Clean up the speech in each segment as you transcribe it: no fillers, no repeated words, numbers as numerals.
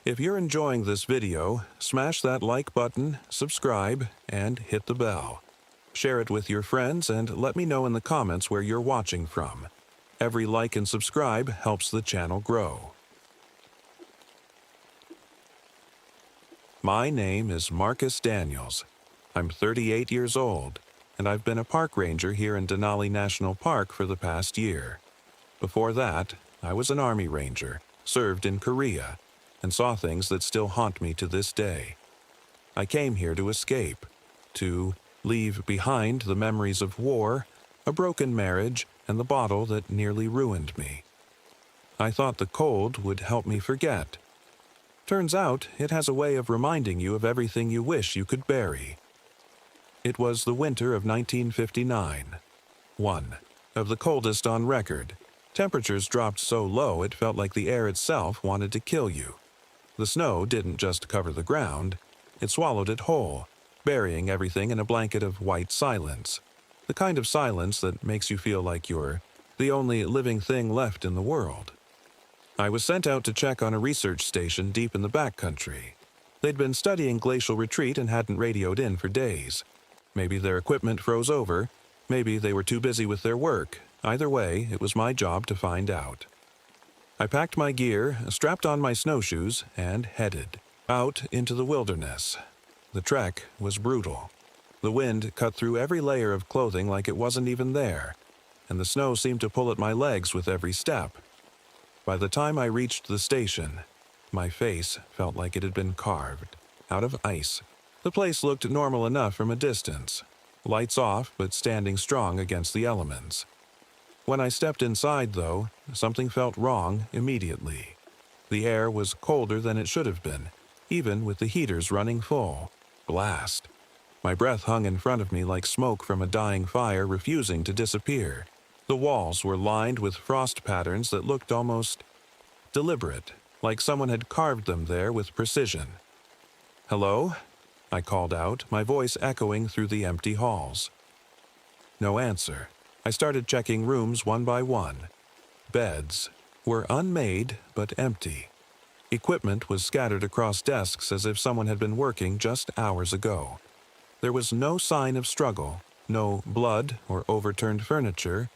If you're enjoying this video, smash that like button, subscribe, and hit the bell. Share it with your friends and let me know in the comments where you're watching from. Every like and subscribe helps the channel grow. My name is Marcus Daniels. I'm 38 years old, and I've been a park ranger here in Denali National Park for the past year. Before that, I was an Army Ranger, served in Korea, and saw things that still haunt me to this day. I came here to escape, to leave behind the memories of war, a broken marriage, and the bottle that nearly ruined me. I thought the cold would help me forget. Turns out, it has a way of reminding you of everything you wish you could bury. It was the winter of 1959. One of the coldest on record. Temperatures dropped so low it felt like the air itself wanted to kill you. The snow didn't just cover the ground, it swallowed it whole, burying everything in a blanket of white silence. The kind of silence that makes you feel like you're the only living thing left in the world. I was sent out to check on a research station deep in the backcountry. They'd been studying glacial retreat and hadn't radioed in for days. Maybe their equipment froze over, maybe they were too busy with their work. Either way, it was my job to find out. I packed my gear, strapped on my snowshoes, and headed out into the wilderness. The trek was brutal. The wind cut through every layer of clothing like it wasn't even there, and the snow seemed to pull at my legs with every step. By the time I reached the station, my face felt like it had been carved out of ice. The place looked normal enough from a distance, lights off but standing strong against the elements. When I stepped inside, though, something felt wrong immediately. The air was colder than it should have been, even with the heaters running full. Blast. My breath hung in front of me like smoke from a dying fire refusing to disappear. The walls were lined with frost patterns that looked almost deliberate, like someone had carved them there with precision. "Hello?" I called out, my voice echoing through the empty halls. No answer. I started checking rooms one by one. Beds were unmade but empty. Equipment was scattered across desks as if someone had been working just hours ago. There was no sign of struggle, no blood or overturned furniture,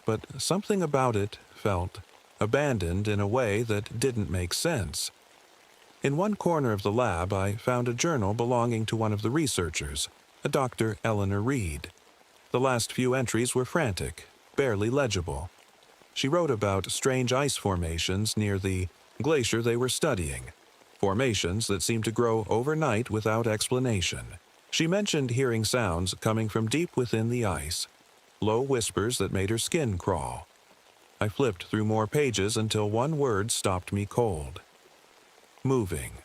but something about it felt abandoned in a way that didn't make sense. In one corner of the lab, I found a journal belonging to one of the researchers, a Dr. Eleanor Reed. The last few entries were frantic, barely legible. She wrote about strange ice formations near the glacier they were studying, formations that seemed to grow overnight without explanation. She mentioned hearing sounds coming from deep within the ice, low whispers that made her skin crawl. I flipped through more pages until one word stopped me cold. Moving.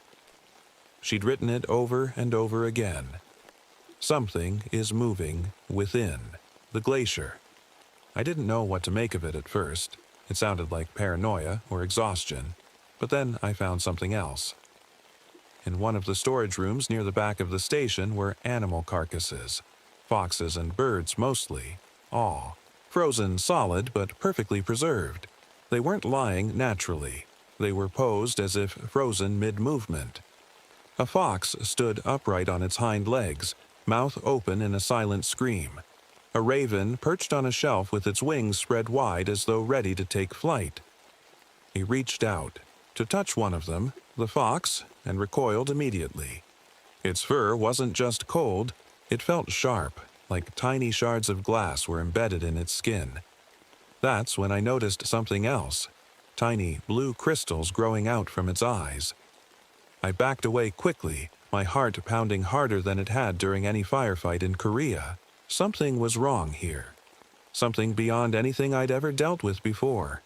She'd written it over and over again. Something is moving within the glacier. I didn't know what to make of it at first. It sounded like paranoia or exhaustion, but then I found something else. In one of the storage rooms near the back of the station were animal carcasses, foxes and birds mostly, all frozen solid but perfectly preserved. They weren't lying naturally. They were posed as if frozen mid-movement. A fox stood upright on its hind legs, mouth open in a silent scream. A raven perched on a shelf with its wings spread wide as though ready to take flight. He reached out to touch one of them, the fox, and recoiled immediately. Its fur wasn't just cold, it felt sharp, like tiny shards of glass were embedded in its skin. That's when I noticed something else, tiny blue crystals growing out from its eyes. I backed away quickly, my heart pounding harder than it had during any firefight in Korea. Something was wrong here. Something beyond anything I'd ever dealt with before.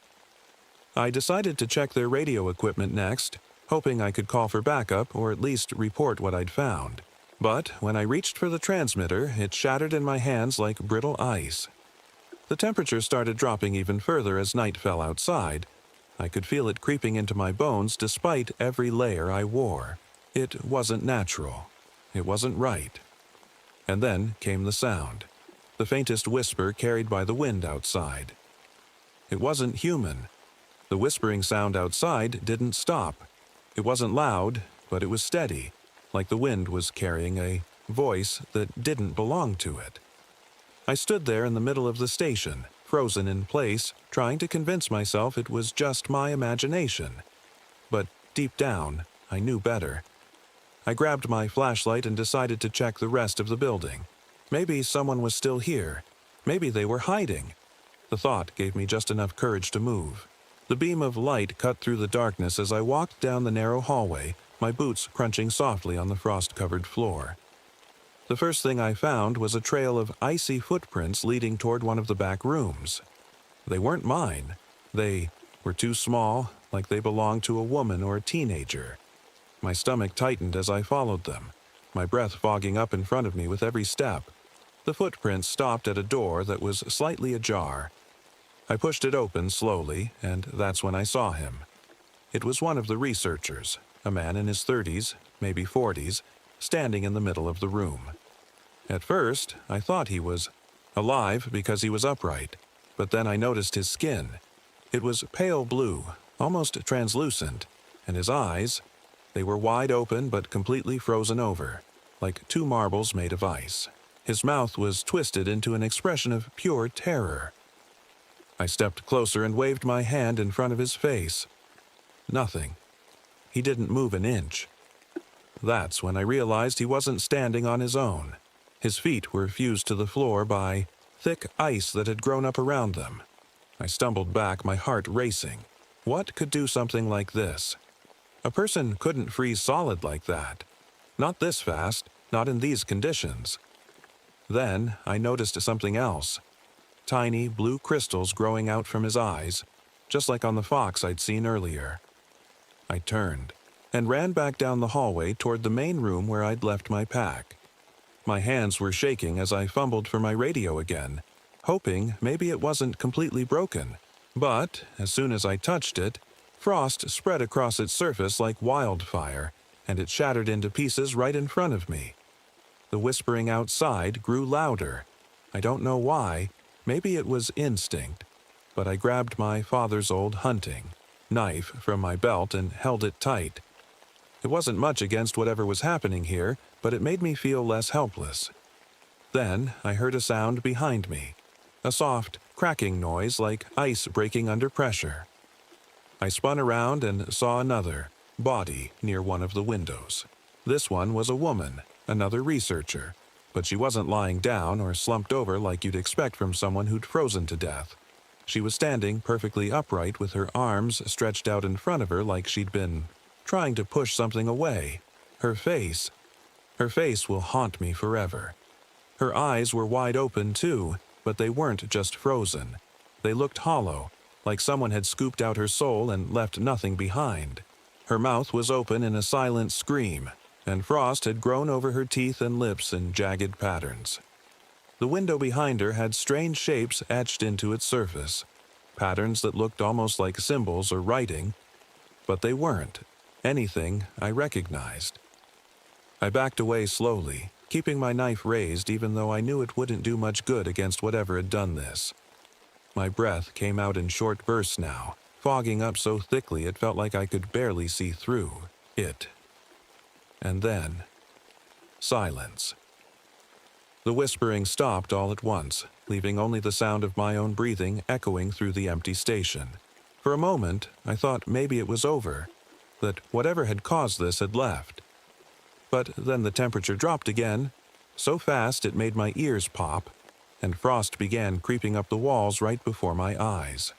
I decided to check their radio equipment next, hoping I could call for backup or at least report what I'd found. But when I reached for the transmitter, it shattered in my hands like brittle ice. The temperature started dropping even further as night fell outside. I could feel it creeping into my bones despite every layer I wore. It wasn't natural. It wasn't right. And then came the sound, the faintest whisper carried by the wind outside. It wasn't human. The whispering sound outside didn't stop. It wasn't loud, but it was steady, like the wind was carrying a voice that didn't belong to it. I stood there in the middle of the station, frozen in place, trying to convince myself it was just my imagination. But deep down, I knew better. I grabbed my flashlight and decided to check the rest of the building. Maybe someone was still here. Maybe they were hiding. The thought gave me just enough courage to move. The beam of light cut through the darkness as I walked down the narrow hallway, my boots crunching softly on the frost-covered floor. The first thing I found was a trail of icy footprints leading toward one of the back rooms. They weren't mine. They were too small, like they belonged to a woman or a teenager. My stomach tightened as I followed them, my breath fogging up in front of me with every step. The footprints stopped at a door that was slightly ajar. I pushed it open slowly, and that's when I saw him. It was one of the researchers, a man in his 30s, maybe 40s, standing in the middle of the room. At first, I thought he was alive because he was upright, but then I noticed his skin. It was pale blue, almost translucent, and his eyes, they were wide open but completely frozen over, like two marbles made of ice. His mouth was twisted into an expression of pure terror. I stepped closer and waved my hand in front of his face. Nothing. He didn't move an inch. That's when I realized he wasn't standing on his own. His feet were fused to the floor by thick ice that had grown up around them. I stumbled back, my heart racing. What could do something like this? A person couldn't freeze solid like that. Not this fast, not in these conditions. Then I noticed something else. Tiny blue crystals growing out from his eyes, just like on the fox I'd seen earlier. I turned and ran back down the hallway toward the main room where I'd left my pack. My hands were shaking as I fumbled for my radio again, hoping maybe it wasn't completely broken. But as soon as I touched it, frost spread across its surface like wildfire, and it shattered into pieces right in front of me. The whispering outside grew louder. I don't know why, maybe it was instinct, but I grabbed my father's old hunting knife from my belt and held it tight. It wasn't much against whatever was happening here, but it made me feel less helpless. Then I heard a sound behind me, a soft, cracking noise like ice breaking under pressure. I spun around and saw another body near one of the windows. This one was a woman, another researcher, but she wasn't lying down or slumped over like you'd expect from someone who'd frozen to death. She was standing perfectly upright with her arms stretched out in front of her like she'd been trying to push something away. Her face will haunt me forever. Her eyes were wide open too, but they weren't just frozen. They looked hollow, like someone had scooped out her soul and left nothing behind. Her mouth was open in a silent scream, and frost had grown over her teeth and lips in jagged patterns. The window behind her had strange shapes etched into its surface, patterns that looked almost like symbols or writing, but they weren't anything I recognized. I backed away slowly, keeping my knife raised even though I knew it wouldn't do much good against whatever had done this. My breath came out in short bursts now, fogging up so thickly it felt like I could barely see through it. And then, silence. The whispering stopped all at once, leaving only the sound of my own breathing echoing through the empty station. For a moment, I thought maybe it was over, that whatever had caused this had left. But then the temperature dropped again, so fast it made my ears pop, and frost began creeping up the walls right before my eyes.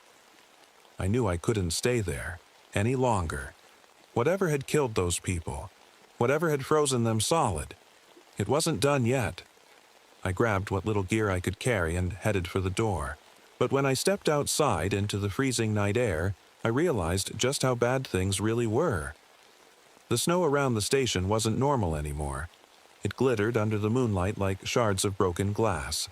I knew I couldn't stay there any longer. Whatever had killed those people, whatever had frozen them solid, it wasn't done yet. I grabbed what little gear I could carry and headed for the door. But when I stepped outside into the freezing night air, I realized just how bad things really were. The snow around the station wasn't normal anymore. It glittered under the moonlight like shards of broken glass.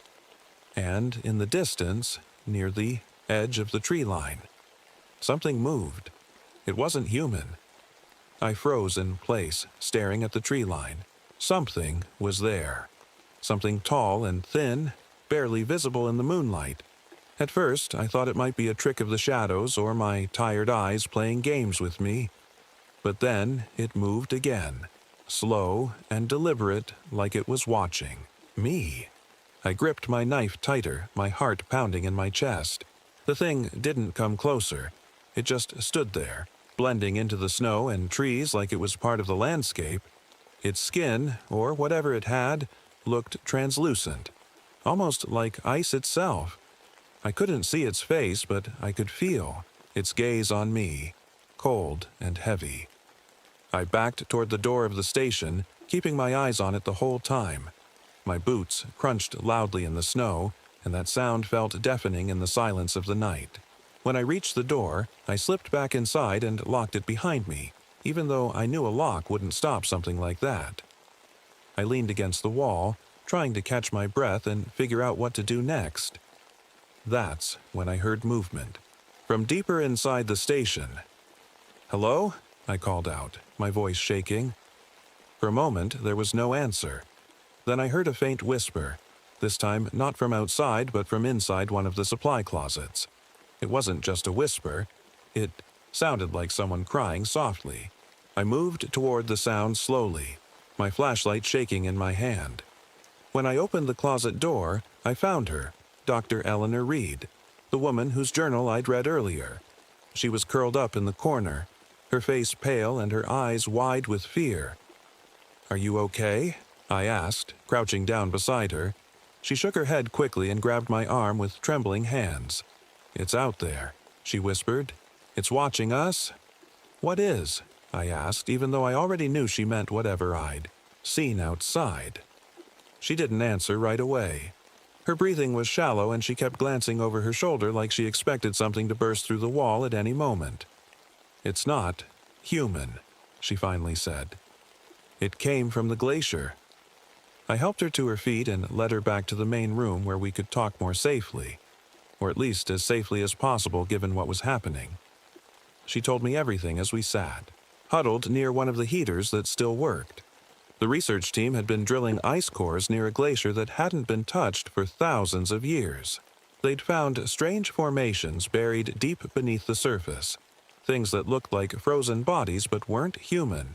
And in the distance, near the edge of the tree line, something moved. It wasn't human. I froze in place, staring at the tree line. Something was there. Something tall and thin, barely visible in the moonlight. At first, I thought it might be a trick of the shadows or my tired eyes playing games with me. But then it moved again, slow and deliberate, like it was watching me. I gripped my knife tighter, my heart pounding in my chest. The thing didn't come closer. It just stood there, blending into the snow and trees like it was part of the landscape. Its skin, or whatever it had, looked translucent, almost like ice itself. I couldn't see its face, but I could feel its gaze on me, cold and heavy. I backed toward the door of the station, keeping my eyes on it the whole time. My boots crunched loudly in the snow, and that sound felt deafening in the silence of the night. When I reached the door, I slipped back inside and locked it behind me, even though I knew a lock wouldn't stop something like that. I leaned against the wall, trying to catch my breath and figure out what to do next. That's when I heard movement. From deeper inside the station. "Hello?" I called out, my voice shaking. For a moment, there was no answer. Then I heard a faint whisper, this time not from outside but from inside one of the supply closets. It wasn't just a whisper. It sounded like someone crying softly. I moved toward the sound slowly, my flashlight shaking in my hand. When I opened the closet door, I found her, Dr. Eleanor Reed, the woman whose journal I'd read earlier. She was curled up in the corner, her face pale and her eyes wide with fear. "Are you okay?" I asked, crouching down beside her. She shook her head quickly and grabbed my arm with trembling hands. "It's out there," she whispered. "It's watching us?" "What is?" I asked, even though I already knew she meant whatever I'd seen outside. She didn't answer right away. Her breathing was shallow and she kept glancing over her shoulder like she expected something to burst through the wall at any moment. "It's not human," she finally said. "It came from the glacier." I helped her to her feet and led her back to the main room where we could talk more safely, or at least as safely as possible given what was happening. She told me everything as we sat, huddled near one of the heaters that still worked. The research team had been drilling ice cores near a glacier that hadn't been touched for thousands of years. They'd found strange formations buried deep beneath the surface, things that looked like frozen bodies but weren't human.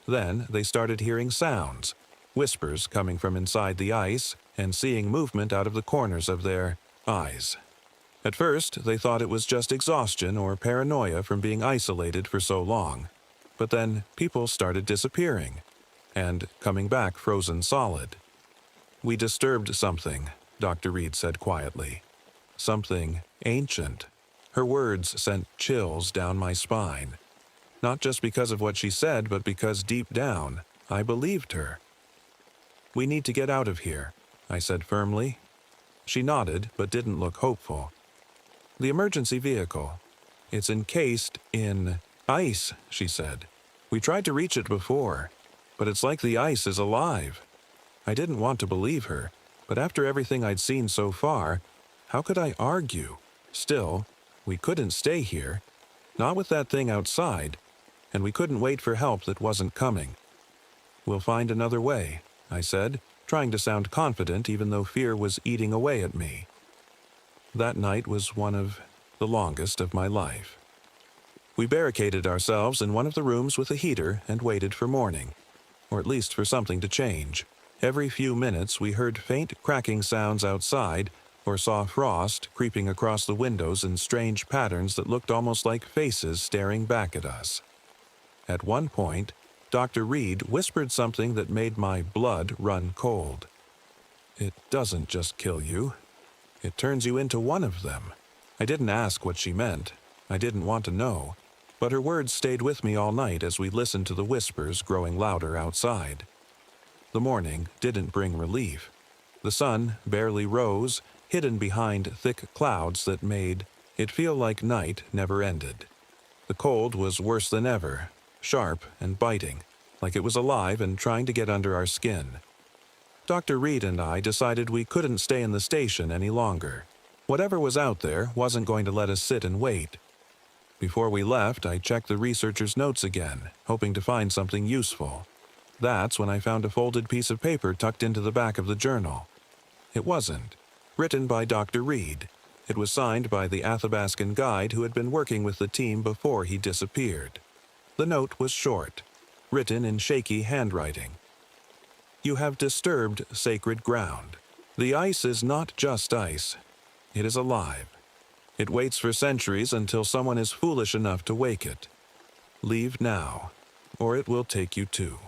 Then they started hearing sounds, whispers coming from inside the ice, and seeing movement out of the corners of their eyes. At first, they thought it was just exhaustion or paranoia from being isolated for so long. But then people started disappearing and coming back frozen solid. "We disturbed something," Dr. Reed said quietly. "Something ancient." Her words sent chills down my spine. Not just because of what she said, but because deep down, I believed her. "We need to get out of here," I said firmly. She nodded, but didn't look hopeful. "The emergency vehicle. It's encased in ice," she said. "We tried to reach it before, but it's like the ice is alive." I didn't want to believe her, but after everything I'd seen so far, how could I argue? Still, we couldn't stay here, not with that thing outside, and we couldn't wait for help that wasn't coming. "We'll find another way," I said, trying to sound confident even though fear was eating away at me. That night was one of the longest of my life. We barricaded ourselves in one of the rooms with a heater and waited for morning, or at least for something to change. Every few minutes we heard faint cracking sounds outside or saw frost creeping across the windows in strange patterns that looked almost like faces staring back at us. At one point, Dr. Reed whispered something that made my blood run cold. "It doesn't just kill you. It turns you into one of them." I didn't ask what she meant. I didn't want to know. But her words stayed with me all night as we listened to the whispers growing louder outside. The morning didn't bring relief. The sun barely rose, hidden behind thick clouds that made it feel like night never ended. The cold was worse than ever, sharp and biting, like it was alive and trying to get under our skin. Dr. Reed and I decided we couldn't stay in the station any longer. Whatever was out there wasn't going to let us sit and wait. Before we left, I checked the researcher's notes again, hoping to find something useful. That's when I found a folded piece of paper tucked into the back of the journal. It wasn't written by Dr. Reed. It was signed by the Athabascan guide who had been working with the team before he disappeared. The note was short, written in shaky handwriting. You have disturbed sacred ground. The ice is not just ice. It is alive. It waits for centuries until someone is foolish enough to wake it. Leave now, or it will take you too.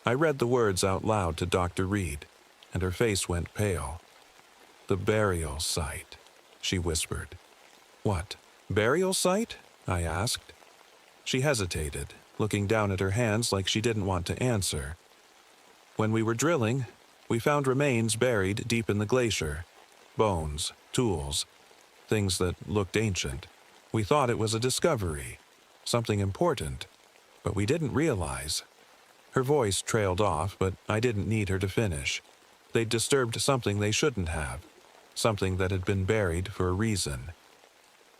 I read the words out loud to Dr. Reed, and her face went pale. The burial site, she whispered. What, burial site? I asked. She hesitated, looking down at her hands like she didn't want to answer. When we were drilling, we found remains buried deep in the glacier. Bones, tools, things that looked ancient. We thought it was a discovery, something important, but we didn't realize. Her voice trailed off, but I didn't need her to finish. They'd disturbed something they shouldn't have, something that had been buried for a reason.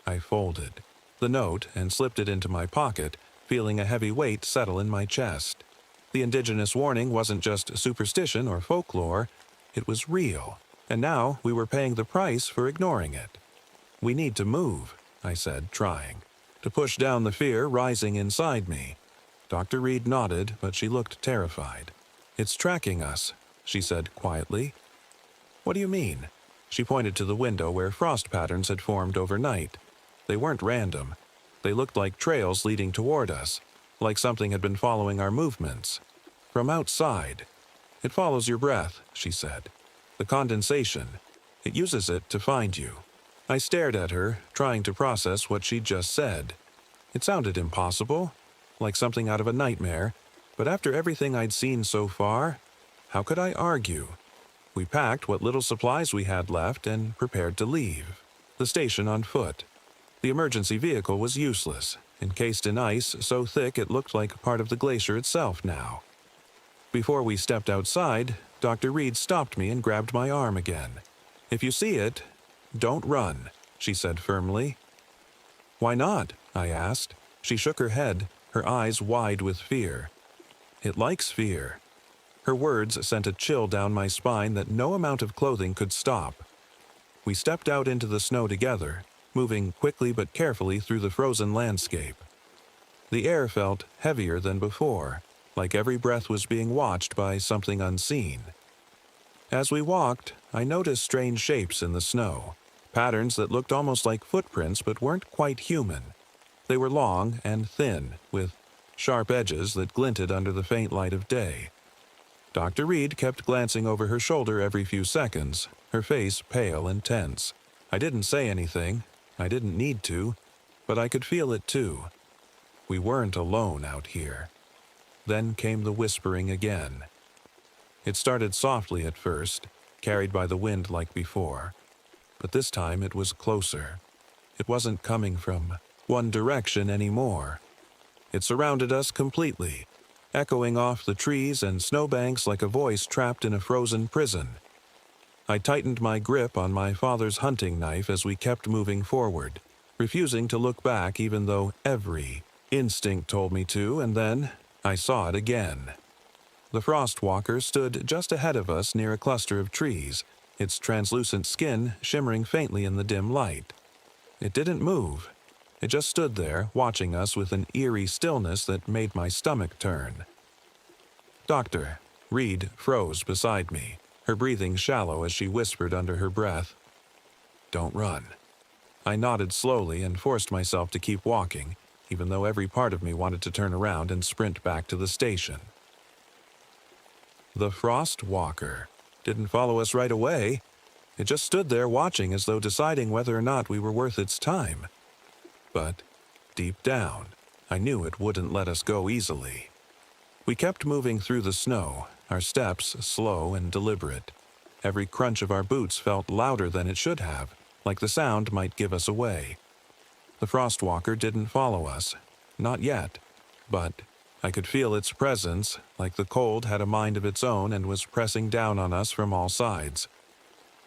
I folded the note and slipped it into my pocket, feeling a heavy weight settle in my chest. The indigenous warning wasn't just superstition or folklore, it was real, and now we were paying the price for ignoring it. We need to move, I said, trying to push down the fear rising inside me. Dr. Reed nodded, but she looked terrified. It's tracking us, she said quietly. What do you mean? She pointed to the window where frost patterns had formed overnight. They weren't random. They looked like trails leading toward us, like something had been following our movements. From outside. It follows your breath, she said. The condensation. It uses it to find you. I stared at her, trying to process what she'd just said. It sounded impossible, like something out of a nightmare, but after everything I'd seen so far, how could I argue? We packed what little supplies we had left and prepared to leave. The station on foot. The emergency vehicle was useless, encased in ice so thick it looked like part of the glacier itself now. Before we stepped outside, Dr. Reed stopped me and grabbed my arm again. If you see it, don't run, she said firmly. Why not? I asked. She shook her head, her eyes wide with fear. It likes fear. Her words sent a chill down my spine that no amount of clothing could stop. We stepped out into the snow together, moving quickly but carefully through the frozen landscape. The air felt heavier than before, like every breath was being watched by something unseen. As we walked, I noticed strange shapes in the snow, patterns that looked almost like footprints but weren't quite human. They were long and thin, with sharp edges that glinted under the faint light of day. Dr. Reed kept glancing over her shoulder every few seconds, her face pale and tense. I didn't say anything. I didn't need to, but I could feel it too. We weren't alone out here. Then came the whispering again. It started softly at first, carried by the wind like before. But this time it was closer. It wasn't coming from one direction anymore. It surrounded us completely, echoing off the trees and snowbanks like a voice trapped in a frozen prison. I tightened my grip on my father's hunting knife as we kept moving forward, refusing to look back even though every instinct told me to, and then I saw it again. The frost walker stood just ahead of us near a cluster of trees, its translucent skin shimmering faintly in the dim light. It didn't move. It just stood there, watching us with an eerie stillness that made my stomach turn. Dr. Reed froze beside me, her breathing shallow as she whispered under her breath, "Don't run." I nodded slowly and forced myself to keep walking, even though every part of me wanted to turn around and sprint back to the station. The frost walker didn't follow us right away. It just stood there watching as though deciding whether or not we were worth its time. But deep down, I knew it wouldn't let us go easily. We kept moving through the snow, our steps slow and deliberate. Every crunch of our boots felt louder than it should have, like the sound might give us away. The frostwalker didn't follow us, not yet, but I could feel its presence, like the cold had a mind of its own and was pressing down on us from all sides.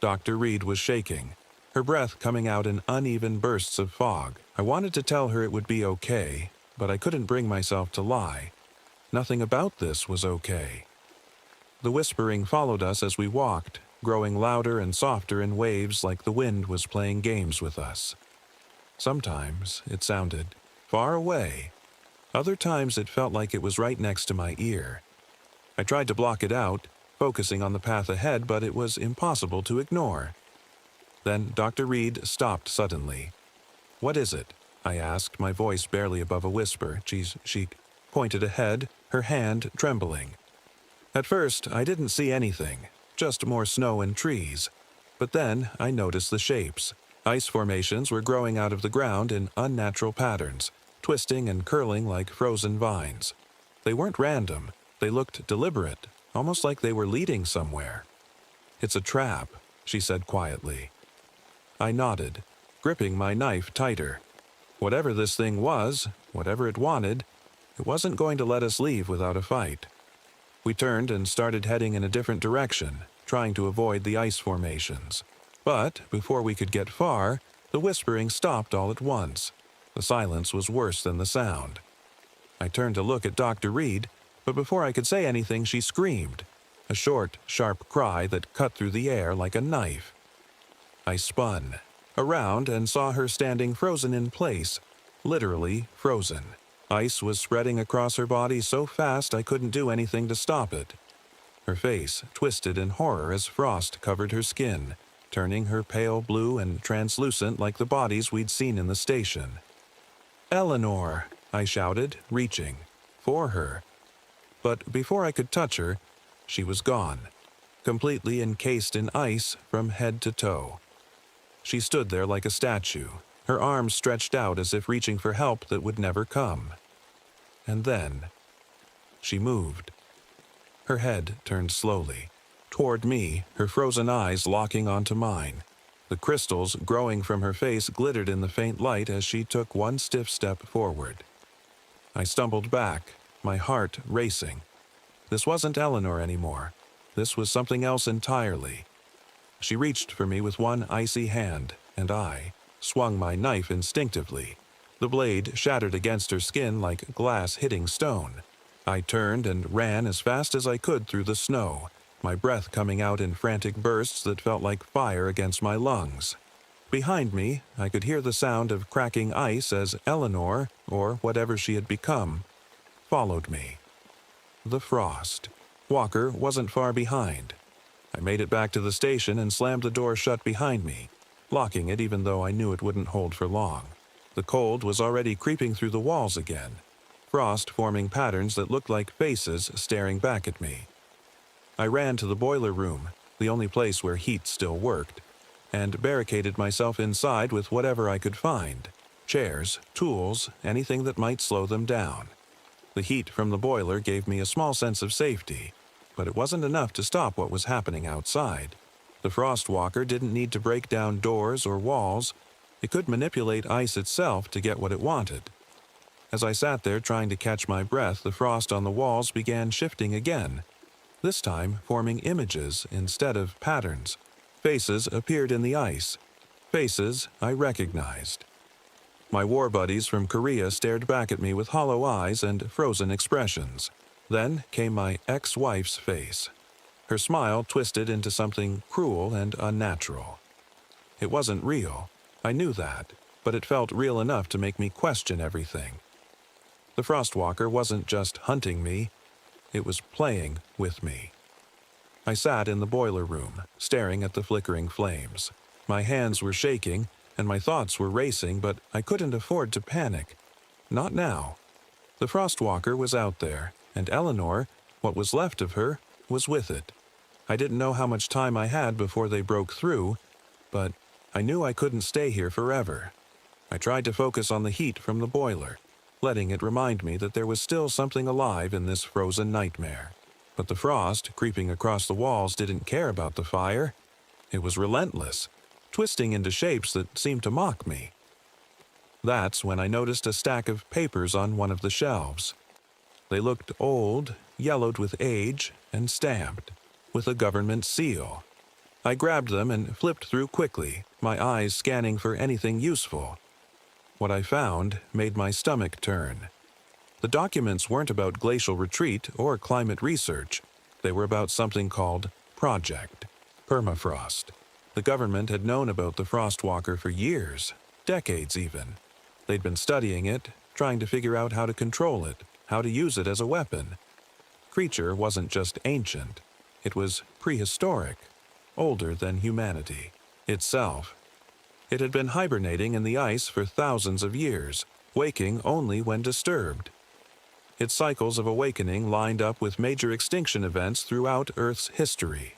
Dr. Reed was shaking, her breath coming out in uneven bursts of fog. I wanted to tell her it would be okay, but I couldn't bring myself to lie. Nothing about this was okay. The whispering followed us as we walked, growing louder and softer in waves like the wind was playing games with us. Sometimes it sounded far away, Other times it felt like it was right next to my ear. I tried to block it out, focusing on the path ahead, but it was impossible to ignore. Then Dr. Reed stopped suddenly. "What is it?" I asked, my voice barely above a whisper. She pointed ahead, her hand trembling. At first, I didn't see anything, just more snow and trees. But then I noticed the shapes. Ice formations were growing out of the ground in unnatural patterns, twisting and curling like frozen vines. They weren't random. They looked deliberate, almost like they were leading somewhere. "It's a trap," she said quietly. I nodded, gripping my knife tighter. Whatever this thing was, whatever it wanted, it wasn't going to let us leave without a fight. We turned and started heading in a different direction, trying to avoid the ice formations. But before we could get far, the whispering stopped all at once. The silence was worse than the sound. I turned to look at Dr. Reed, but before I could say anything, she screamed, a short, sharp cry that cut through the air like a knife. I spun around and saw her standing frozen in place, literally frozen. Ice was spreading across her body so fast I couldn't do anything to stop it. Her face twisted in horror as frost covered her skin, turning her pale blue and translucent like the bodies we'd seen in the station. "Eleanor!" I shouted, reaching for her. But before I could touch her, she was gone, completely encased in ice from head to toe. She stood there like a statue, her arms stretched out as if reaching for help that would never come. And then, she moved. Her head turned slowly, toward me, her frozen eyes locking onto mine. The crystals growing from her face glittered in the faint light as she took one stiff step forward. I stumbled back, my heart racing. This wasn't Eleanor anymore. This was something else entirely. She reached for me with one icy hand, and I swung my knife instinctively. The blade shattered against her skin like glass hitting stone. I turned and ran as fast as I could through the snow, my breath coming out in frantic bursts that felt like fire against my lungs. Behind me, I could hear the sound of cracking ice as Eleanor, or whatever she had become, followed me. The frost. Walker wasn't far behind. I made it back to the station and slammed the door shut behind me, locking it even though I knew it wouldn't hold for long. The cold was already creeping through the walls again, frost forming patterns that looked like faces staring back at me. I ran to the boiler room, the only place where heat still worked, and barricaded myself inside with whatever I could find: chairs, tools, anything that might slow them down. The heat from the boiler gave me a small sense of safety, but it wasn't enough to stop what was happening outside. The frost walker didn't need to break down doors or walls. It could manipulate ice itself to get what it wanted. As I sat there trying to catch my breath, the frost on the walls began shifting again, this time forming images instead of patterns. Faces appeared in the ice, faces I recognized. My war buddies from Korea stared back at me with hollow eyes and frozen expressions. Then came my ex-wife's face. Her smile twisted into something cruel and unnatural. It wasn't real, I knew that, but it felt real enough to make me question everything. The Frostwalker wasn't just hunting me, it was playing with me. I sat in the boiler room, staring at the flickering flames. My hands were shaking, and my thoughts were racing, but I couldn't afford to panic. Not now. The Frostwalker was out there, and Eleanor, what was left of her, was with it. I didn't know how much time I had before they broke through, but I knew I couldn't stay here forever. I tried to focus on the heat from the boiler, letting it remind me that there was still something alive in this frozen nightmare. But the frost creeping across the walls didn't care about the fire. It was relentless, twisting into shapes that seemed to mock me. That's when I noticed a stack of papers on one of the shelves. They looked old, yellowed with age, and stamped with a government seal. I grabbed them and flipped through quickly, my eyes scanning for anything useful. What I found made my stomach turn. The documents weren't about glacial retreat or climate research. They were about something called Project Permafrost. The government had known about the Frostwalker for years, decades even. They'd been studying it, trying to figure out how to control it, how to use it as a weapon. Creature wasn't just ancient, it was prehistoric, older than humanity itself. It had been hibernating in the ice for thousands of years, waking only when disturbed. Its cycles of awakening lined up with major extinction events throughout Earth's history,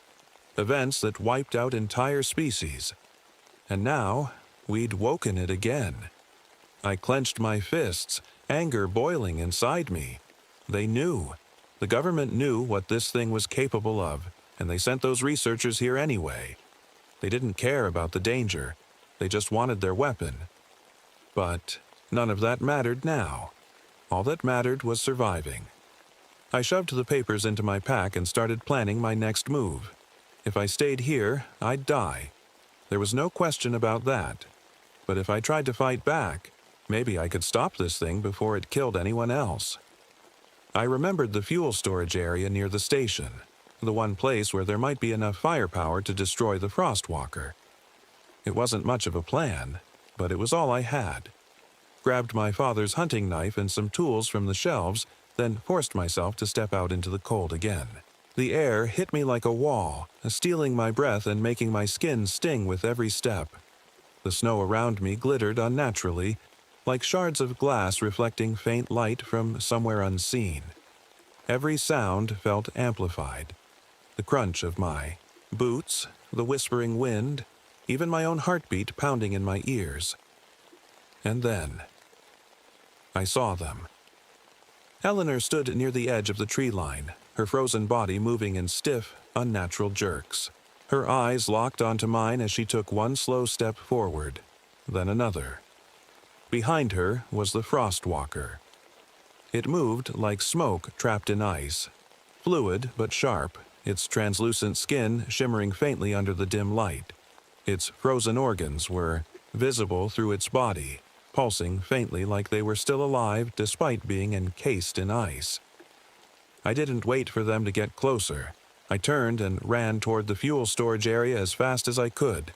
events that wiped out entire species. And now, we'd woken it again. I clenched my fists, anger boiling inside me. They knew. The government knew what this thing was capable of, and they sent those researchers here anyway. They didn't care about the danger. They just wanted their weapon. But none of that mattered now. All that mattered was surviving. I shoved the papers into my pack and started planning my next move. If I stayed here, I'd die. There was no question about that. But if I tried to fight back, maybe I could stop this thing before it killed anyone else. I remembered the fuel storage area near the station, the one place where there might be enough firepower to destroy the Frostwalker. It wasn't much of a plan, but it was all I had. Grabbed my father's hunting knife and some tools from the shelves, then forced myself to step out into the cold again. The air hit me like a wall, stealing my breath and making my skin sting with every step. The snow around me glittered unnaturally, like shards of glass reflecting faint light from somewhere unseen. Every sound felt amplified. The crunch of my boots, the whispering wind, even my own heartbeat pounding in my ears. And then I saw them. Eleanor stood near the edge of the tree line, her frozen body moving in stiff, unnatural jerks. Her eyes locked onto mine as she took one slow step forward, then another. Behind her was the Frostwalker. It moved like smoke trapped in ice, fluid but sharp, its translucent skin shimmering faintly under the dim light. Its frozen organs were visible through its body, pulsing faintly like they were still alive despite being encased in ice. I didn't wait for them to get closer. I turned and ran toward the fuel storage area as fast as I could.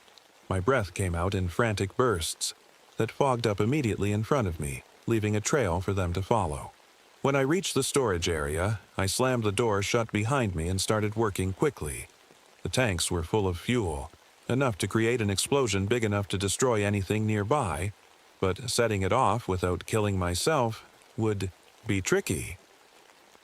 My breath came out in frantic bursts that fogged up immediately in front of me, leaving a trail for them to follow. When I reached the storage area, I slammed the door shut behind me and started working quickly. The tanks were full of fuel, enough to create an explosion big enough to destroy anything nearby, but setting it off without killing myself would be tricky.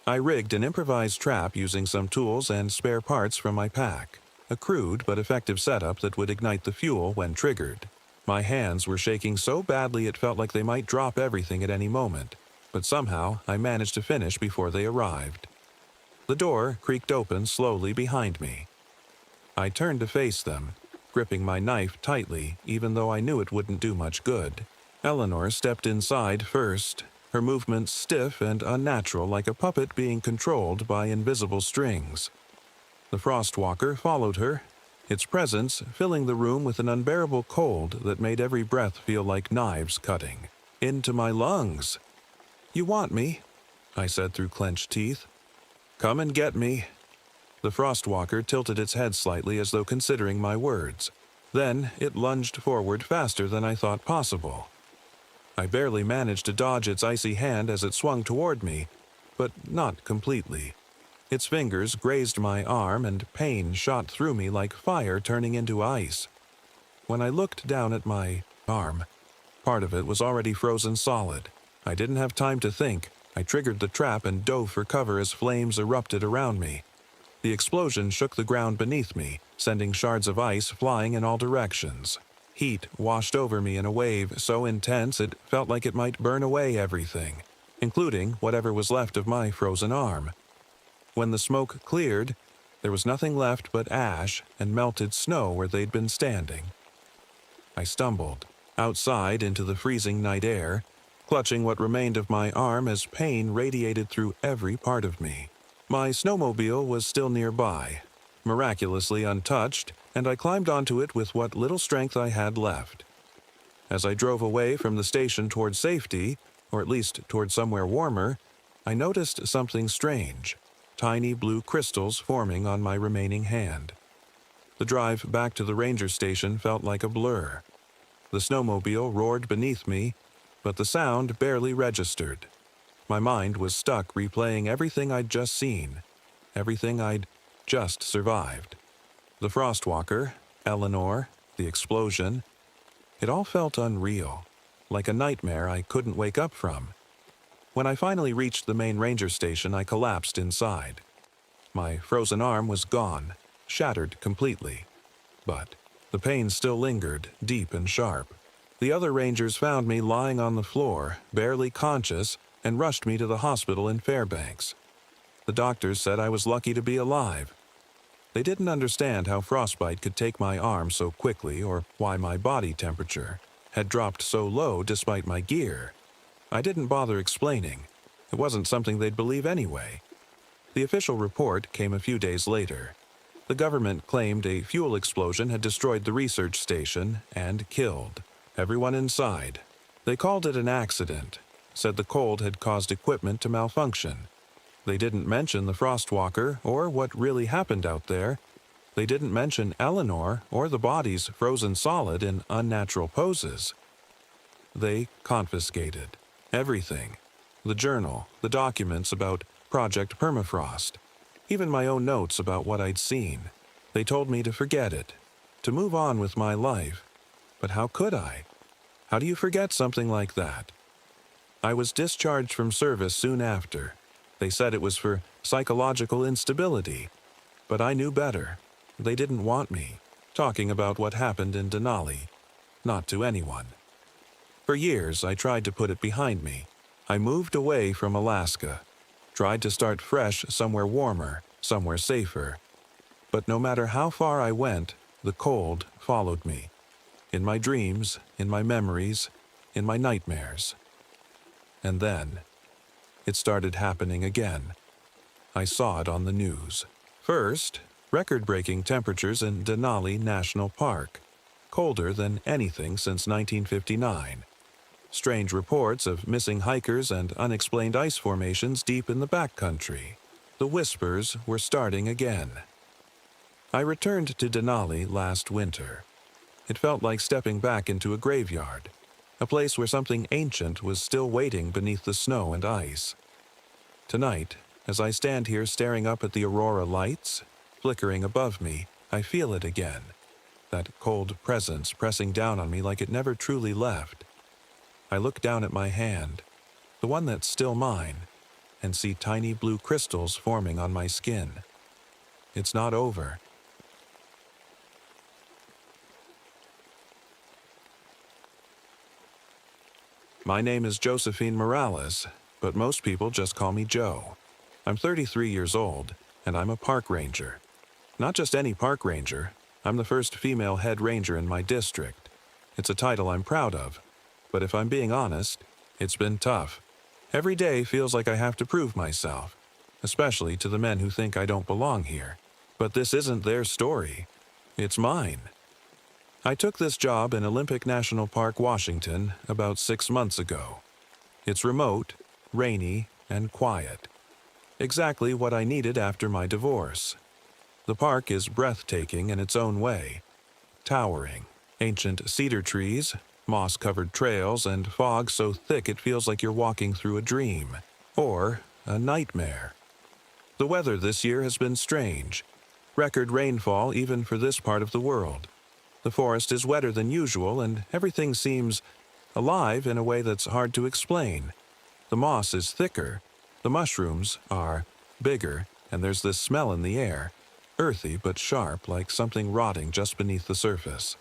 I rigged an improvised trap using some tools and spare parts from my pack, a crude but effective setup that would ignite the fuel when triggered. My hands were shaking so badly it felt like they might drop everything at any moment, but somehow I managed to finish before they arrived. The door creaked open slowly behind me. I turned to face them, gripping my knife tightly even though I knew it wouldn't do much good. Eleanor stepped inside first, her movements stiff and unnatural like a puppet being controlled by invisible strings. The Frostwalker followed her, its presence filling the room with an unbearable cold that made every breath feel like knives cutting into my lungs. "You want me?" I said through clenched teeth. "Come and get me." The Frostwalker tilted its head slightly as though considering my words. Then it lunged forward faster than I thought possible. I barely managed to dodge its icy hand as it swung toward me, but not completely. Its fingers grazed my arm and pain shot through me like fire turning into ice. When I looked down at my arm, part of it was already frozen solid. I didn't have time to think. I triggered the trap and dove for cover as flames erupted around me. The explosion shook the ground beneath me, sending shards of ice flying in all directions. Heat washed over me in a wave so intense it felt like it might burn away everything, including whatever was left of my frozen arm. When the smoke cleared, there was nothing left but ash and melted snow where they'd been standing. I stumbled outside into the freezing night air, clutching what remained of my arm as pain radiated through every part of me. My snowmobile was still nearby, miraculously untouched, and I climbed onto it with what little strength I had left. As I drove away from the station toward safety, or at least toward somewhere warmer, I noticed something strange, tiny blue crystals forming on my remaining hand. The drive back to the ranger station felt like a blur. The snowmobile roared beneath me, but the sound barely registered. My mind was stuck replaying everything I'd just seen, everything I'd just survived. The Frostwalker, Eleanor, the explosion. It all felt unreal, like a nightmare I couldn't wake up from. When I finally reached the main ranger station, I collapsed inside. My frozen arm was gone, shattered completely. But the pain still lingered, deep and sharp. The other rangers found me lying on the floor, barely conscious, and rushed me to the hospital in Fairbanks. The doctors said I was lucky to be alive. They didn't understand how frostbite could take my arm so quickly or why my body temperature had dropped so low despite my gear. I didn't bother explaining. It wasn't something they'd believe anyway. The official report came a few days later. The government claimed a fuel explosion had destroyed the research station and killed everyone inside. They called it an accident, said the cold had caused equipment to malfunction. They didn't mention the Frostwalker or what really happened out there. They didn't mention Eleanor or the bodies frozen solid in unnatural poses. They confiscated everything. The journal, the documents about Project Permafrost, even my own notes about what I'd seen. They told me to forget it, to move on with my life. But how could I? How do you forget something like that? I was discharged from service soon after. They said it was for psychological instability. But I knew better. They didn't want me talking about what happened in Denali. Not to anyone. For years, I tried to put it behind me. I moved away from Alaska. Tried to start fresh somewhere warmer, somewhere safer. But no matter how far I went, the cold followed me. In my dreams, in my memories, in my nightmares. And then, it started happening again. I saw it on the news. First, record-breaking temperatures in Denali National Park, colder than anything since 1959. Strange reports of missing hikers and unexplained ice formations deep in the backcountry. The whispers were starting again. I returned to Denali last winter. It felt like stepping back into a graveyard, a place where something ancient was still waiting beneath the snow and ice. Tonight, as I stand here staring up at the aurora lights, flickering above me, I feel it again. That cold presence pressing down on me like it never truly left. I look down at my hand, the one that's still mine, and see tiny blue crystals forming on my skin. It's not over. My name is Josephine Morales, but most people just call me Joe. I'm 33 years old, and I'm a park ranger. Not just any park ranger, I'm the first female head ranger in my district. It's a title I'm proud of, but if I'm being honest, it's been tough. Every day feels like I have to prove myself, especially to the men who think I don't belong here. But this isn't their story. It's mine. I took this job in Olympic National Park, Washington, about 6 months ago. It's remote, rainy, and quiet. Exactly what I needed after my divorce. The park is breathtaking in its own way. Towering, ancient cedar trees, moss-covered trails, and fog so thick it feels like you're walking through a dream, or a nightmare. The weather this year has been strange. Record rainfall even for this part of the world. The forest is wetter than usual, and everything seems alive in a way that's hard to explain. The moss is thicker, the mushrooms are bigger, and there's this smell in the air, earthy but sharp, like something rotting just beneath the surface.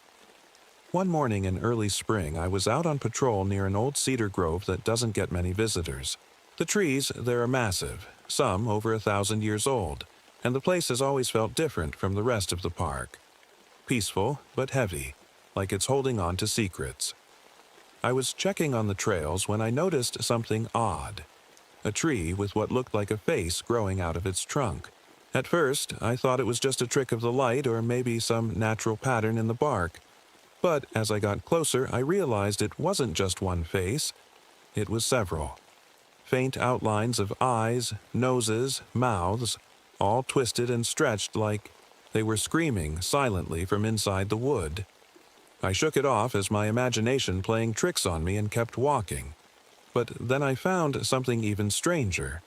One morning in early spring, I was out on patrol near an old cedar grove that doesn't get many visitors. The trees there are massive, some over 1,000 years old, and the place has always felt different from the rest of the park. Peaceful, but heavy, like it's holding on to secrets. I was checking on the trails when I noticed something odd. A tree with what looked like a face growing out of its trunk. At first, I thought it was just a trick of the light or maybe some natural pattern in the bark. But as I got closer, I realized it wasn't just one face. It was several. Faint outlines of eyes, noses, mouths, all twisted and stretched like they were screaming silently from inside the wood. I shook it off as my imagination playing tricks on me and kept walking. But then I found something even stranger.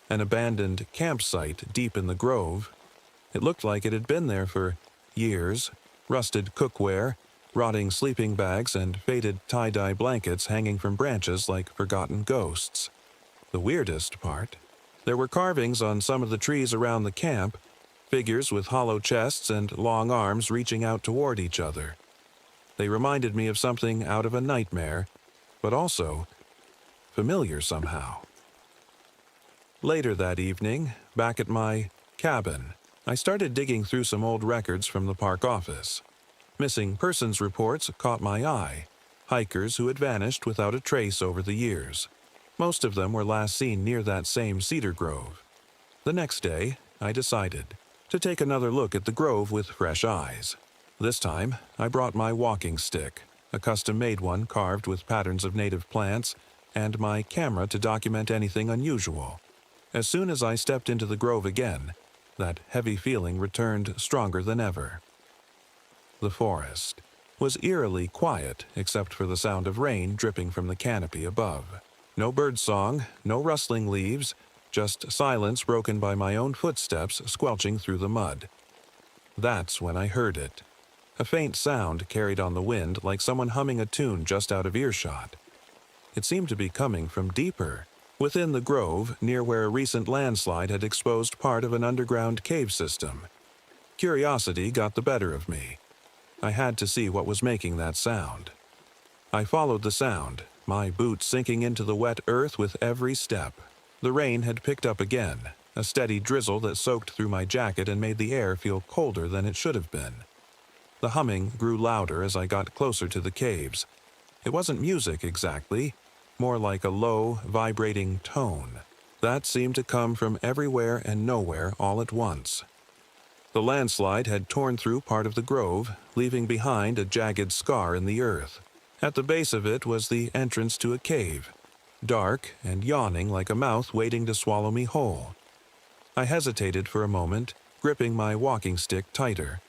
An abandoned campsite deep in the grove. It looked like it had been there for years. Rusted cookware, rotting sleeping bags, and faded tie-dye blankets hanging from branches like forgotten ghosts. The weirdest part, there were carvings on some of the trees around the camp, figures with hollow chests and long arms reaching out toward each other. They reminded me of something out of a nightmare, but also familiar somehow. Later that evening, back at my cabin, I started digging through some old records from the park office. Missing persons reports caught my eye, hikers who had vanished without a trace over the years. Most of them were last seen near that same cedar grove. The next day, I decided to take another look at the grove with fresh eyes. This time, I brought my walking stick, a custom-made one carved with patterns of native plants, and my camera to document anything unusual. As soon as I stepped into the grove again, that heavy feeling returned stronger than ever. The forest was eerily quiet except for the sound of rain dripping from the canopy above. No birdsong, no rustling leaves, just silence broken by my own footsteps squelching through the mud. That's when I heard it. A faint sound carried on the wind like someone humming a tune just out of earshot. It seemed to be coming from deeper, within the grove near where a recent landslide had exposed part of an underground cave system. Curiosity got the better of me. I had to see what was making that sound. I followed the sound, my boots sinking into the wet earth with every step. The rain had picked up again, a steady drizzle that soaked through my jacket and made the air feel colder than it should have been. The humming grew louder as I got closer to the caves. It wasn't music exactly, more like a low, vibrating tone. That seemed to come from everywhere and nowhere all at once. The landslide had torn through part of the grove, leaving behind a jagged scar in the earth. At the base of it was the entrance to a cave, dark and yawning like a mouth waiting to swallow me whole. I hesitated for a moment, gripping my walking stick tighter.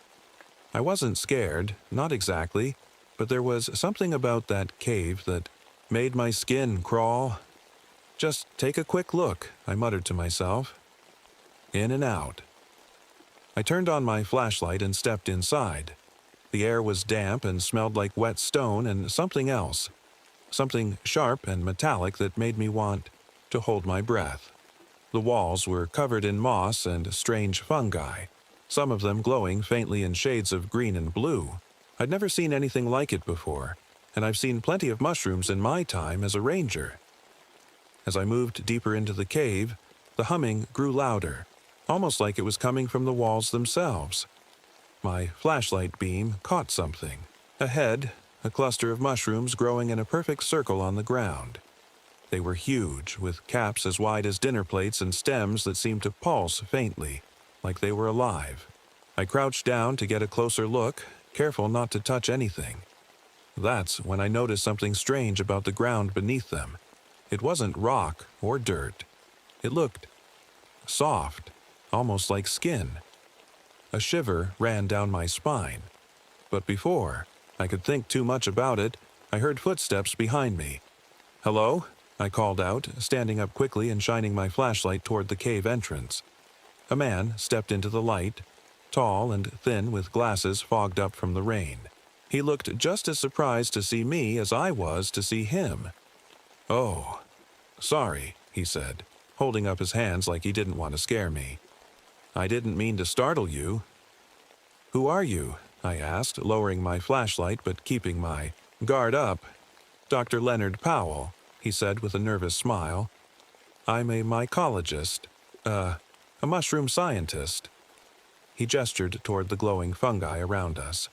I wasn't scared, not exactly, but there was something about that cave that made my skin crawl. Just take a quick look, I muttered to myself. In and out. I turned on my flashlight and stepped inside. The air was damp and smelled like wet stone and something else. Something sharp and metallic that made me want to hold my breath. The walls were covered in moss and strange fungi, some of them glowing faintly in shades of green and blue. I'd never seen anything like it before, and I've seen plenty of mushrooms in my time as a ranger. As I moved deeper into the cave, the humming grew louder, almost like it was coming from the walls themselves. My flashlight beam caught something. Ahead, a cluster of mushrooms growing in a perfect circle on the ground. They were huge, with caps as wide as dinner plates and stems that seemed to pulse faintly, like they were alive. I crouched down to get a closer look, careful not to touch anything. That's when I noticed something strange about the ground beneath them. It wasn't rock or dirt. It looked soft, almost like skin. A shiver ran down my spine. But before I could think too much about it, I heard footsteps behind me. "Hello?" I called out, standing up quickly and shining my flashlight toward the cave entrance. A man stepped into the light, tall and thin with glasses fogged up from the rain. He looked just as surprised to see me as I was to see him. "Oh, sorry," he said, holding up his hands like he didn't want to scare me. "I didn't mean to startle you." "Who are you?" I asked, lowering my flashlight but keeping my guard up. "Dr. Leonard Powell," he said with a nervous smile. "I'm a mycologist, a mushroom scientist." He gestured toward the glowing fungi around us.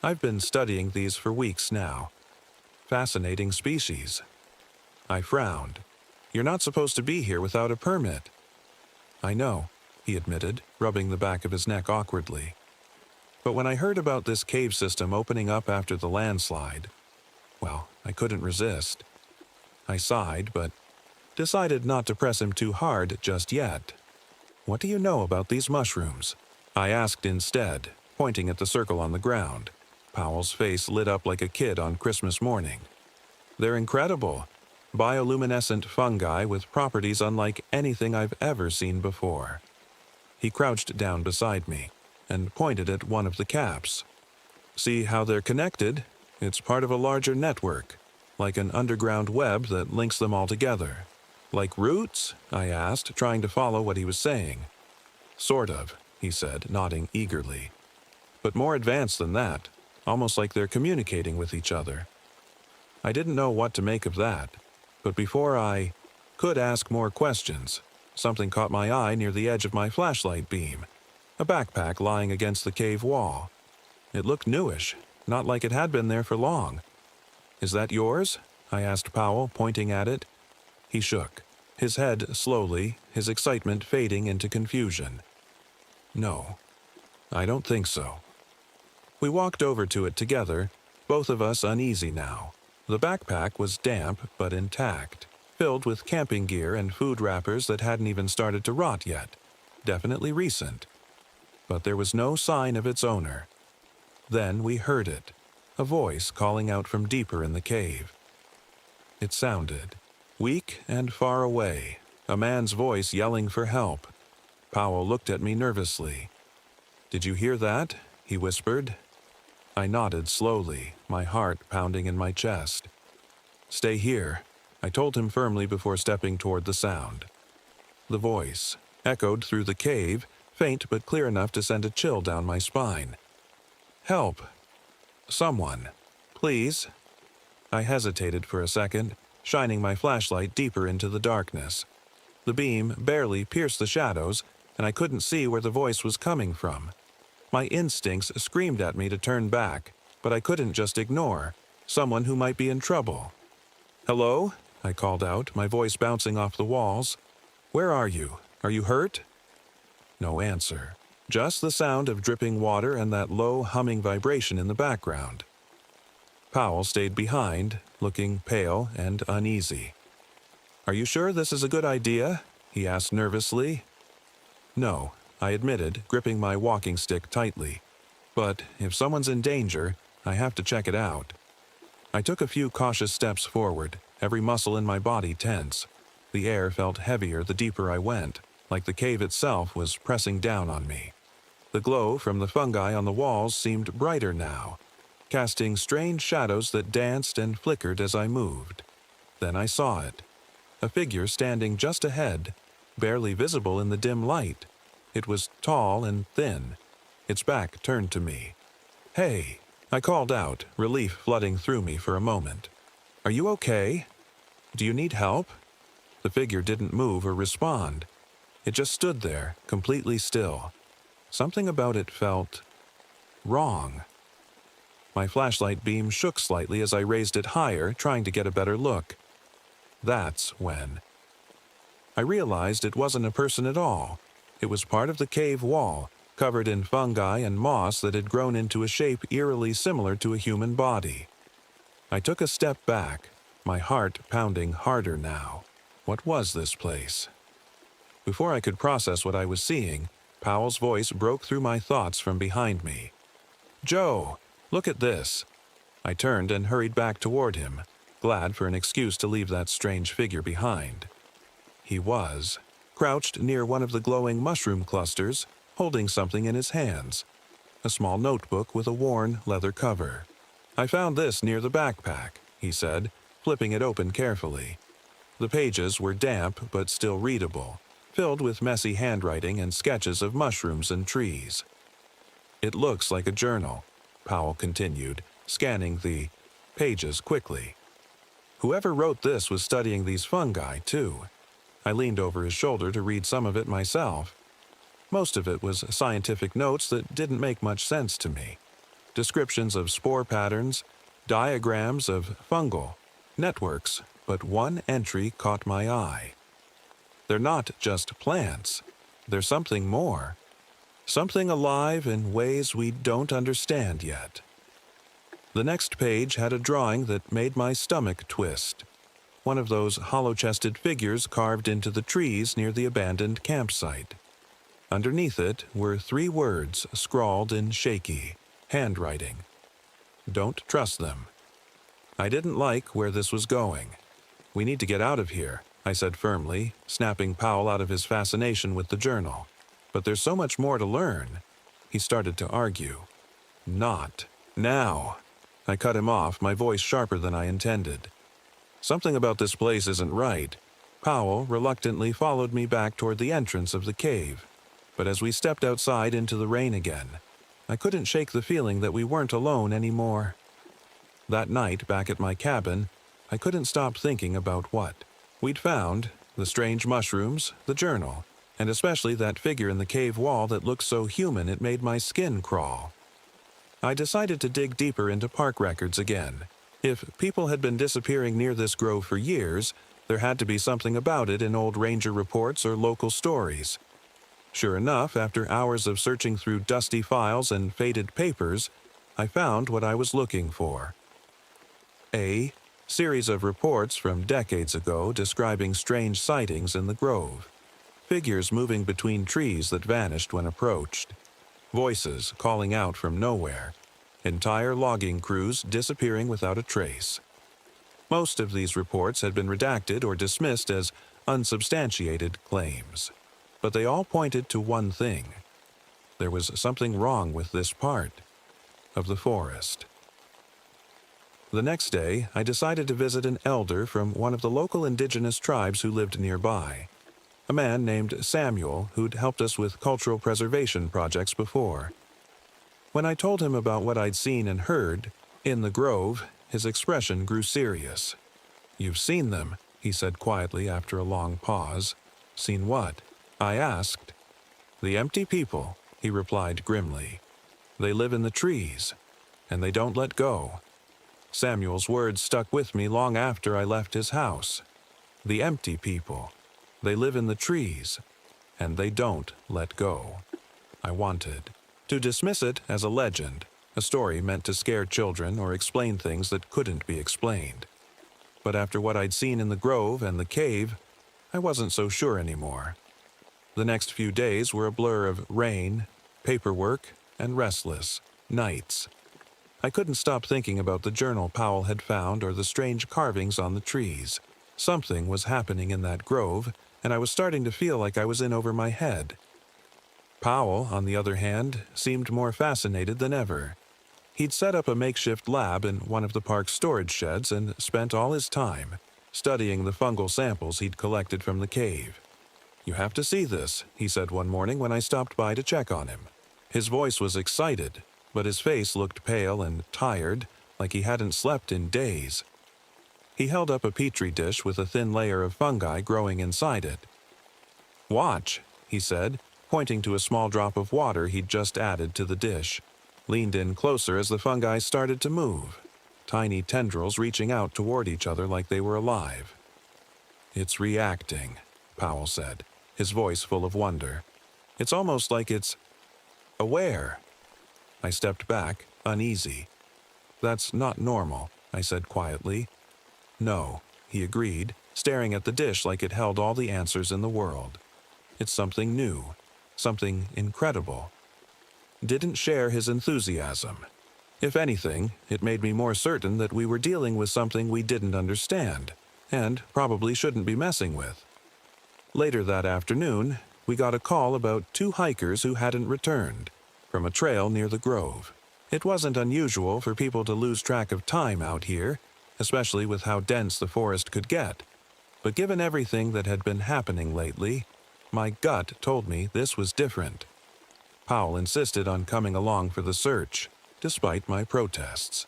"I've been studying these for weeks now. Fascinating species." I frowned. "You're not supposed to be here without a permit." "I know," he admitted, rubbing the back of his neck awkwardly. "But when I heard about this cave system opening up after the landslide, well, I couldn't resist." I sighed, but decided not to press him too hard just yet. "What do you know about these mushrooms?" I asked instead, pointing at the circle on the ground. Powell's face lit up like a kid on Christmas morning. "They're incredible. bioluminescent fungi with properties unlike anything I've ever seen before. He crouched down beside me and pointed at one of the caps. See how they're connected? It's part of a larger network, like an underground web that links them all together. Like roots? I asked, trying to follow what he was saying. Sort of, he said, nodding eagerly. But more advanced than that, almost like they're communicating with each other. I didn't know what to make of that, but before I could ask more questions, something caught my eye near the edge of my flashlight beam, a backpack lying against the cave wall. It looked newish, not like it had been there for long. Is that yours? I asked Powell, pointing at it. He shook, his head slowly, his excitement fading into confusion. No, I don't think so. We walked over to it together, both of us uneasy now. The backpack was damp but intact, filled with camping gear and food wrappers that hadn't even started to rot yet. Definitely recent. But there was no sign of its owner. Then we heard it, a voice calling out from deeper in the cave. It sounded weak and far away, a man's voice yelling for help. Powell looked at me nervously. "Did you hear that?" he whispered. I nodded slowly, my heart pounding in my chest. "Stay here," I told him firmly before stepping toward the sound. The voice echoed through the cave, faint but clear enough to send a chill down my spine. "Help! Someone! Please!" I hesitated for a second, shining my flashlight deeper into the darkness. The beam barely pierced the shadows, and I couldn't see where the voice was coming from. My instincts screamed at me to turn back, but I couldn't just ignore someone who might be in trouble. "Hello?" I called out, my voice bouncing off the walls. "Where are you? Are you hurt?" No answer. Just the sound of dripping water and that low humming vibration in the background. Powell stayed behind, looking pale and uneasy. "Are you sure this is a good idea?" he asked nervously. "No," I admitted, gripping my walking stick tightly. "But if someone's in danger, I have to check it out." I took a few cautious steps forward, every muscle in my body tense. The air felt heavier the deeper I went, like the cave itself was pressing down on me. The glow from the fungi on the walls seemed brighter now, casting strange shadows that danced and flickered as I moved. Then I saw it. A figure standing just ahead, barely visible in the dim light. It was tall and thin, its back turned to me. "Hey!" I called out, relief flooding through me for a moment. "Are you okay? Do you need help?" The figure didn't move or respond. It just stood there, completely still. Something about it felt wrong. My flashlight beam shook slightly as I raised it higher, trying to get a better look. That's when I realized it wasn't a person at all. It was part of the cave wall, covered in fungi and moss that had grown into a shape eerily similar to a human body. I took a step back, my heart pounding harder now. What was this place? Before I could process what I was seeing, Powell's voice broke through my thoughts from behind me. "Joe, look at this." I turned and hurried back toward him, glad for an excuse to leave that strange figure behind. He was crouched near one of the glowing mushroom clusters, holding something in his hands. A small notebook with a worn leather cover. "I found this near the backpack," he said, flipping it open carefully. The pages were damp but still readable, filled with messy handwriting and sketches of mushrooms and trees. "It looks like a journal," Powell continued, scanning the pages quickly. "Whoever wrote this was studying these fungi, too." I leaned over his shoulder to read some of it myself. Most of it was scientific notes that didn't make much sense to me. Descriptions of spore patterns, diagrams of fungal networks, but one entry caught my eye. They're not just plants. They're something more. Something alive in ways we don't understand yet. The next page had a drawing that made my stomach twist. One of those hollow-chested figures carved into the trees near the abandoned campsite. Underneath it were 3 words scrawled in shaky handwriting. "Don't trust them." I didn't like where this was going. "We need to get out of here," I said firmly, snapping Powell out of his fascination with the journal. "But there's so much more to learn." He started to argue. "Not now." I cut him off, my voice sharper than I intended. "Something about this place isn't right." Powell reluctantly followed me back toward the entrance of the cave. But as we stepped outside into the rain again, I couldn't shake the feeling that we weren't alone anymore. That night, back at my cabin, I couldn't stop thinking about what we'd found: the strange mushrooms, the journal, and especially that figure in the cave wall that looked so human it made my skin crawl. I decided to dig deeper into park records again. If people had been disappearing near this grove for years, there had to be something about it in old ranger reports or local stories. Sure enough, after hours of searching through dusty files and faded papers, I found what I was looking for. A series of reports from decades ago describing strange sightings in the grove. Figures moving between trees that vanished when approached. Voices calling out from nowhere. Entire logging crews disappearing without a trace. Most of these reports had been redacted or dismissed as unsubstantiated claims. But they all pointed to one thing. There was something wrong with this part of the forest. The next day, I decided to visit an elder from one of the local indigenous tribes who lived nearby. A man named Samuel who'd helped us with cultural preservation projects before. When I told him about what I'd seen and heard in the grove, his expression grew serious. "You've seen them," he said quietly after a long pause. "Seen what?" I asked. "The empty people," he replied grimly. "They live in the trees, and they don't let go." Samuel's words stuck with me long after I left his house. The empty people. They live in the trees, and they don't let go. I wanted to dismiss it as a legend, a story meant to scare children or explain things that couldn't be explained. But after what I'd seen in the grove and the cave, I wasn't so sure anymore. The next few days were a blur of rain, paperwork, and restless nights. I couldn't stop thinking about the journal Powell had found or the strange carvings on the trees. Something was happening in that grove, and I was starting to feel like I was in over my head. Powell, on the other hand, seemed more fascinated than ever. He'd set up a makeshift lab in one of the park's storage sheds and spent all his time studying the fungal samples he'd collected from the cave. "You have to see this," he said one morning when I stopped by to check on him. His voice was excited, but his face looked pale and tired, like he hadn't slept in days. He held up a petri dish with a thin layer of fungi growing inside it. "Watch," he said, pointing to a small drop of water he'd just added to the dish. Leaned in closer as the fungi started to move, tiny tendrils reaching out toward each other like they were alive. "It's reacting," Powell said, his voice full of wonder. "It's almost like it's aware." I stepped back, uneasy. "That's not normal," I said quietly. "No," he agreed, staring at the dish like it held all the answers in the world. "It's something new, something incredible." Didn't share his enthusiasm. If anything, it made me more certain that we were dealing with something we didn't understand, and probably shouldn't be messing with. Later that afternoon, we got a call about 2 hikers who hadn't returned, from a trail near the grove. It wasn't unusual for people to lose track of time out here, especially with how dense the forest could get. But given everything that had been happening lately, my gut told me this was different. Powell insisted on coming along for the search, despite my protests.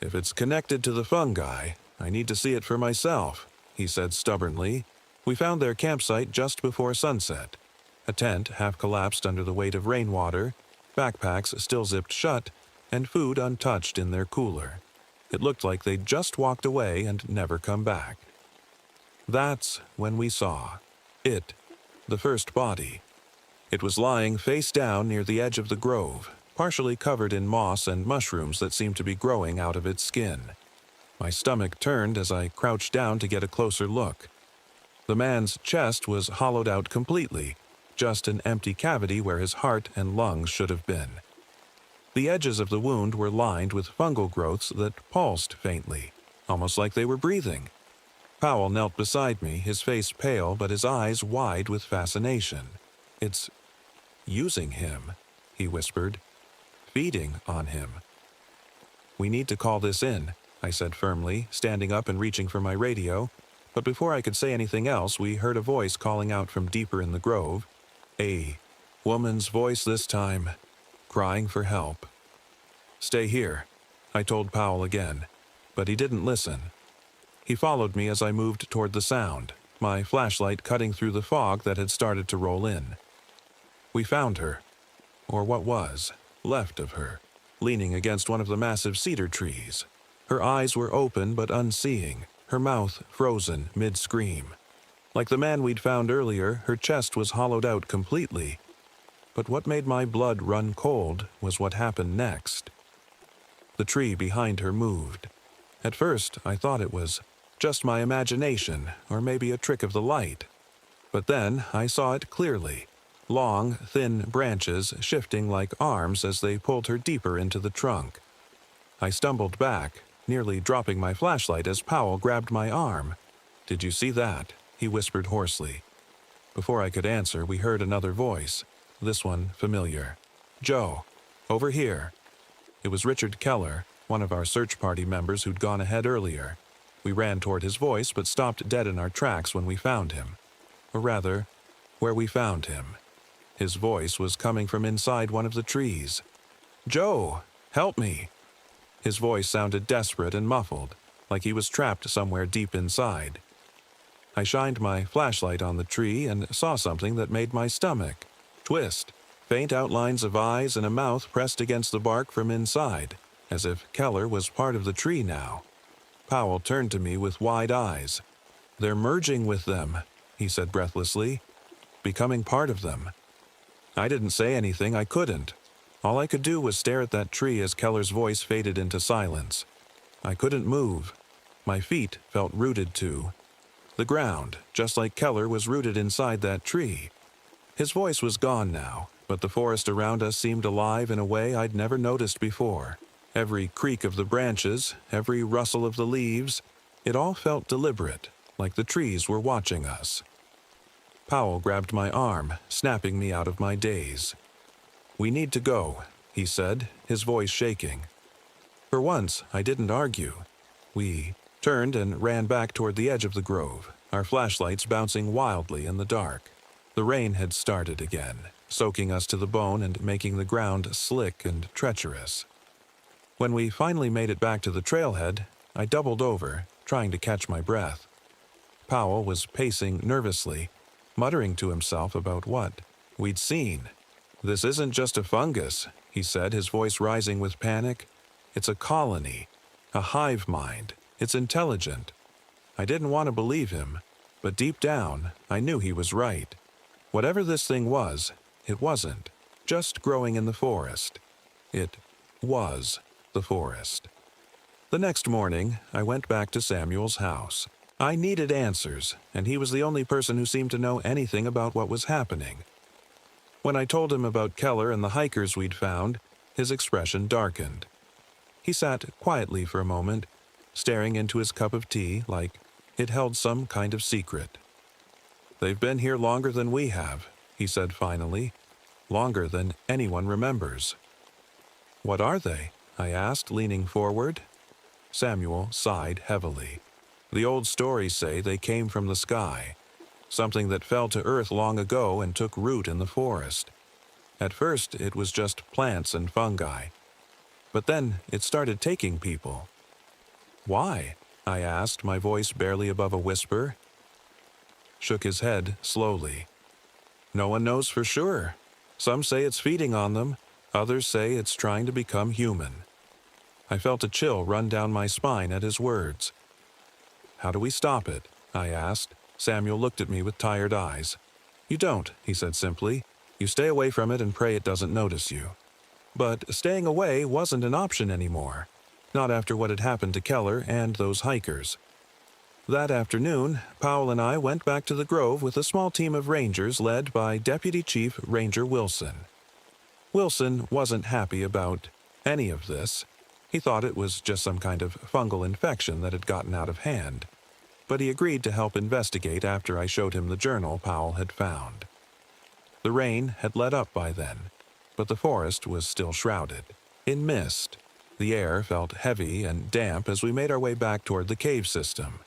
"If it's connected to the fungi, I need to see it for myself," he said stubbornly. We found their campsite just before sunset. A tent half collapsed under the weight of rainwater, backpacks still zipped shut, and food untouched in their cooler. It looked like they'd just walked away and never come back. That's when we saw it, the first body. It was lying face down near the edge of the grove, partially covered in moss and mushrooms that seemed to be growing out of its skin. My stomach turned as I crouched down to get a closer look. The man's chest was hollowed out completely, just an empty cavity where his heart and lungs should have been. The edges of the wound were lined with fungal growths that pulsed faintly, almost like they were breathing. Powell knelt beside me, his face pale but his eyes wide with fascination. "It's using him," he whispered. "Feeding on him." "We need to call this in," I said firmly, standing up and reaching for my radio. But before I could say anything else, we heard a voice calling out from deeper in the grove. A woman's voice this time, crying for help. "Stay here," I told Powell again, but he didn't listen. He followed me as I moved toward the sound, my flashlight cutting through the fog that had started to roll in. We found her, or what was left of her, leaning against one of the massive cedar trees. Her eyes were open but unseeing, her mouth frozen mid-scream. Like the man we'd found earlier, her chest was hollowed out completely. But what made my blood run cold was what happened next. The tree behind her moved. At first, I thought it was just my imagination, or maybe a trick of the light. But then I saw it clearly. Long, thin branches shifting like arms as they pulled her deeper into the trunk. I stumbled back, nearly dropping my flashlight as Powell grabbed my arm. "Did you see that?" he whispered hoarsely. Before I could answer, we heard another voice, this one familiar. "Joe, over here." It was Richard Keller, one of our search party members who'd gone ahead earlier. We ran toward his voice but stopped dead in our tracks when we found him. Or rather, where we found him. His voice was coming from inside one of the trees. "Joe, help me!" His voice sounded desperate and muffled, like he was trapped somewhere deep inside. I shined my flashlight on the tree and saw something that made my stomach twist. Faint outlines of eyes and a mouth pressed against the bark from inside, as if Keller was part of the tree now. Powell turned to me with wide eyes. "They're merging with them," he said breathlessly. "Becoming part of them." I didn't say anything, I couldn't. All I could do was stare at that tree as Keller's voice faded into silence. I couldn't move. My feet felt rooted to the ground, just like Keller was rooted inside that tree. His voice was gone now, but the forest around us seemed alive in a way I'd never noticed before. Every creak of the branches, every rustle of the leaves, it all felt deliberate, like the trees were watching us. Powell grabbed my arm, snapping me out of my daze. "We need to go," he said, his voice shaking. For once, I didn't argue. We turned and ran back toward the edge of the grove, our flashlights bouncing wildly in the dark. The rain had started again, soaking us to the bone and making the ground slick and treacherous. When we finally made it back to the trailhead, I doubled over, trying to catch my breath. Powell was pacing nervously, muttering to himself about what we'd seen. "This isn't just a fungus," he said, his voice rising with panic. "It's a colony, a hive mind. It's intelligent." I didn't want to believe him, but deep down, I knew he was right. Whatever this thing was, it wasn't just growing in the forest. It was the forest. The next morning, I went back to Samuel's house. I needed answers, and he was the only person who seemed to know anything about what was happening. When I told him about Keller and the hikers we'd found, his expression darkened. He sat quietly for a moment, staring into his cup of tea like it held some kind of secret. "They've been here longer than we have," he said finally. "Longer than anyone remembers." "What are they?" I asked, leaning forward. Samuel sighed heavily. "The old stories say they came from the sky, something that fell to earth long ago and took root in the forest. At first, it was just plants and fungi. But then it started taking people." "Why?" I asked, my voice barely above a whisper. Shook his head slowly. "No one knows for sure. Some say it's feeding on them, others say it's trying to become human." I felt a chill run down my spine at his words. "How do we stop it?" I asked. Samuel looked at me with tired eyes. "You don't," he said simply. "You stay away from it and pray it doesn't notice you." But staying away wasn't an option anymore. Not after what had happened to Keller and those hikers. That afternoon, Powell and I went back to the grove with a small team of rangers led by Deputy Chief Ranger Wilson. Wilson wasn't happy about any of this. He thought it was just some kind of fungal infection that had gotten out of hand. but he agreed to help investigate after I showed him the journal Powell had found. The rain had let up by then, but the forest was still shrouded in mist. The air felt heavy and damp as we made our way back toward the cave system.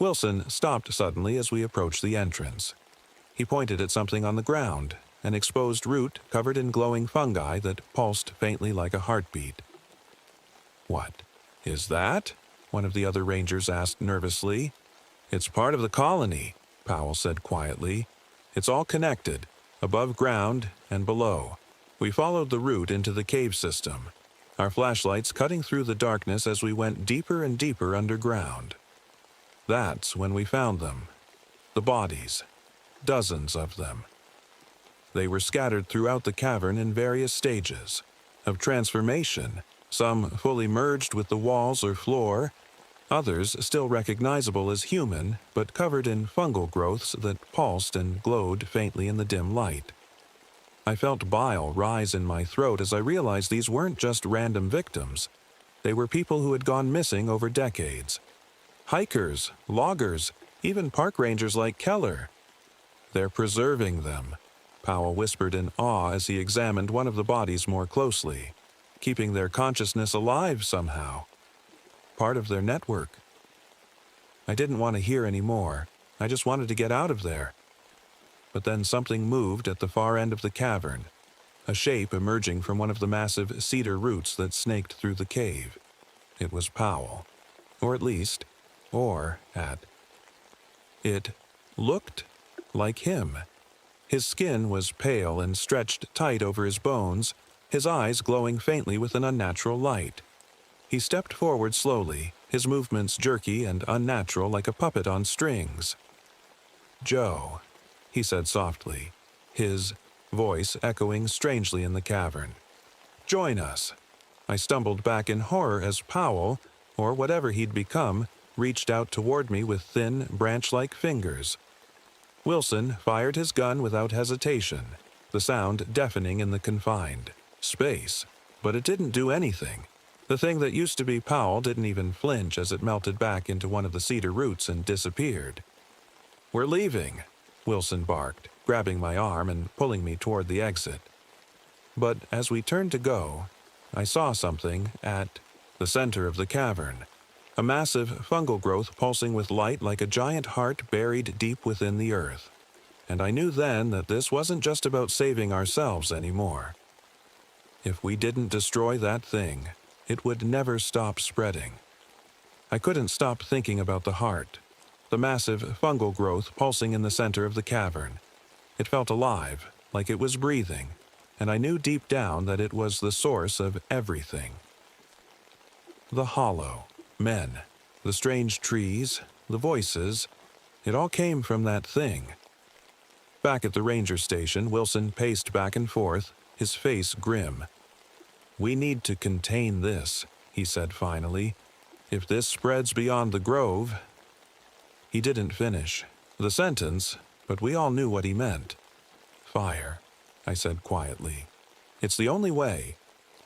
Wilson stopped suddenly as we approached the entrance. He pointed at something on the ground, an exposed root covered in glowing fungi that pulsed faintly like a heartbeat. "What is that?" one of the other rangers asked nervously. "It's part of the colony," Powell said quietly. "It's all connected, above ground and below." We followed the route into the cave system, our flashlights cutting through the darkness as we went deeper and deeper underground. That's when we found them. The bodies. Dozens of them. They were scattered throughout the cavern in various stages of transformation, some fully merged with the walls or floor, others still recognizable as human but covered in fungal growths that pulsed and glowed faintly in the dim light. I felt bile rise in my throat as I realized these weren't just random victims. They were people who had gone missing over decades. Hikers, loggers, even park rangers like Keller. "They're preserving them," Powell whispered in awe as he examined one of the bodies more closely, "keeping their consciousness alive somehow. Part of their network." I didn't want to hear any more. I just wanted to get out of there. But then something moved at the far end of the cavern, a shape emerging from one of the massive cedar roots that snaked through the cave. It was Powell. It looked like him. His skin was pale and stretched tight over his bones, his eyes glowing faintly with an unnatural light. He stepped forward slowly, his movements jerky and unnatural like a puppet on strings. "Joe," he said softly, his voice echoing strangely in the cavern. "Join us." I stumbled back in horror as Powell, or whatever he'd become, reached out toward me with thin, branch-like fingers. Wilson fired his gun without hesitation, the sound deafening in the confined space. But it didn't do anything. The thing that used to be Powell didn't even flinch as it melted back into one of the cedar roots and disappeared. "We're leaving," Wilson barked, grabbing my arm and pulling me toward the exit. But as we turned to go, I saw something at the center of the cavern. A massive fungal growth pulsing with light like a giant heart buried deep within the earth. And I knew then that this wasn't just about saving ourselves anymore. If we didn't destroy that thing, it would never stop spreading. I couldn't stop thinking about the heart, the massive fungal growth pulsing in the center of the cavern. It felt alive, like it was breathing, and I knew deep down that it was the source of everything. The hollow, men, the strange trees, the voices, it all came from that thing. Back at the ranger station, Wilson paced back and forth, his face grim. "We need to contain this," he said finally. "If this spreads beyond the grove—" He didn't finish the sentence, but we all knew what he meant. "Fire," I said quietly. "It's the only way."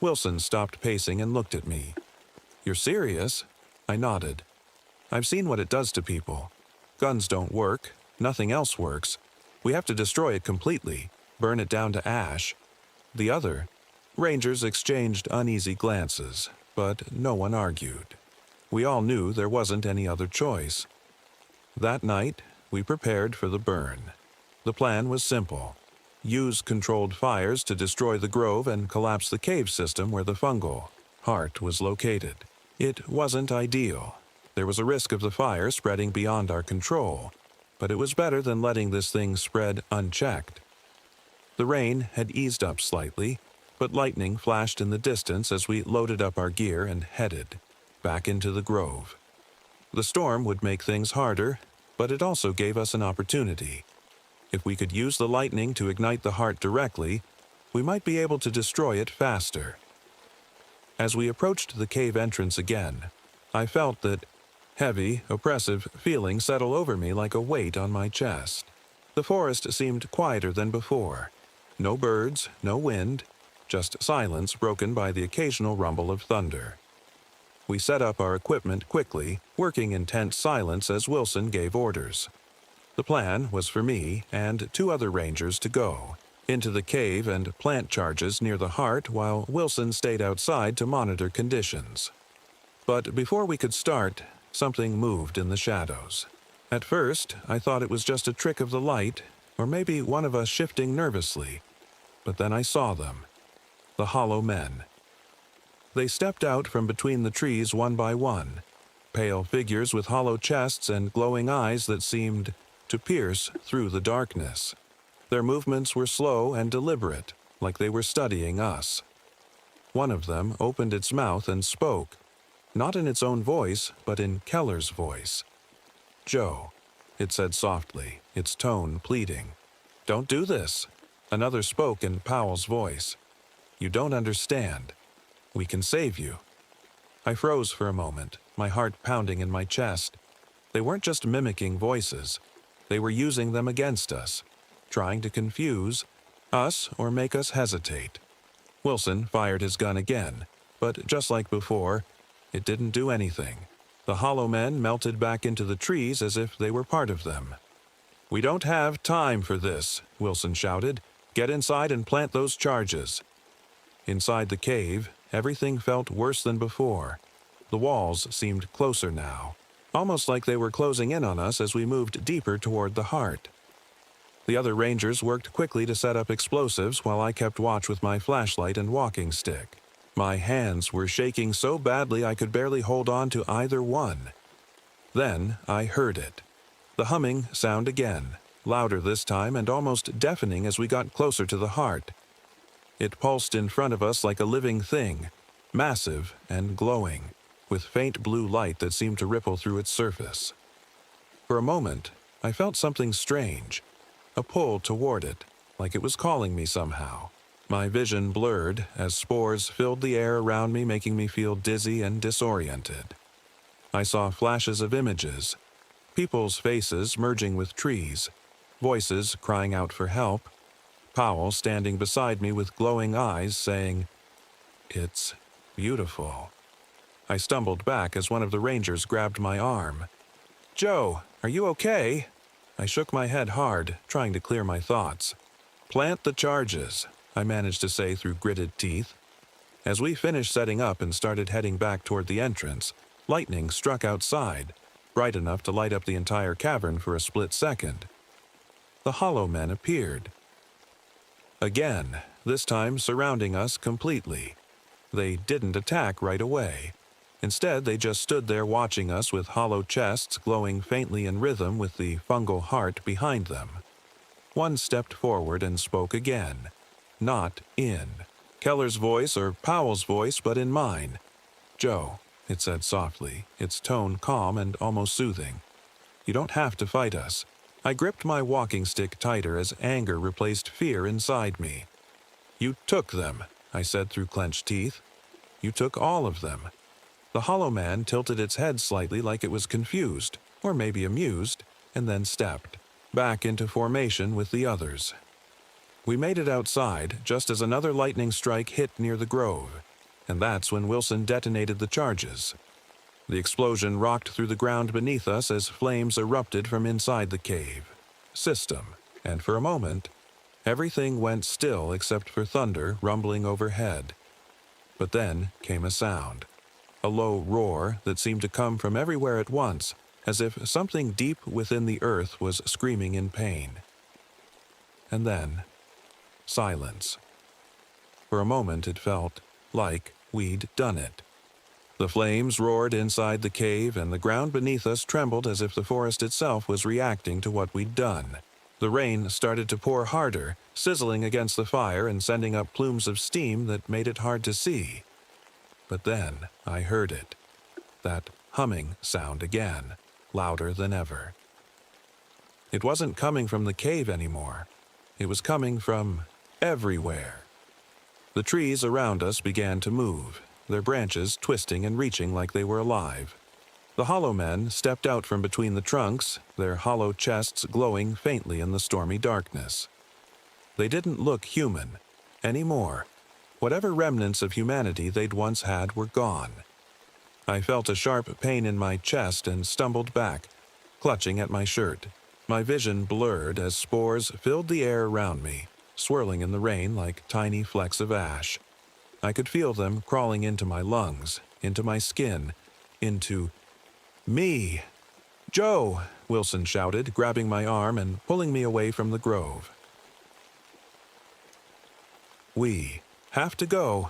Wilson stopped pacing and looked at me. "You're serious?" I nodded. "I've seen what it does to people. Guns don't work, nothing else works. We have to destroy it completely, burn it down to ash." The other rangers exchanged uneasy glances, but no one argued. We all knew there wasn't any other choice. That night, we prepared for the burn. The plan was simple. Use controlled fires to destroy the grove and collapse the cave system where the fungal heart was located. It wasn't ideal. There was a risk of the fire spreading beyond our control, but it was better than letting this thing spread unchecked. The rain had eased up slightly, but lightning flashed in the distance as we loaded up our gear and headed back into the grove. The storm would make things harder, but it also gave us an opportunity. If we could use the lightning to ignite the heart directly, we might be able to destroy it faster. As we approached the cave entrance again, I felt that heavy, oppressive feeling settle over me like a weight on my chest. The forest seemed quieter than before. No birds, no wind, just silence broken by the occasional rumble of thunder. We set up our equipment quickly, working in tense silence as Wilson gave orders. The plan was for me and 2 other rangers to go into the cave and plant charges near the heart while Wilson stayed outside to monitor conditions. But before we could start, something moved in the shadows. At first, I thought it was just a trick of the light, or maybe one of us shifting nervously. But then I saw them. The hollow men. They stepped out from between the trees one by one, pale figures with hollow chests and glowing eyes that seemed to pierce through the darkness. Their movements were slow and deliberate, like they were studying us. One of them opened its mouth and spoke, not in its own voice, but in Keller's voice. "Joe," it said softly, its tone pleading. "Don't do this." Another spoke in Powell's voice. "You don't understand. We can save you." I froze for a moment, my heart pounding in my chest. They weren't just mimicking voices. They were using them against us, trying to confuse us or make us hesitate. Wilson fired his gun again, but just like before, it didn't do anything. The hollow men melted back into the trees as if they were part of them. "We don't have time for this," Wilson shouted. "Get inside and plant those charges." Inside the cave, everything felt worse than before. The walls seemed closer now, almost like they were closing in on us as we moved deeper toward the heart. The other rangers worked quickly to set up explosives while I kept watch with my flashlight and walking stick. My hands were shaking so badly I could barely hold on to either one. Then I heard it. The humming sound again, louder this time and almost deafening as we got closer to the heart. It pulsed in front of us like a living thing, massive and glowing, with faint blue light that seemed to ripple through its surface. For a moment, I felt something strange, a pull toward it, like it was calling me somehow. My vision blurred as spores filled the air around me, making me feel dizzy and disoriented. I saw flashes of images, people's faces merging with trees, voices crying out for help, Powell standing beside me with glowing eyes saying, "It's beautiful." I stumbled back as one of the rangers grabbed my arm. "Joe, are you okay?" I shook my head hard, trying to clear my thoughts. "Plant the charges," I managed to say through gritted teeth. As we finished setting up and started heading back toward the entrance, lightning struck outside, bright enough to light up the entire cavern for a split second. The hollow men appeared. Again, this time surrounding us completely. They didn't attack right away. Instead, they just stood there watching us with hollow chests glowing faintly in rhythm with the fungal heart behind them. One stepped forward and spoke again. Not in Keller's voice or Powell's voice, but in mine. "Joe," it said softly, its tone calm and almost soothing. "You don't have to fight us." I gripped my walking stick tighter as anger replaced fear inside me. "You took them," I said through clenched teeth. "You took all of them." The hollow man tilted its head slightly like it was confused, or maybe amused, and then stepped back into formation with the others. We made it outside just as another lightning strike hit near the grove, and that's when Wilson detonated the charges. The explosion rocked through the ground beneath us as flames erupted from inside the cave system, and for a moment, everything went still except for thunder rumbling overhead. But then came a sound, a low roar that seemed to come from everywhere at once, as if something deep within the earth was screaming in pain. And then, silence. For a moment it felt like we'd done it. The flames roared inside the cave and the ground beneath us trembled as if the forest itself was reacting to what we'd done. The rain started to pour harder, sizzling against the fire and sending up plumes of steam that made it hard to see. But then I heard it. That humming sound again, louder than ever. It wasn't coming from the cave anymore. It was coming from everywhere. The trees around us began to move, their branches twisting and reaching like they were alive. The hollow men stepped out from between the trunks, their hollow chests glowing faintly in the stormy darkness. They didn't look human anymore. Whatever remnants of humanity they'd once had were gone. I felt a sharp pain in my chest and stumbled back, clutching at my shirt. My vision blurred as spores filled the air around me, swirling in the rain like tiny flecks of ash. I could feel them crawling into my lungs, into my skin, into me. "Joe!" Wilson shouted, grabbing my arm and pulling me away from the grove. We have to go,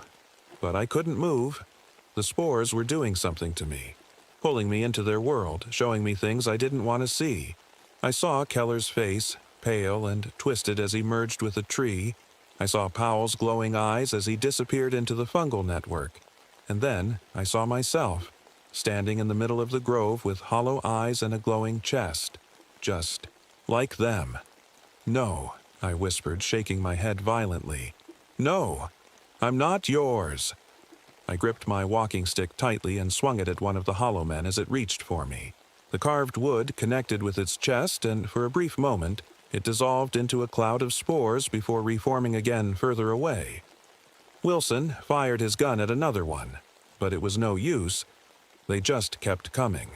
but I couldn't move. The spores were doing something to me, pulling me into their world, showing me things I didn't want to see. I saw Keller's face, pale and twisted as he merged with a tree. I saw Powell's glowing eyes as he disappeared into the fungal network. And then I saw myself, standing in the middle of the grove with hollow eyes and a glowing chest. Just like them. "No," I whispered, shaking my head violently. "No, I'm not yours." I gripped my walking stick tightly and swung it at one of the hollow men as it reached for me. The carved wood connected with its chest, and for a brief moment, it dissolved into a cloud of spores before reforming again further away. Wilson fired his gun at another one, but it was no use. They just kept coming.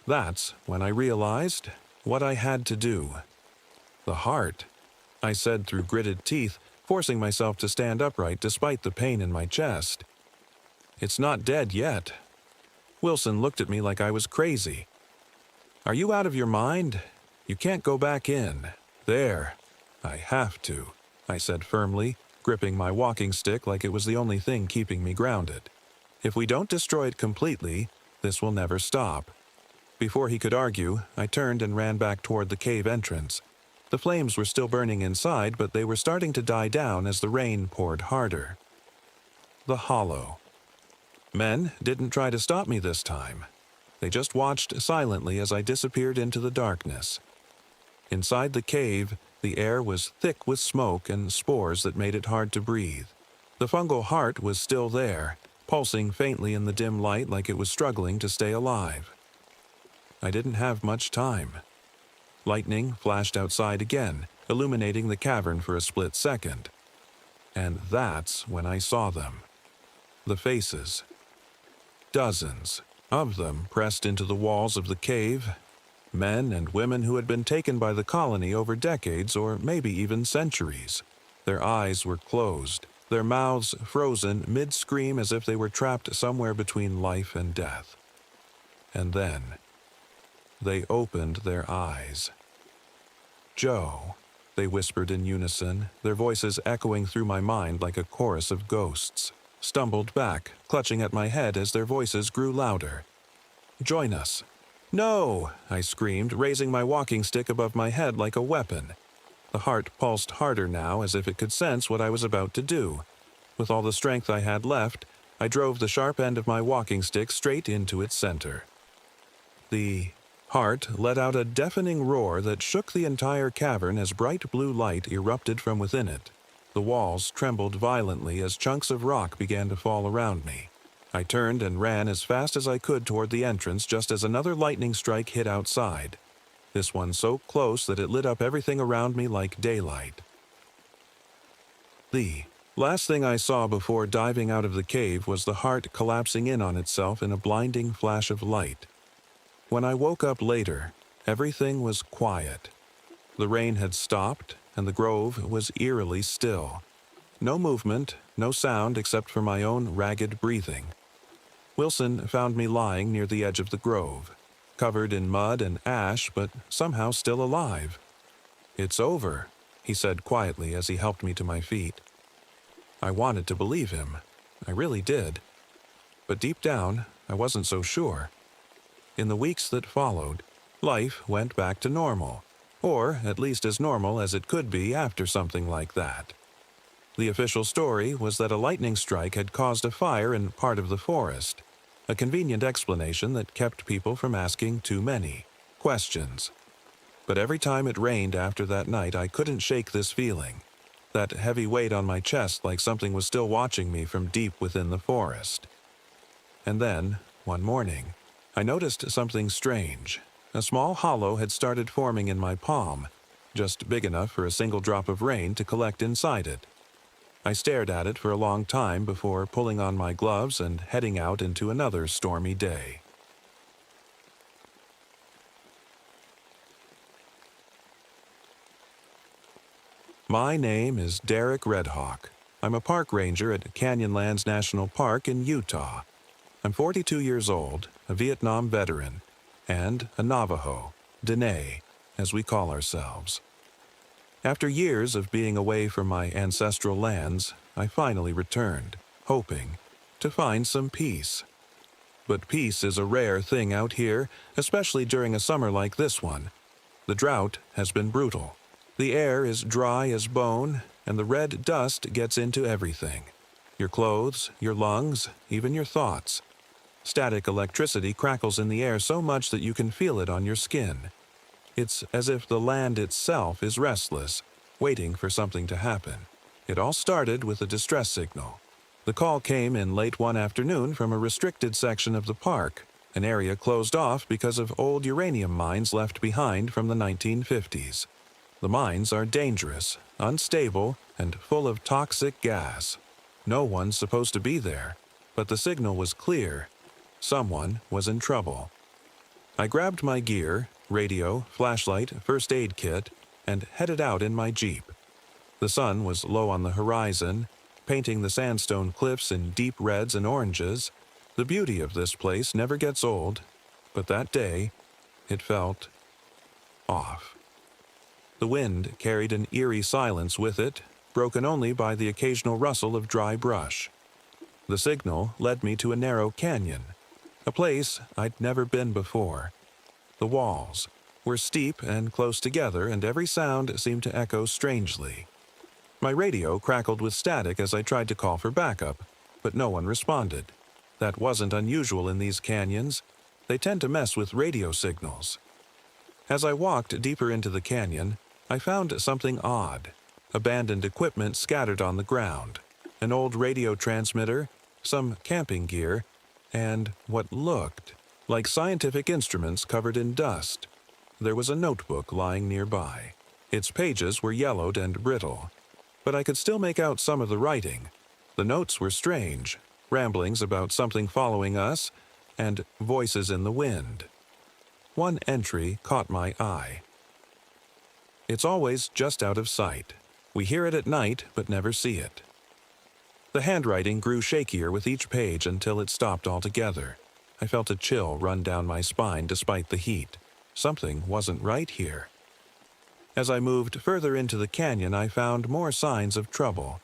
That's when I realized what I had to do. "The heart," I said through gritted teeth, forcing myself to stand upright despite the pain in my chest. "It's not dead yet." Wilson looked at me like I was crazy. "Are you out of your mind? You can't go back in. There. I have to," I said firmly, gripping my walking stick like it was the only thing keeping me grounded. "If we don't destroy it completely, this will never stop." Before he could argue, I turned and ran back toward the cave entrance. The flames were still burning inside, but they were starting to die down as the rain poured harder. The hollow. Men didn't try to stop me this time. They just watched silently as I disappeared into the darkness. Inside the cave, the air was thick with smoke and spores that made it hard to breathe. The fungal heart was still there, pulsing faintly in the dim light like it was struggling to stay alive. I didn't have much time. Lightning flashed outside again, illuminating the cavern for a split second. And that's when I saw them. The faces. Dozens of them pressed into the walls of the cave. Men and women who had been taken by the colony over decades or maybe even centuries. Their eyes were closed, their mouths frozen mid-scream as if they were trapped somewhere between life and death. And then they opened their eyes. "Joe," they whispered in unison, their voices echoing through my mind like a chorus of ghosts. Stumbled back, clutching at my head as their voices grew louder. "Join us." "No!" I screamed, raising my walking stick above my head like a weapon. The heart pulsed harder now as if it could sense what I was about to do. With all the strength I had left, I drove the sharp end of my walking stick straight into its center. The heart let out a deafening roar that shook the entire cavern as bright blue light erupted from within it. The walls trembled violently as chunks of rock began to fall around me. I turned and ran as fast as I could toward the entrance just as another lightning strike hit outside. This one so close that it lit up everything around me like daylight. The last thing I saw before diving out of the cave was the heart collapsing in on itself in a blinding flash of light. When I woke up later, everything was quiet. The rain had stopped, and the grove was eerily still. No movement, no sound except for my own ragged breathing. Wilson found me lying near the edge of the grove, covered in mud and ash, but somehow still alive. "It's over," he said quietly as he helped me to my feet. I wanted to believe him. I really did. But deep down, I wasn't so sure. In the weeks that followed, life went back to normal, or at least as normal as it could be after something like that. The official story was that a lightning strike had caused a fire in part of the forest, a convenient explanation that kept people from asking too many questions. But every time it rained after that night, I couldn't shake this feeling, that heavy weight on my chest like something was still watching me from deep within the forest. And then, one morning, I noticed something strange. A small hollow had started forming in my palm, just big enough for a single drop of rain to collect inside it. I stared at it for a long time before pulling on my gloves and heading out into another stormy day. My name is Derek Redhawk. I'm a park ranger at Canyonlands National Park in Utah. I'm 42 years old, a Vietnam veteran, and a Navajo, Dene, as we call ourselves. After years of being away from my ancestral lands, I finally returned, hoping to find some peace. But peace is a rare thing out here, especially during a summer like this one. The drought has been brutal. The air is dry as bone, and the red dust gets into everything. Your clothes, your lungs, even your thoughts. Static electricity crackles in the air so much that you can feel it on your skin. It's as if the land itself is restless, waiting for something to happen. It all started with a distress signal. The call came in late one afternoon from a restricted section of the park, an area closed off because of old uranium mines left behind from the 1950s. The mines are dangerous, unstable, and full of toxic gas. No one's supposed to be there, but the signal was clear. Someone was in trouble. I grabbed my gear, radio, flashlight, first aid kit, and headed out in my Jeep. The sun was low on the horizon, painting the sandstone cliffs in deep reds and oranges. The beauty of this place never gets old, but that day, it felt off. The wind carried an eerie silence with it, broken only by the occasional rustle of dry brush. The signal led me to a narrow canyon, a place I'd never been before. The walls were steep and close together, and every sound seemed to echo strangely. My radio crackled with static as I tried to call for backup, but no one responded. That wasn't unusual in these canyons. They tend to mess with radio signals. As I walked deeper into the canyon, I found something odd. Abandoned equipment scattered on the ground. An old radio transmitter, some camping gear, and what looked like scientific instruments covered in dust. There was a notebook lying nearby. Its pages were yellowed and brittle, but I could still make out some of the writing. The notes were strange, ramblings about something following us, and voices in the wind. One entry caught my eye. It's always just out of sight. We hear it at night, but never see it. The handwriting grew shakier with each page until it stopped altogether. I felt a chill run down my spine despite the heat. Something wasn't right here. As I moved further into the canyon, I found more signs of trouble.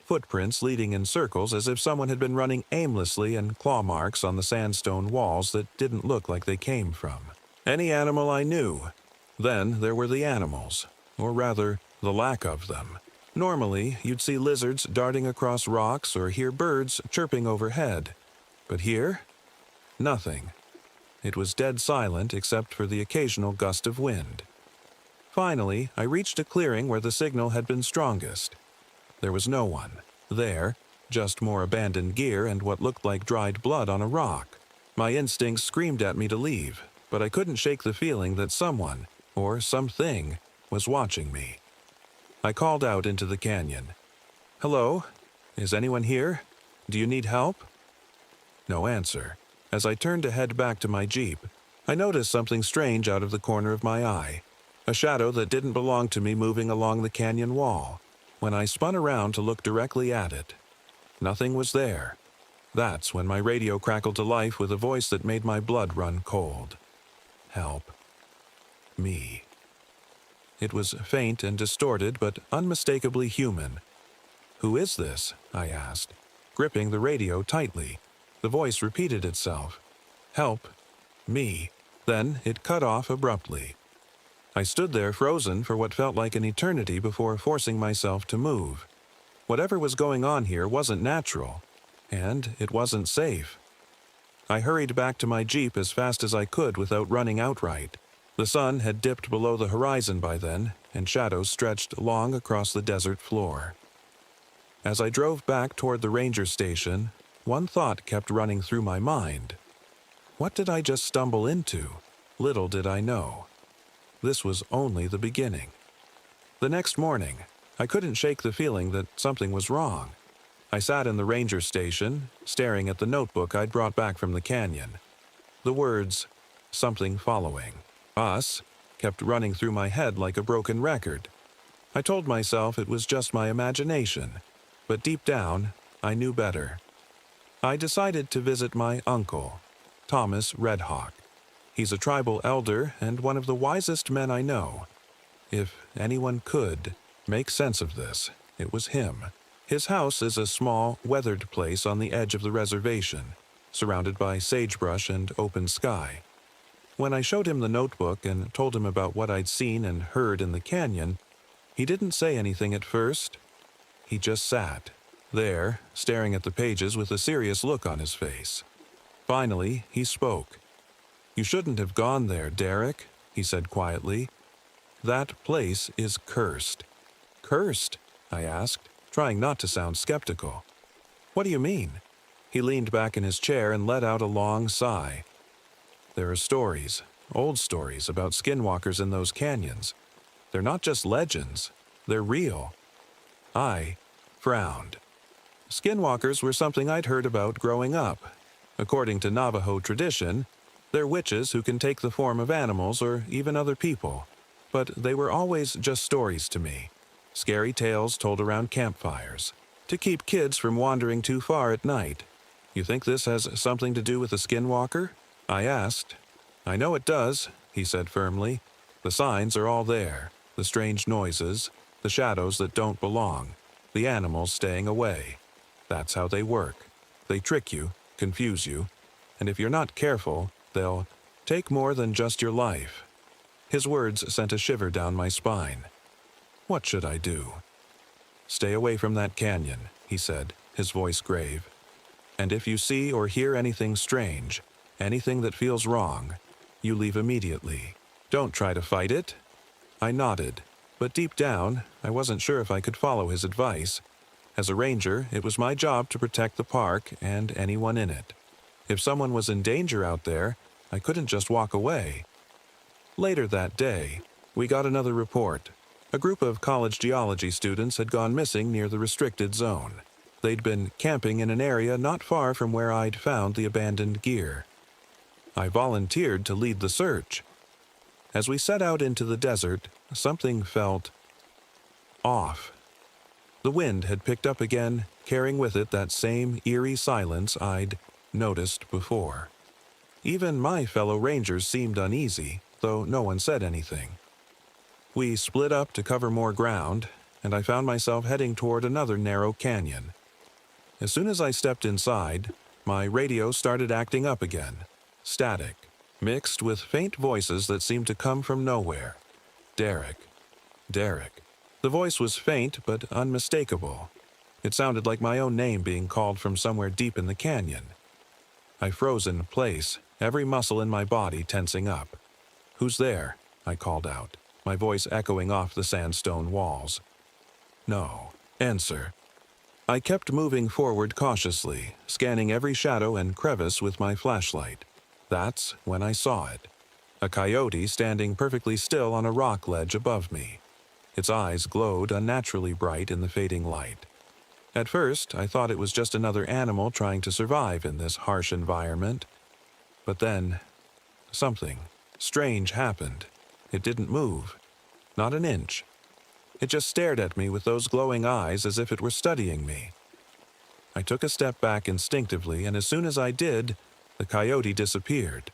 Footprints leading in circles as if someone had been running aimlessly, and claw marks on the sandstone walls that didn't look like they came from any animal I knew. Then there were the animals, or rather, the lack of them. Normally, you'd see lizards darting across rocks or hear birds chirping overhead. But here, nothing. It was dead silent except for the occasional gust of wind. Finally, I reached a clearing where the signal had been strongest. There was no one there, just more abandoned gear and what looked like dried blood on a rock. My instincts screamed at me to leave, but I couldn't shake the feeling that someone, or something, was watching me. I called out into the canyon. "Hello? Is anyone here? Do you need help?" No answer. As I turned to head back to my Jeep, I noticed something strange out of the corner of my eye. A shadow that didn't belong to me moving along the canyon wall. When I spun around to look directly at it, nothing was there. That's when my radio crackled to life with a voice that made my blood run cold. Help. Me. It was faint and distorted, but unmistakably human. "Who is this?" I asked, gripping the radio tightly. The voice repeated itself. "Help. Me." Then it cut off abruptly. I stood there frozen for what felt like an eternity before forcing myself to move. Whatever was going on here wasn't natural, and it wasn't safe. I hurried back to my Jeep as fast as I could without running outright. The sun had dipped below the horizon by then, and shadows stretched long across the desert floor. As I drove back toward the ranger station, one thought kept running through my mind. What did I just stumble into? Little did I know. This was only the beginning. The next morning, I couldn't shake the feeling that something was wrong. I sat in the ranger station, staring at the notebook I'd brought back from the canyon. The words, "something following us," kept running through my head like a broken record. I told myself it was just my imagination, but deep down, I knew better. I decided to visit my uncle, Thomas Redhawk. He's a tribal elder and one of the wisest men I know. If anyone could make sense of this, it was him. His house is a small, weathered place on the edge of the reservation, surrounded by sagebrush and open sky. When I showed him the notebook and told him about what I'd seen and heard in the canyon, he didn't say anything at first. He just sat there, staring at the pages with a serious look on his face. Finally, he spoke. "You shouldn't have gone there, Derek," he said quietly. "That place is cursed." "Cursed?" I asked, trying not to sound skeptical. "What do you mean?" He leaned back in his chair and let out a long sigh. "There are stories, old stories, about skinwalkers in those canyons. They're not just legends, they're real." I frowned. Skinwalkers were something I'd heard about growing up. According to Navajo tradition, they're witches who can take the form of animals or even other people. But they were always just stories to me. Scary tales told around campfires, to keep kids from wandering too far at night. "You think this has something to do with a skinwalker?" I asked. "I know it does," he said firmly. "The signs are all there. The strange noises, the shadows that don't belong, the animals staying away. That's how they work. They trick you, confuse you, and if you're not careful, they'll take more than just your life." His words sent a shiver down my spine. What should I do? "Stay away from that canyon," he said, his voice grave. "And if you see or hear anything strange, anything that feels wrong, you leave immediately. Don't try to fight it." I nodded, but deep down, I wasn't sure if I could follow his advice. As a ranger, it was my job to protect the park and anyone in it. If someone was in danger out there, I couldn't just walk away. Later that day, we got another report. A group of college geology students had gone missing near the restricted zone. They'd been camping in an area not far from where I'd found the abandoned gear. I volunteered to lead the search. As we set out into the desert, something felt off. The wind had picked up again, carrying with it that same eerie silence I'd noticed before. Even my fellow rangers seemed uneasy, though no one said anything. We split up to cover more ground, and I found myself heading toward another narrow canyon. As soon as I stepped inside, my radio started acting up again. Static, mixed with faint voices that seemed to come from nowhere. "Derek. Derek." The voice was faint but unmistakable. It sounded like my own name being called from somewhere deep in the canyon. I froze in place, every muscle in my body tensing up. "Who's there?" I called out, my voice echoing off the sandstone walls. No answer. I kept moving forward cautiously, scanning every shadow and crevice with my flashlight. That's when I saw it. A coyote standing perfectly still on a rock ledge above me. Its eyes glowed unnaturally bright in the fading light. At first, I thought it was just another animal trying to survive in this harsh environment. But then, something strange happened. It didn't move. Not an inch. It just stared at me with those glowing eyes as if it were studying me. I took a step back instinctively, and as soon as I did, the coyote disappeared,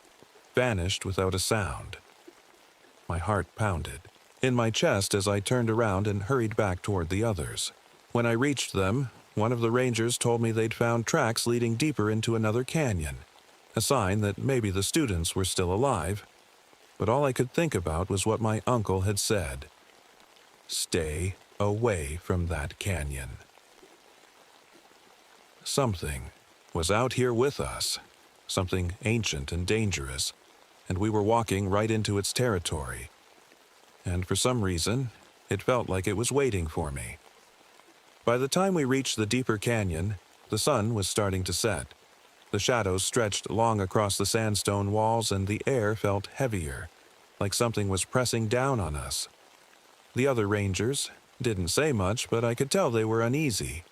vanished without a sound. My heart pounded in my chest as I turned around and hurried back toward the others. When I reached them, one of the rangers told me they'd found tracks leading deeper into another canyon, a sign that maybe the students were still alive. But all I could think about was what my uncle had said. Stay away from that canyon. Something was out here with us, something ancient and dangerous, and we were walking right into its territory. And for some reason, it felt like it was waiting for me. By the time we reached the deeper canyon, the sun was starting to set. The shadows stretched long across the sandstone walls, and the air felt heavier, like something was pressing down on us. The other rangers, Didn't say much, but I could tell they were uneasy.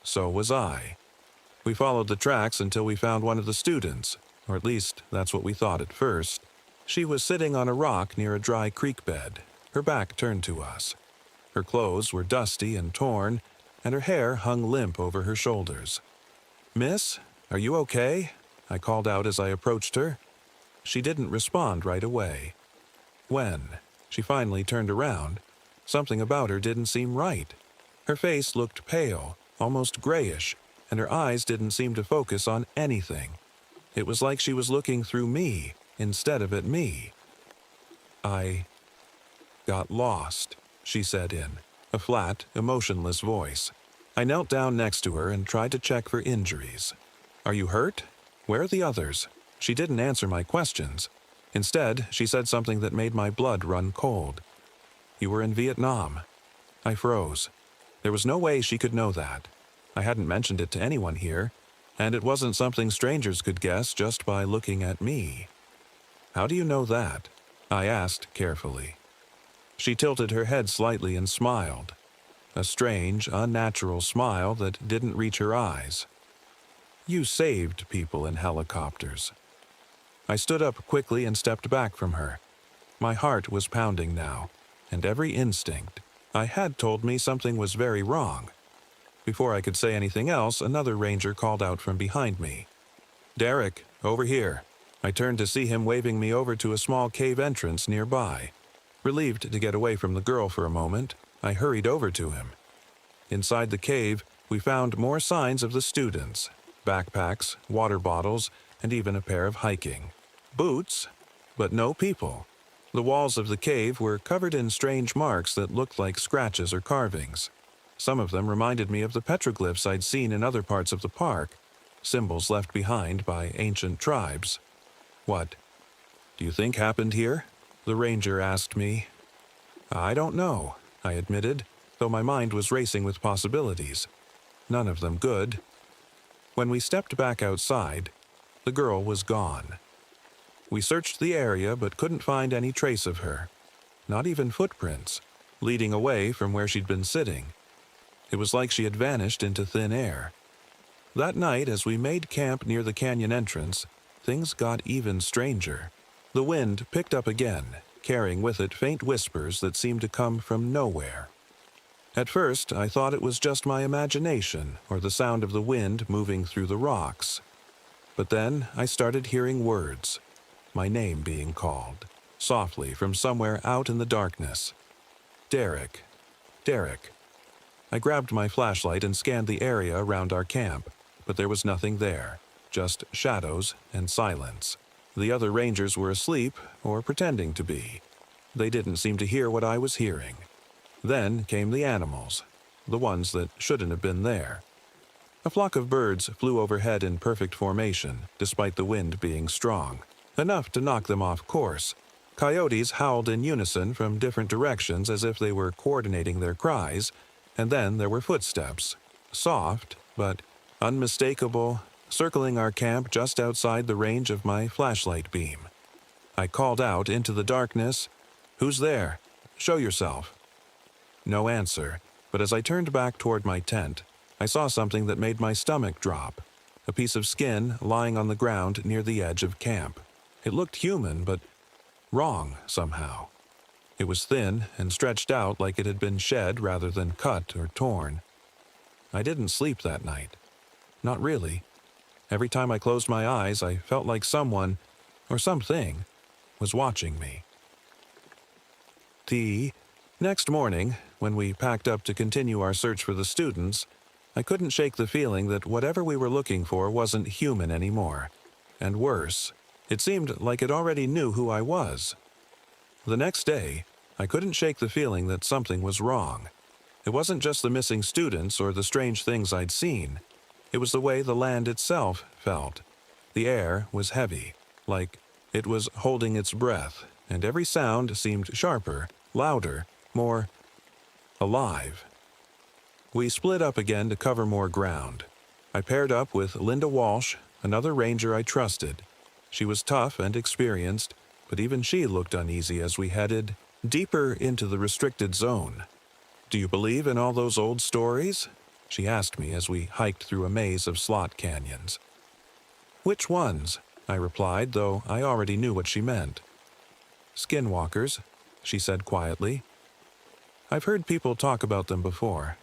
So was I. We followed the tracks until we found one of the students, or at least that's what we thought at first. She was sitting on a rock near a dry creek bed, her back turned to us. Her clothes were dusty and torn, and her hair hung limp over her shoulders. "Miss, are you okay?" I called out as I approached her. She didn't respond right away. When she finally turned around, something about her didn't seem right. Her face looked pale, almost grayish, and her eyes didn't seem to focus on anything. It was like she was looking through me instead of at me. "I got lost," she said in a flat, emotionless voice. I knelt down next to her and tried to check for injuries. "Are you hurt? Where are the others?" She didn't answer my questions. Instead, she said something that made my blood run cold. "You were in Vietnam." I froze. There was no way she could know that. I hadn't mentioned it to anyone here, and it wasn't something strangers could guess just by looking at me. "How do you know that?" I asked carefully. She tilted her head slightly and smiled. A strange, unnatural smile that didn't reach her eyes. "You saved people in helicopters." I stood up quickly and stepped back from her. My heart was pounding now, and every instinct I had told me something was very wrong. Before I could say anything else, another ranger called out from behind me. "Derek, over here." I turned to see him waving me over to a small cave entrance nearby. Relieved to get away from the girl for a moment, I hurried over to him. Inside the cave, we found more signs of the students: backpacks, water bottles, and even a pair of hiking boots, but no people. The walls of the cave were covered in strange marks that looked like scratches or carvings. Some of them reminded me of the petroglyphs I'd seen in other parts of the park, symbols left behind by ancient tribes. "What do you think happened here?" the ranger asked me. "I don't know," I admitted, though my mind was racing with possibilities. None of them good. When we stepped back outside, the girl was gone. We searched the area but couldn't find any trace of her. Not even footprints, leading away from where she'd been sitting. It was like she had vanished into thin air. That night, as we made camp near the canyon entrance, things got even stranger. The wind picked up again, carrying with it faint whispers that seemed to come from nowhere. At first, I thought it was just my imagination or the sound of the wind moving through the rocks. But then I started hearing words, my name being called, softly from somewhere out in the darkness. "Derek, Derek." I grabbed my flashlight and scanned the area around our camp, but there was nothing there, just shadows and silence. The other rangers were asleep, or pretending to be. They didn't seem to hear what I was hearing. Then came the animals, the ones that shouldn't have been there. A flock of birds flew overhead in perfect formation, despite the wind being strong, enough to knock them off course. Coyotes howled in unison from different directions as if they were coordinating their cries, and then there were footsteps, soft but unmistakable, circling our camp just outside the range of my flashlight beam. I called out into the darkness, "Who's there? Show yourself." No answer, but as I turned back toward my tent, I saw something that made my stomach drop, a piece of skin lying on the ground near the edge of camp. It looked human, but wrong somehow. It was thin and stretched out like it had been shed rather than cut or torn. I didn't sleep that night. Not really. Every time I closed my eyes, I felt like someone, or something, was watching me. The next morning, when we packed up to continue our search for the students, I couldn't shake the feeling that whatever we were looking for wasn't human anymore. And worse, it seemed like it already knew who I was. The next day, I couldn't shake the feeling that something was wrong. It wasn't just the missing students or the strange things I'd seen. It was the way the land itself felt. The air was heavy, like it was holding its breath, and every sound seemed sharper, louder, more alive. We split up again to cover more ground. I paired up with Linda Walsh, another ranger I trusted. She was tough and experienced, but even she looked uneasy as we headed deeper into the restricted zone. Do you believe in all those old stories? She asked me as we hiked through a maze of slot canyons. Which ones? I replied, though I already knew what she meant. Skinwalkers, she said quietly. I've heard people talk about them before.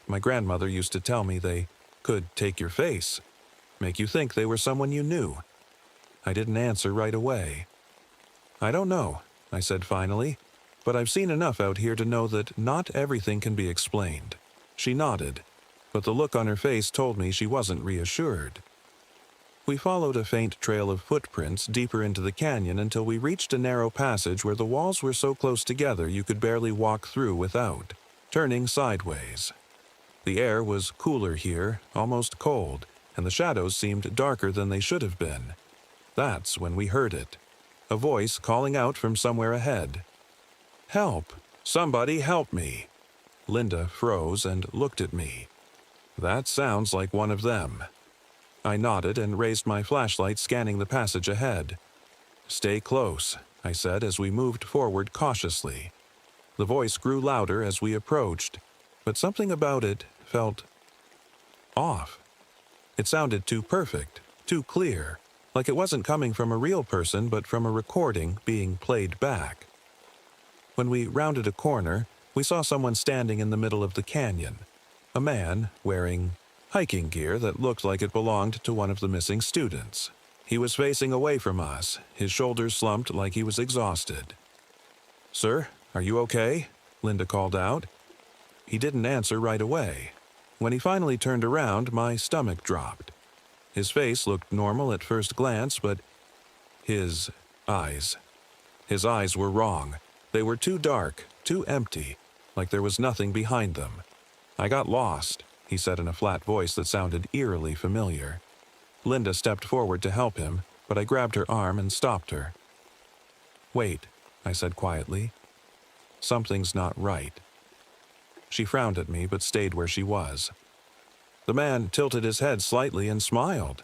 My grandmother used to tell me they could take your face, make you think they were someone you knew. I didn't answer right away. I don't know, I said finally, but I've seen enough out here to know that not everything can be explained. She nodded, but the look on her face told me she wasn't reassured. We followed a faint trail of footprints deeper into the canyon until we reached a narrow passage where the walls were so close together you could barely walk through without turning sideways. The air was cooler here, almost cold, and the shadows seemed darker than they should have been. That's when we heard it. A voice calling out from somewhere ahead. Help! Somebody help me! Linda froze and looked at me. That sounds like one of them. I nodded and raised my flashlight, scanning the passage ahead. Stay close, I said as we moved forward cautiously. The voice grew louder as we approached, but something about it felt off. It sounded too perfect, too clear, like it wasn't coming from a real person but from a recording being played back. When we rounded a corner, we saw someone standing in the middle of the canyon. A man wearing hiking gear that looked like it belonged to one of the missing students. He was facing away from us, his shoulders slumped like he was exhausted. Sir, are you okay? Linda called out. He didn't answer right away. When he finally turned around, my stomach dropped. His face looked normal at first glance, but his eyes were wrong. They were too dark, too empty, like there was nothing behind them. I got lost, he said in a flat voice that sounded eerily familiar. Linda stepped forward to help him, but I grabbed her arm and stopped her. Wait, I said quietly. Something's not right. She frowned at me but stayed where she was. The man tilted his head slightly and smiled.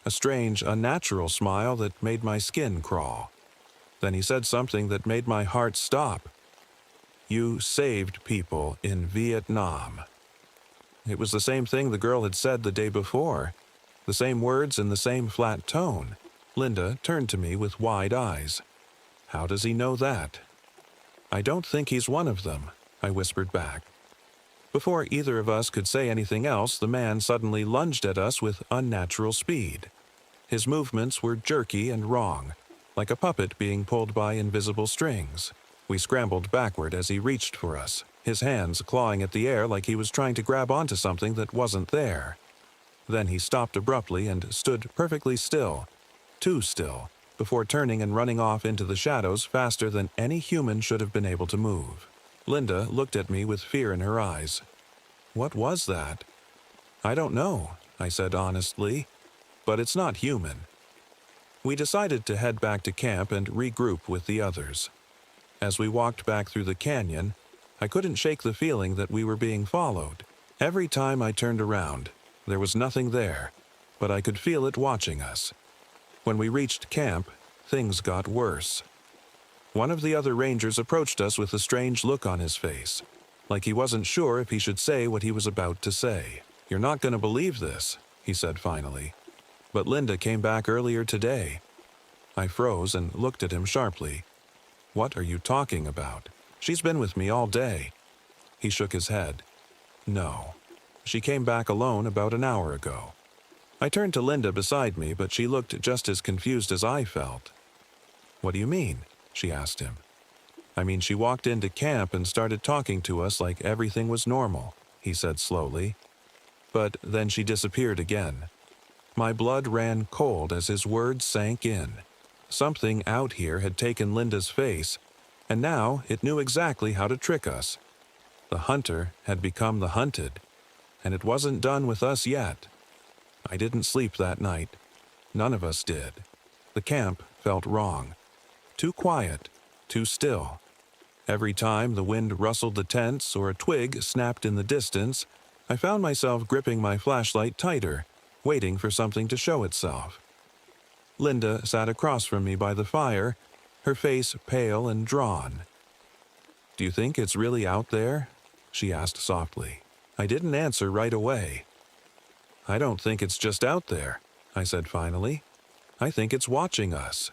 A strange, unnatural smile that made my skin crawl. Then he said something that made my heart stop. You saved people in Vietnam. It was the same thing the girl had said the day before. The same words in the same flat tone. Linda turned to me with wide eyes. How does he know that? I don't think he's one of them, I whispered back. Before either of us could say anything else, the man suddenly lunged at us with unnatural speed. His movements were jerky and wrong, like a puppet being pulled by invisible strings. We scrambled backward as he reached for us, his hands clawing at the air like he was trying to grab onto something that wasn't there. Then he stopped abruptly and stood perfectly still, too still, before turning and running off into the shadows faster than any human should have been able to move. Linda looked at me with fear in her eyes. What was that? I don't know, I said honestly, but it's not human. We decided to head back to camp and regroup with the others. As we walked back through the canyon, I couldn't shake the feeling that we were being followed. Every time I turned around, there was nothing there, but I could feel it watching us. When we reached camp, things got worse. One of the other rangers approached us with a strange look on his face, like he wasn't sure if he should say what he was about to say. You're not going to believe this, he said finally. But Linda came back earlier today. I froze and looked at him sharply. What are you talking about? She's been with me all day. He shook his head. No. She came back alone about an hour ago. I turned to Linda beside me, but she looked just as confused as I felt. What do you mean? She asked him. I mean, she walked into camp and started talking to us like everything was normal, he said slowly. But then she disappeared again. My blood ran cold as his words sank in. Something out here had taken Linda's face, and now it knew exactly how to trick us. The hunter had become the hunted, and it wasn't done with us yet. I didn't sleep that night. None of us did. The camp felt wrong. Too quiet, too still. Every time the wind rustled the tents or a twig snapped in the distance, I found myself gripping my flashlight tighter, waiting for something to show itself. Linda sat across from me by the fire, her face pale and drawn. Do you think it's really out there? she asked softly. I didn't answer right away. I don't think it's just out there, I said finally. I think it's watching us.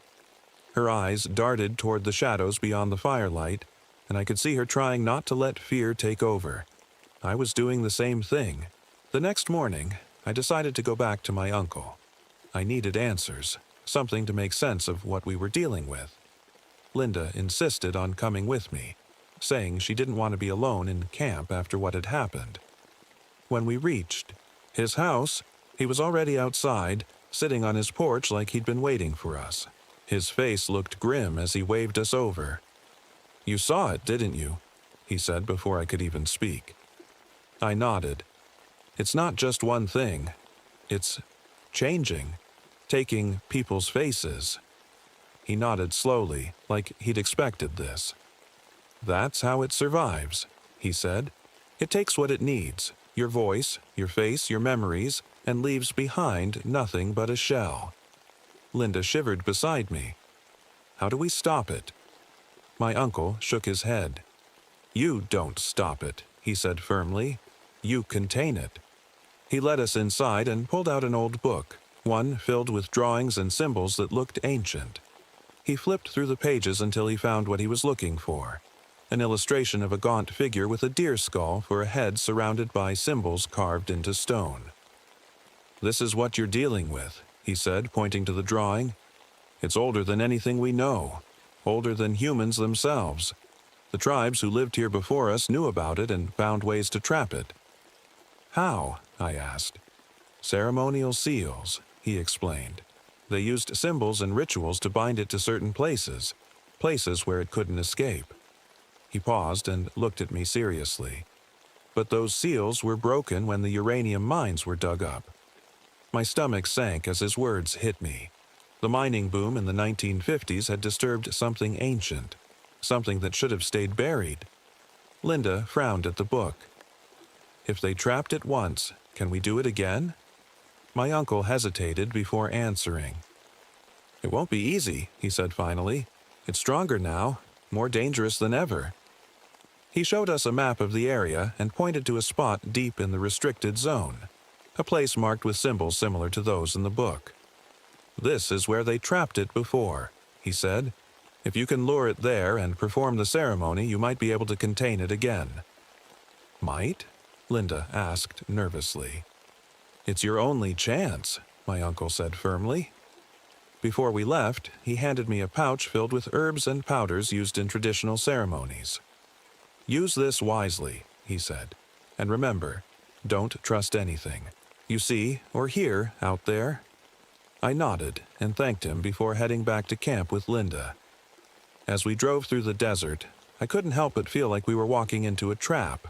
Her eyes darted toward the shadows beyond the firelight, and I could see her trying not to let fear take over. I was doing the same thing. The next morning, I decided to go back to my uncle. I needed answers, something to make sense of what we were dealing with. Linda insisted on coming with me, saying she didn't want to be alone in camp after what had happened. When we reached his house, he was already outside, sitting on his porch like he'd been waiting for us. His face looked grim as he waved us over. You saw it, didn't you? He said before I could even speak. I nodded. It's not just one thing. It's changing, taking people's faces. He nodded slowly, like he'd expected this. That's how it survives, he said. It takes what it needs, your voice, your face, your memories, and leaves behind nothing but a shell. Linda shivered beside me. How do we stop it? My uncle shook his head. You don't stop it, he said firmly. You contain it. He led us inside and pulled out an old book, one filled with drawings and symbols that looked ancient. He flipped through the pages until he found what he was looking for, an illustration of a gaunt figure with a deer skull for a head surrounded by symbols carved into stone. This is what you're dealing with, he said, pointing to the drawing. It's older than anything we know, older than humans themselves. The tribes who lived here before us knew about it and found ways to trap it. How? I asked. Ceremonial seals, he explained. They used symbols and rituals to bind it to certain places, places where it couldn't escape. He paused and looked at me seriously. But those seals were broken when the uranium mines were dug up. My stomach sank as his words hit me. The mining boom in the 1950s had disturbed something ancient, something that should have stayed buried. Linda frowned at the book. If they trapped it once, can we do it again? My uncle hesitated before answering. It won't be easy, he said finally. It's stronger now, more dangerous than ever. He showed us a map of the area and pointed to a spot deep in the restricted zone, a place marked with symbols similar to those in the book. This is where they trapped it before, he said. If you can lure it there and perform the ceremony, you might be able to contain it again. Might? Linda asked nervously. It's your only chance, my uncle said firmly. Before we left, he handed me a pouch filled with herbs and powders used in traditional ceremonies. Use this wisely, he said. And remember, don't trust anything you see or hear out there. I nodded and thanked him before heading back to camp with Linda. As we drove through the desert, I couldn't help but feel like we were walking into a trap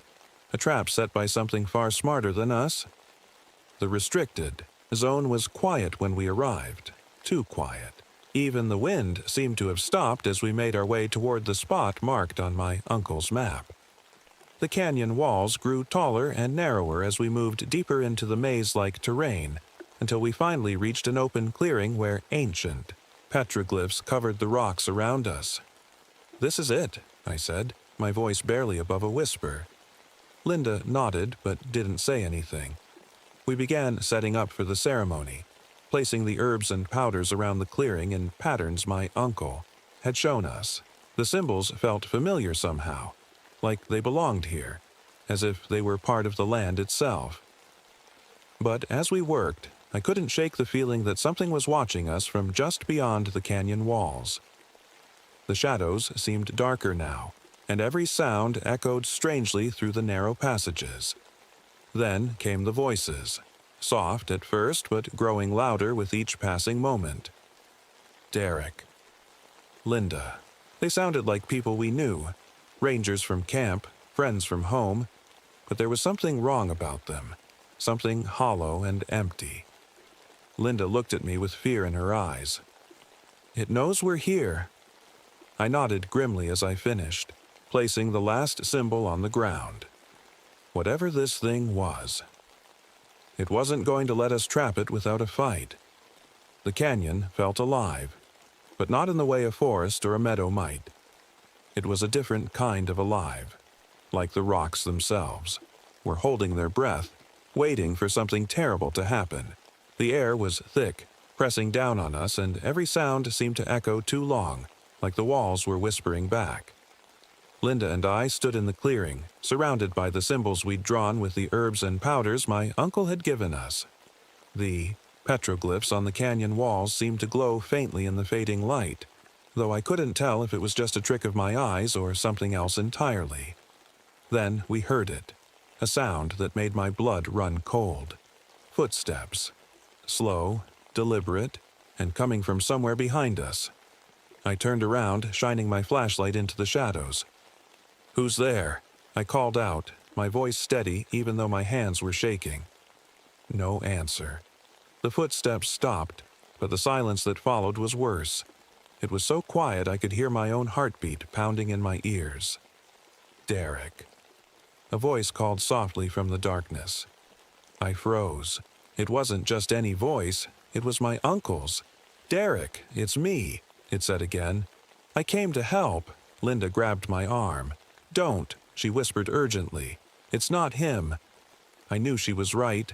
set by something far smarter than us. The restricted zone was quiet when we arrived, too quiet. Even the wind seemed to have stopped as we made our way toward the spot marked on my uncle's map. The canyon walls grew taller and narrower as we moved deeper into the maze-like terrain, until we finally reached an open clearing where ancient petroglyphs covered the rocks around us. This is it, I said, my voice barely above a whisper. Linda nodded but didn't say anything. We began setting up for the ceremony, placing the herbs and powders around the clearing in patterns my uncle had shown us. The symbols felt familiar somehow, like they belonged here, as if they were part of the land itself. But as we worked, I couldn't shake the feeling that something was watching us from just beyond the canyon walls. The shadows seemed darker now, and every sound echoed strangely through the narrow passages. Then came the voices, soft at first but growing louder with each passing moment. Derek. Linda. They sounded like people we knew, rangers from camp, friends from home, but there was something wrong about them, something hollow and empty. Linda looked at me with fear in her eyes. It knows we're here. I nodded grimly as I finished, placing the last symbol on the ground. Whatever this thing was, it wasn't going to let us trap it without a fight. The canyon felt alive, but not in the way a forest or a meadow might. It was a different kind of alive, like the rocks themselves, were holding their breath, waiting for something terrible to happen. The air was thick, pressing down on us, and every sound seemed to echo too long, like the walls were whispering back. Linda and I stood in the clearing, surrounded by the symbols we'd drawn with the herbs and powders my uncle had given us. The petroglyphs on the canyon walls seemed to glow faintly in the fading light, though I couldn't tell if it was just a trick of my eyes or something else entirely. Then we heard it, a sound that made my blood run cold. Footsteps. Slow, deliberate, and coming from somewhere behind us. I turned around, shining my flashlight into the shadows. "Who's there?" I called out, my voice steady even though my hands were shaking. No answer. The footsteps stopped, but the silence that followed was worse. It was so quiet I could hear my own heartbeat pounding in my ears. "Derek." A voice called softly from the darkness. I froze. It wasn't just any voice, it was my uncle's. "Derek, it's me," it said again. "I came to help." Linda grabbed my arm. "Don't," she whispered urgently. "It's not him." I knew she was right.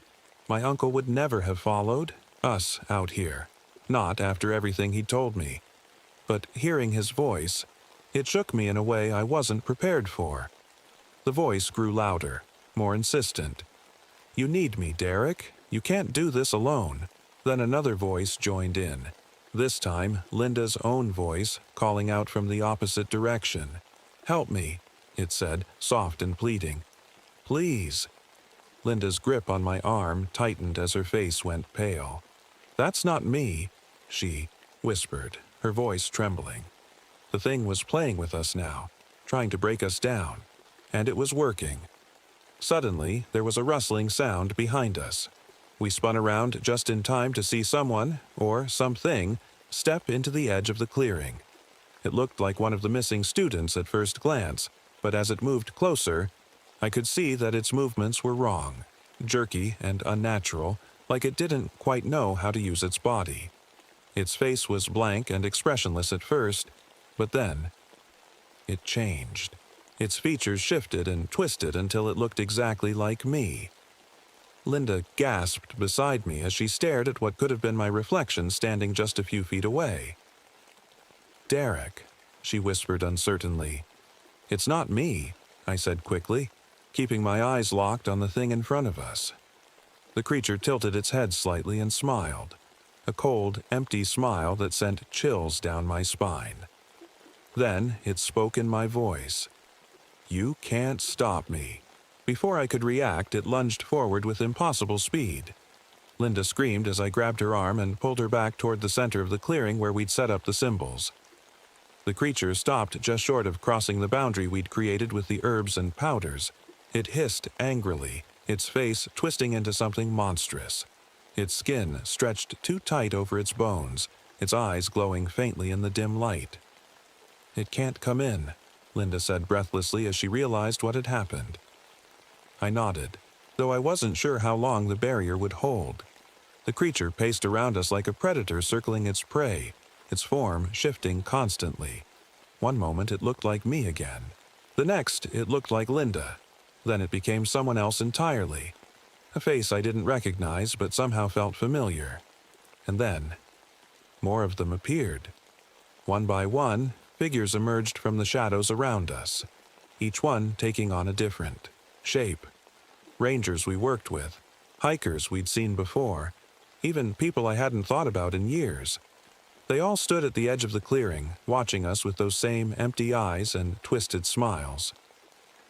My uncle would never have followed us out here, not after everything he'd told me. But hearing his voice, it shook me in a way I wasn't prepared for. The voice grew louder, more insistent. "You need me, Derek. You can't do this alone." Then another voice joined in. This time, Linda's own voice, calling out from the opposite direction. "Help me," it said, soft and pleading. "Please." Linda's grip on my arm tightened as her face went pale. "That's not me," she whispered, her voice trembling. The thing was playing with us now, trying to break us down, and it was working. Suddenly, there was a rustling sound behind us. We spun around just in time to see someone, or something, step into the edge of the clearing. It looked like one of the missing students at first glance, but as it moved closer, I could see that its movements were wrong, jerky and unnatural, like it didn't quite know how to use its body. Its face was blank and expressionless at first, but then it changed. Its features shifted and twisted until it looked exactly like me. Linda gasped beside me as she stared at what could have been my reflection standing just a few feet away. "Derek," she whispered uncertainly. "It's not me," I said quickly, keeping my eyes locked on the thing in front of us. The creature tilted its head slightly and smiled, a cold, empty smile that sent chills down my spine. Then it spoke in my voice. "You can't stop me." Before I could react, it lunged forward with impossible speed. Linda screamed as I grabbed her arm and pulled her back toward the center of the clearing where we'd set up the symbols. The creature stopped just short of crossing the boundary we'd created with the herbs and powders. It hissed angrily, its face twisting into something monstrous. Its skin stretched too tight over its bones, its eyes glowing faintly in the dim light. "It can't come in," Linda said breathlessly as she realized what had happened. I nodded, though I wasn't sure how long the barrier would hold. The creature paced around us like a predator circling its prey, its form shifting constantly. One moment it looked like me again. The next, it looked like Linda. Then it became someone else entirely. A face I didn't recognize but somehow felt familiar. And then, more of them appeared. One by one, figures emerged from the shadows around us, each one taking on a different shape. Rangers we worked with, hikers we'd seen before, even people I hadn't thought about in years. They all stood at the edge of the clearing, watching us with those same empty eyes and twisted smiles.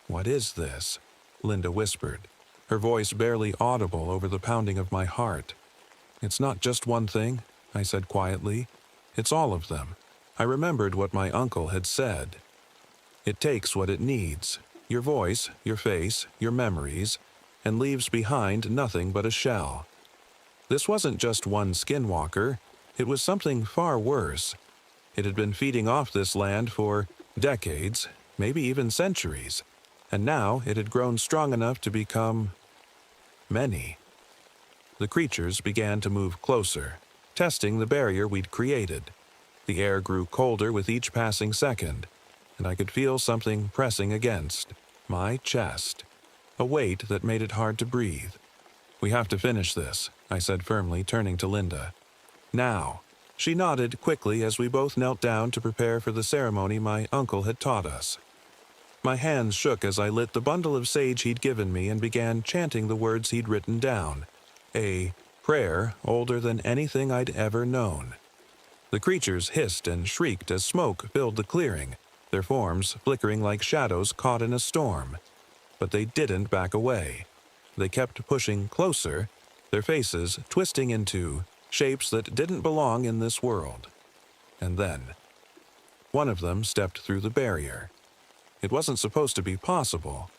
"What is this?" Linda whispered, her voice barely audible over the pounding of my heart. "It's not just one thing," I said quietly. "It's all of them." I remembered what my uncle had said. "It takes what it needs, your voice, your face, your memories, and leaves behind nothing but a shell." This wasn't just one skinwalker, it was something far worse. It had been feeding off this land for decades, maybe even centuries, and now it had grown strong enough to become many. The creatures began to move closer, testing the barrier we'd created. The air grew colder with each passing second, and I could feel something pressing against. My chest. A weight that made it hard to breathe. "We have to finish this," I said firmly, turning to Linda. "Now." She nodded quickly as we both knelt down to prepare for the ceremony my uncle had taught us. My hands shook as I lit the bundle of sage he'd given me and began chanting the words he'd written down. A prayer older than anything I'd ever known. The creatures hissed and shrieked as smoke filled the clearing, their forms flickering like shadows caught in a storm. But they didn't back away. They kept pushing closer, their faces twisting into shapes that didn't belong in this world. And then, one of them stepped through the barrier. It wasn't supposed to be possible,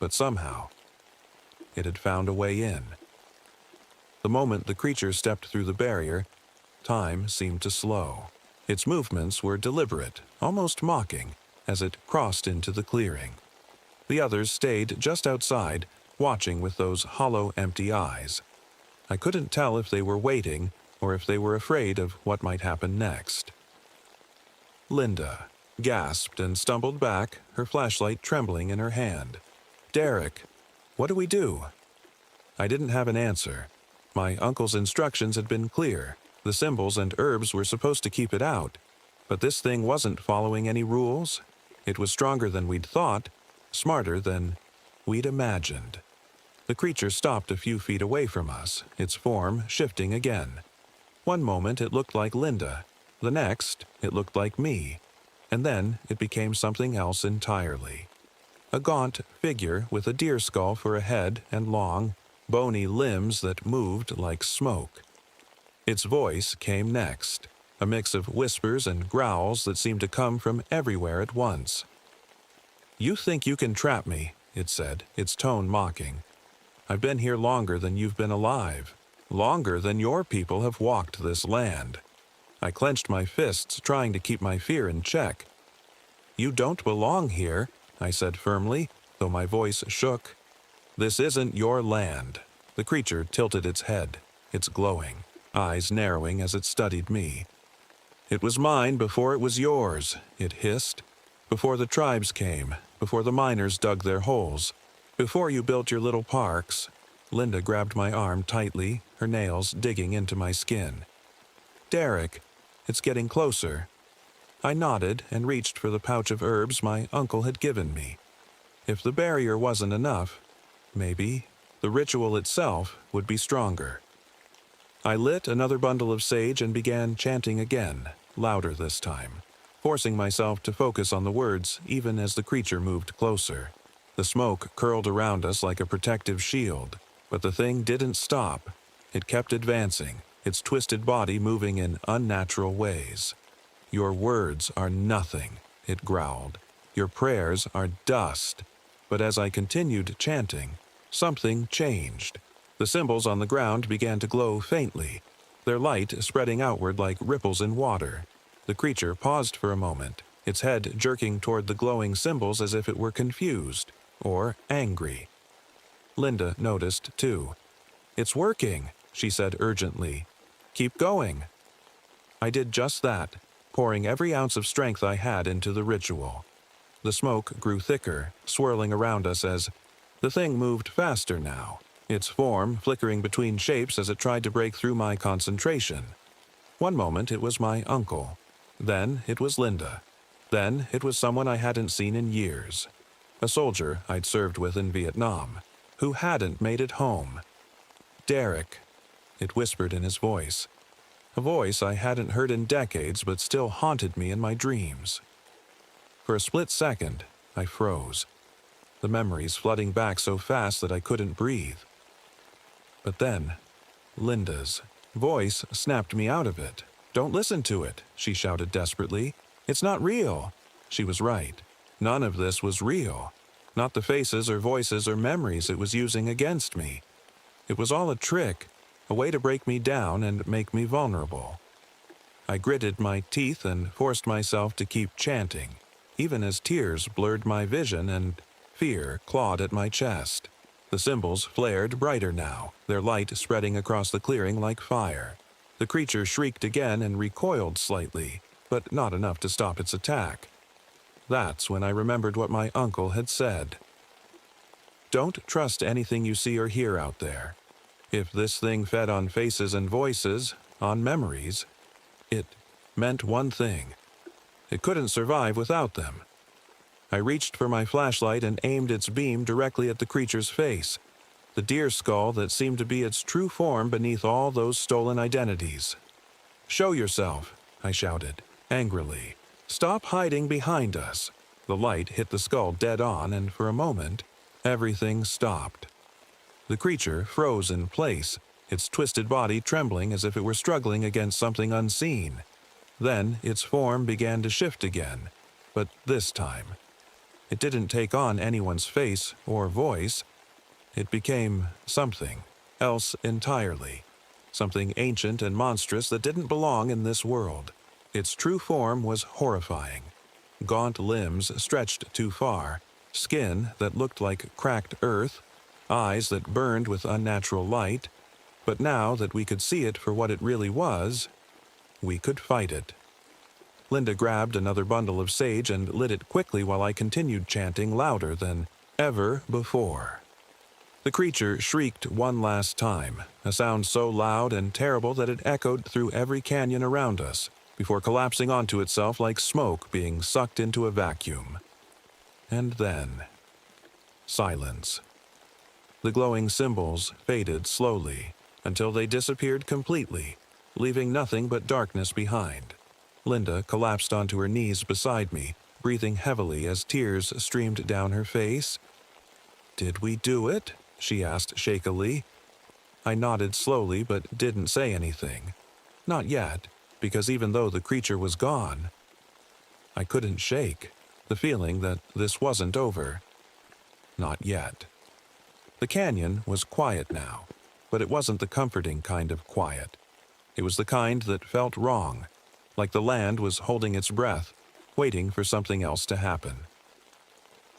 but somehow, it had found a way in. The moment the creature stepped through the barrier, time seemed to slow. Its movements were deliberate, almost mocking, as it crossed into the clearing. The others stayed just outside, watching with those hollow, empty eyes. I couldn't tell if they were waiting or if they were afraid of what might happen next. Linda gasped and stumbled back, her flashlight trembling in her hand. "Derek, what do we do?" I didn't have an answer. My uncle's instructions had been clear. The symbols and herbs were supposed to keep it out. But this thing wasn't following any rules. It was stronger than we'd thought, smarter than we'd imagined. The creature stopped a few feet away from us, its form shifting again. One moment it looked like Linda. The next, it looked like me. And then it became something else entirely. A gaunt figure with a deer skull for a head and long, bony limbs that moved like smoke. Its voice came next, a mix of whispers and growls that seemed to come from everywhere at once. "You think you can trap me," it said, its tone mocking. "I've been here longer than you've been alive, longer than your people have walked this land." I clenched my fists, trying to keep my fear in check. "You don't belong here," I said firmly, though my voice shook. "This isn't your land." The creature tilted its head, its glowing eyes narrowing as it studied me. "It was mine before it was yours," it hissed. "Before the tribes came, before the miners dug their holes, before you built your little parks." Linda grabbed my arm tightly, her nails digging into my skin. "Derek, it's getting closer." I nodded and reached for the pouch of herbs my uncle had given me. If the barrier wasn't enough, maybe the ritual itself would be stronger. I lit another bundle of sage and began chanting again, louder this time, forcing myself to focus on the words even as the creature moved closer. The smoke curled around us like a protective shield, but the thing didn't stop. It kept advancing, its twisted body moving in unnatural ways. "Your words are nothing," it growled. "Your prayers are dust." But as I continued chanting, something changed. The symbols on the ground began to glow faintly, their light spreading outward like ripples in water. The creature paused for a moment, its head jerking toward the glowing symbols as if it were confused or angry. Linda noticed, too. "It's working," she said urgently. "Keep going." I did just that, pouring every ounce of strength I had into the ritual. The smoke grew thicker, swirling around us as the thing moved faster now, its form flickering between shapes as it tried to break through my concentration. One moment it was my uncle. Then it was Linda. Then it was someone I hadn't seen in years. A soldier I'd served with in Vietnam, who hadn't made it home. "Derek," it whispered in his voice. A voice I hadn't heard in decades but still haunted me in my dreams. For a split second, I froze, the memories flooding back so fast that I couldn't breathe. But then, Linda's voice snapped me out of it. "Don't listen to it," she shouted desperately. "It's not real." She was right. None of this was real. Not the faces or voices or memories it was using against me. It was all a trick, a way to break me down and make me vulnerable. I gritted my teeth and forced myself to keep chanting, even as tears blurred my vision and fear clawed at my chest. The symbols flared brighter now, their light spreading across the clearing like fire. The creature shrieked again and recoiled slightly, but not enough to stop its attack. That's when I remembered what my uncle had said. don't trust anything you see or hear out there. If this thing fed on faces and voices, on memories, it meant one thing. It couldn't survive without them. I reached for my flashlight and aimed its beam directly at the creature's face, the deer skull that seemed to be its true form beneath all those stolen identities. "Show yourself," I shouted, angrily. "Stop hiding behind us." The light hit the skull dead on, and for a moment, everything stopped. The creature froze in place, its twisted body trembling as if it were struggling against something unseen. Then its form began to shift again, but this time, it didn't take on anyone's face or voice. It became something else entirely, something ancient and monstrous that didn't belong in this world. Its true form was horrifying. Gaunt limbs stretched too far, skin that looked like cracked earth, eyes that burned with unnatural light. But now that we could see it for what it really was, we could fight it. Linda grabbed another bundle of sage and lit it quickly while I continued chanting louder than ever before. The creature shrieked one last time, a sound so loud and terrible that it echoed through every canyon around us, before collapsing onto itself like smoke being sucked into a vacuum. And then, silence. The glowing symbols faded slowly, until they disappeared completely, leaving nothing but darkness behind. Linda collapsed onto her knees beside me, breathing heavily as tears streamed down her face. "Did we do it?" she asked shakily. I nodded slowly but didn't say anything. Not yet, because even though the creature was gone, I couldn't shake the feeling that this wasn't over. Not yet. The canyon was quiet now, but it wasn't the comforting kind of quiet. It was the kind that felt wrong, like the land was holding its breath, waiting for something else to happen.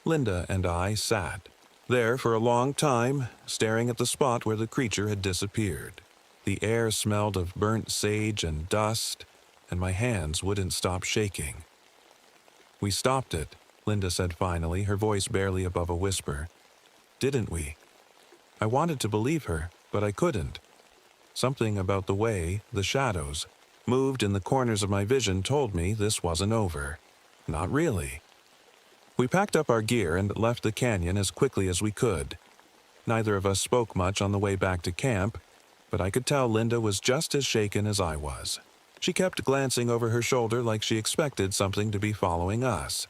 Linda and I sat there for a long time, staring at the spot where the creature had disappeared. The air smelled of burnt sage and dust, and my hands wouldn't stop shaking. "We stopped it," Linda said finally, her voice barely above a whisper. "Didn't we?" I wanted to believe her, but I couldn't. Something about the way the shadows moved in the corners of my vision told me this wasn't over. Not really. We packed up our gear and left the canyon as quickly as we could. Neither of us spoke much on the way back to camp, but I could tell Linda was just as shaken as I was. She kept glancing over her shoulder like she expected something to be following us.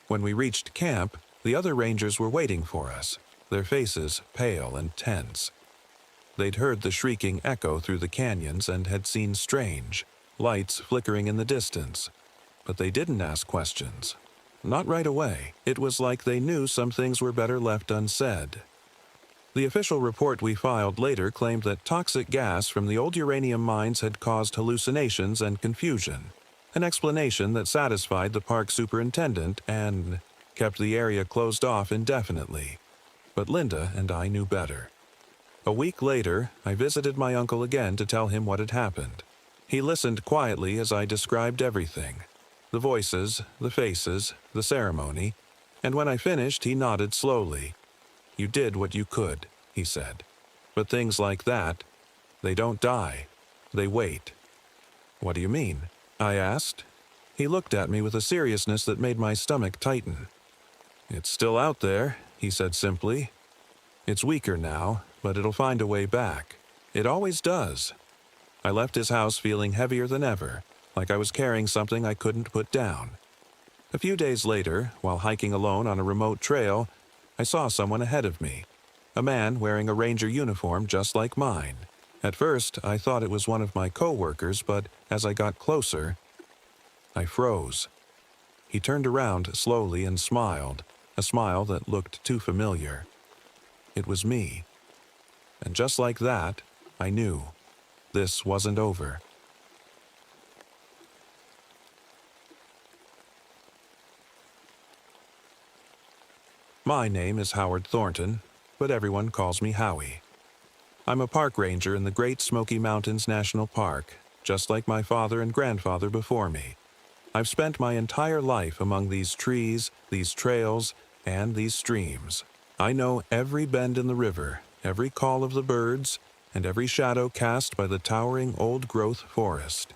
When we reached camp, the other rangers were waiting for us, their faces pale and tense. They'd heard the shrieking echo through the canyons and had seen strange lights flickering in the distance, but they didn't ask questions. Not right away. It was like they knew some things were better left unsaid. The official report we filed later claimed that toxic gas from the old uranium mines had caused hallucinations and confusion, an explanation that satisfied the park superintendent and kept the area closed off indefinitely. But Linda and I knew better. A week later, I visited my uncle again to tell him what had happened. He listened quietly as I described everything. The voices, the faces, the ceremony, and when I finished, he nodded slowly. "You did what you could," he said. "But things like that, they don't die. They wait." "What do you mean?" I asked. He looked at me with a seriousness that made my stomach tighten. "It's still out there," he said simply. "It's weaker now, but it'll find a way back. It always does." I left his house feeling heavier than ever, like I was carrying something I couldn't put down. A few days later, while hiking alone on a remote trail, I saw someone ahead of me, a man wearing a ranger uniform just like mine. At first, I thought it was one of my co-workers, but as I got closer, I froze. He turned around slowly and smiled, a smile that looked too familiar. It was me. And just like that, I knew this wasn't over. My name is Howard Thornton, but everyone calls me Howie. I'm a park ranger in the Great Smoky Mountains National Park, just like my father and grandfather before me. I've spent my entire life among these trees, these trails, and these streams. I know every bend in the river, every call of the birds, and every shadow cast by the towering old-growth forest.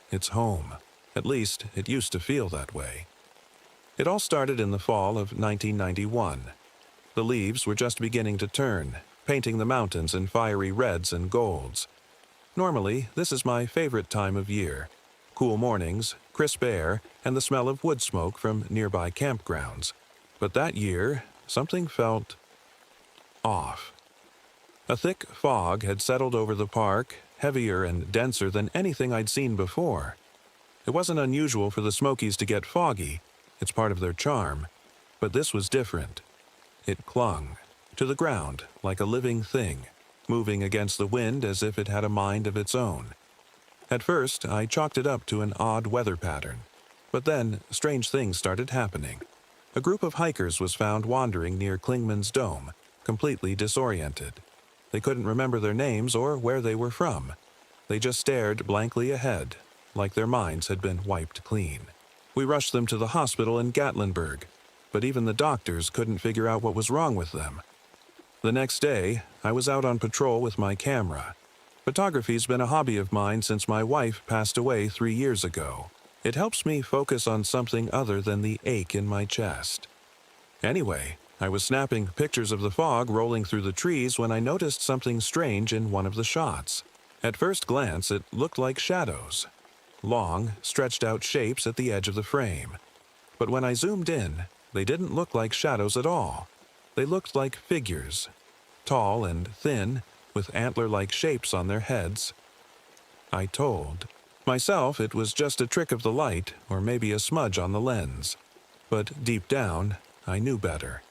It's home. At least, it used to feel that way. It all started in the fall of 1991. The leaves were just beginning to turn, painting the mountains in fiery reds and golds. Normally, this is my favorite time of year. Cool mornings, crisp air, and the smell of wood smoke from nearby campgrounds. But that year, something felt off. A thick fog had settled over the park, heavier and denser than anything I'd seen before. It wasn't unusual for the Smokies to get foggy. It's part of their charm. But this was different. It clung to the ground like a living thing, moving against the wind as if it had a mind of its own. At first, I chalked it up to an odd weather pattern. But then, strange things started happening. A group of hikers was found wandering near Klingman's Dome, completely disoriented. They couldn't remember their names or where they were from. They just stared blankly ahead, like their minds had been wiped clean. We rushed them to the hospital in Gatlinburg, but even the doctors couldn't figure out what was wrong with them. The next day, I was out on patrol with my camera. Photography's been a hobby of mine since my wife passed away 3 years ago. It helps me focus on something other than the ache in my chest. Anyway, I was snapping pictures of the fog rolling through the trees when I noticed something strange in one of the shots. At first glance, it looked like shadows. Long, stretched-out shapes at the edge of the frame. But when I zoomed in, they didn't look like shadows at all. They looked like figures, tall and thin, with antler-like shapes on their heads. I told myself it was just a trick of the light or maybe a smudge on the lens. But deep down, I knew better.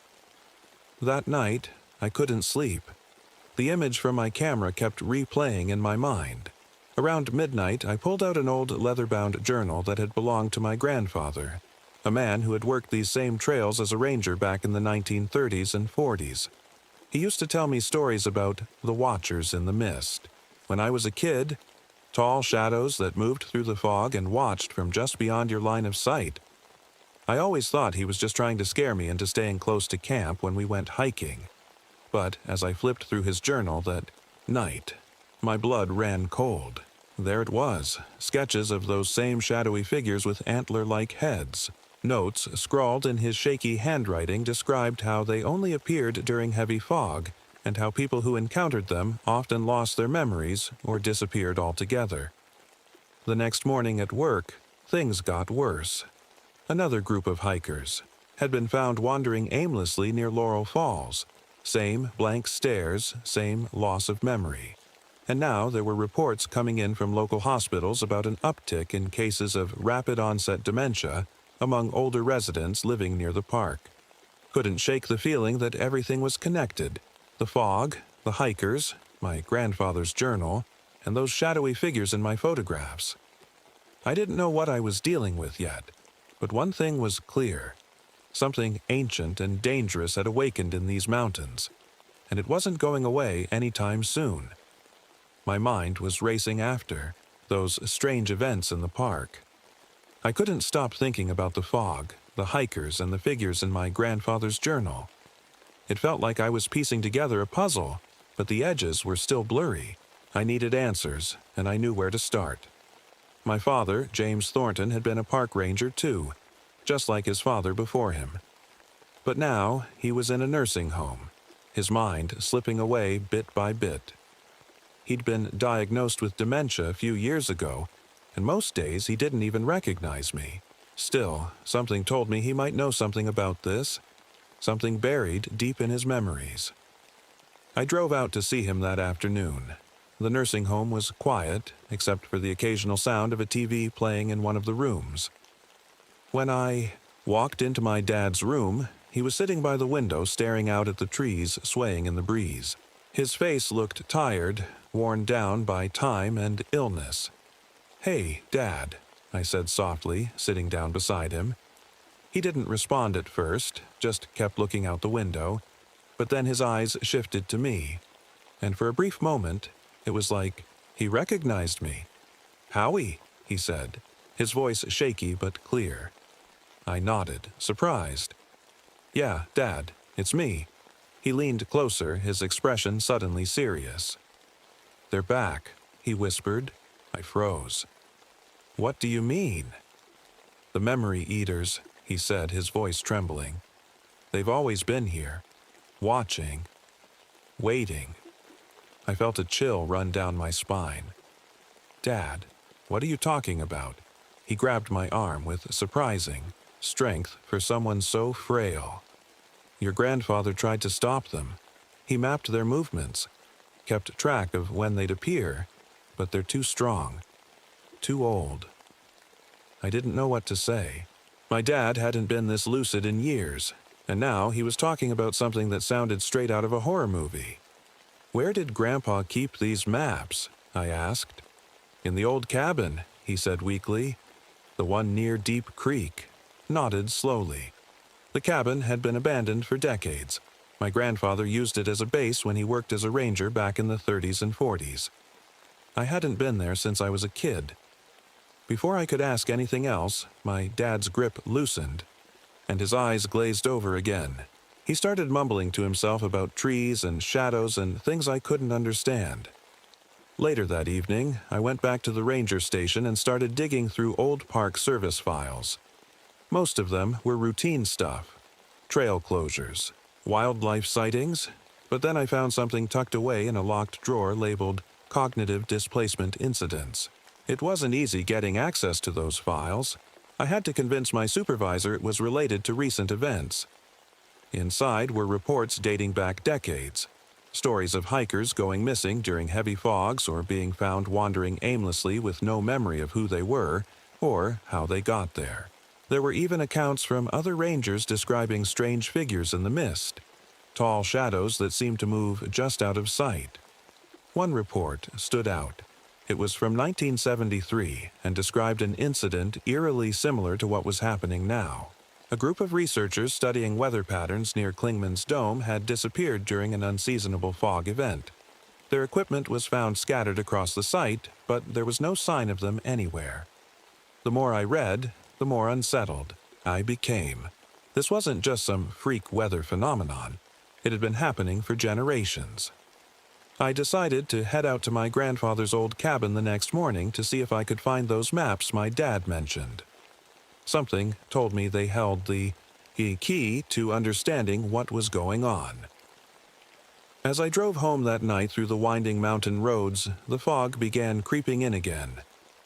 That night, I couldn't sleep. The image from my camera kept replaying in my mind. Around midnight, I pulled out an old leather-bound journal that had belonged to my grandfather, a man who had worked these same trails as a ranger back in the 1930s and 40s. He used to tell me stories about the Watchers in the mist. When I was a kid, tall shadows that moved through the fog and watched from just beyond your line of sight. I always thought he was just trying to scare me into staying close to camp when we went hiking. But as I flipped through his journal that night, my blood ran cold. There it was, sketches of those same shadowy figures with antler-like heads. Notes scrawled in his shaky handwriting described how they only appeared during heavy fog and how people who encountered them often lost their memories or disappeared altogether. The next morning at work, things got worse. Another group of hikers had been found wandering aimlessly near Laurel Falls. Same blank stares, same loss of memory. And now there were reports coming in from local hospitals about an uptick in cases of rapid-onset dementia among older residents living near the park. Couldn't shake the feeling that everything was connected. The fog, the hikers, my grandfather's journal, and those shadowy figures in my photographs. I didn't know what I was dealing with yet, but one thing was clear. Something ancient and dangerous had awakened in these mountains, and it wasn't going away anytime soon. My mind was racing after those strange events in the park. I couldn't stop thinking about the fog, the hikers, and the figures in my grandfather's journal. It felt like I was piecing together a puzzle, but the edges were still blurry. I needed answers, and I knew where to start. My father, James Thornton, had been a park ranger too, just like his father before him. But now he was in a nursing home, his mind slipping away bit by bit. He'd been diagnosed with dementia a few years ago, and most days he didn't even recognize me. Still, something told me he might know something about this, something buried deep in his memories. I drove out to see him that afternoon. The nursing home was quiet, except for the occasional sound of a TV playing in one of the rooms. When I walked into my dad's room, he was sitting by the window staring out at the trees swaying in the breeze. His face looked tired, worn down by time and illness. "Hey, Dad," I said softly, sitting down beside him. He didn't respond at first, just kept looking out the window, but then his eyes shifted to me, and for a brief moment, it was like he recognized me. "Howie," he said, his voice shaky but clear. I nodded, surprised. "Yeah, Dad, it's me." He leaned closer, his expression suddenly serious. "They're back," he whispered. I froze. "What do you mean?" "The memory eaters," he said, his voice trembling. "They've always been here, watching, waiting." I felt a chill run down my spine. "Dad, what are you talking about?" He grabbed my arm with surprising strength for someone so frail. "Your grandfather tried to stop them. He mapped their movements, kept track of when they'd appear, but they're too strong, too old." I didn't know what to say. My dad hadn't been this lucid in years, and now he was talking about something that sounded straight out of a horror movie. "Where did Grandpa keep these maps?" I asked. "In the old cabin," he said weakly. "The one near Deep Creek." Nodded slowly. The cabin had been abandoned for decades. My grandfather used it as a base when he worked as a ranger back in the 30s and 40s. I hadn't been there since I was a kid. Before I could ask anything else, my dad's grip loosened, and his eyes glazed over again. He started mumbling to himself about trees and shadows and things I couldn't understand. Later that evening, I went back to the ranger station and started digging through old Park Service files. Most of them were routine stuff, trail closures, wildlife sightings, but then I found something tucked away in a locked drawer labeled Cognitive Displacement Incidents. It wasn't easy getting access to those files. I had to convince my supervisor it was related to recent events. Inside were reports dating back decades. Stories of hikers going missing during heavy fogs or being found wandering aimlessly with no memory of who they were or how they got there. There were even accounts from other rangers describing strange figures in the mist, tall shadows that seemed to move just out of sight. One report stood out. It was from 1973 and described an incident eerily similar to what was happening now. A group of researchers studying weather patterns near Klingman's Dome had disappeared during an unseasonable fog event. Their equipment was found scattered across the site, but there was no sign of them anywhere. The more I read, the more unsettled I became. This wasn't just some freak weather phenomenon. It had been happening for generations. I decided to head out to my grandfather's old cabin the next morning to see if I could find those maps my dad mentioned. Something told me they held the key to understanding what was going on. As I drove home that night through the winding mountain roads, the fog began creeping in again,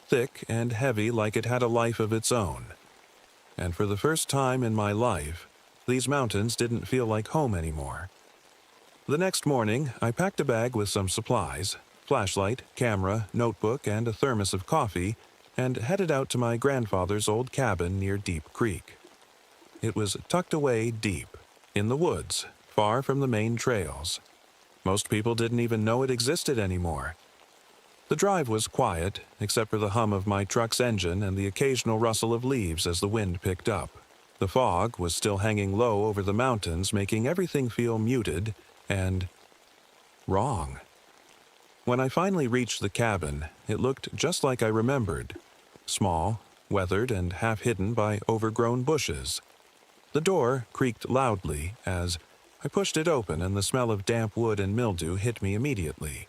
thick and heavy like it had a life of its own. And for the first time in my life, these mountains didn't feel like home anymore. The next morning, I packed a bag with some supplies, flashlight, camera, notebook, and a thermos of coffee, and headed out to my grandfather's old cabin near Deep Creek. It was tucked away deep, in the woods, far from the main trails. Most people didn't even know it existed anymore. The drive was quiet, except for the hum of my truck's engine and the occasional rustle of leaves as the wind picked up. The fog was still hanging low over the mountains, making everything feel muted and wrong. When I finally reached the cabin, it looked just like I remembered. Small, weathered, and half hidden by overgrown bushes. The door creaked loudly as I pushed it open, and the smell of damp wood and mildew hit me immediately.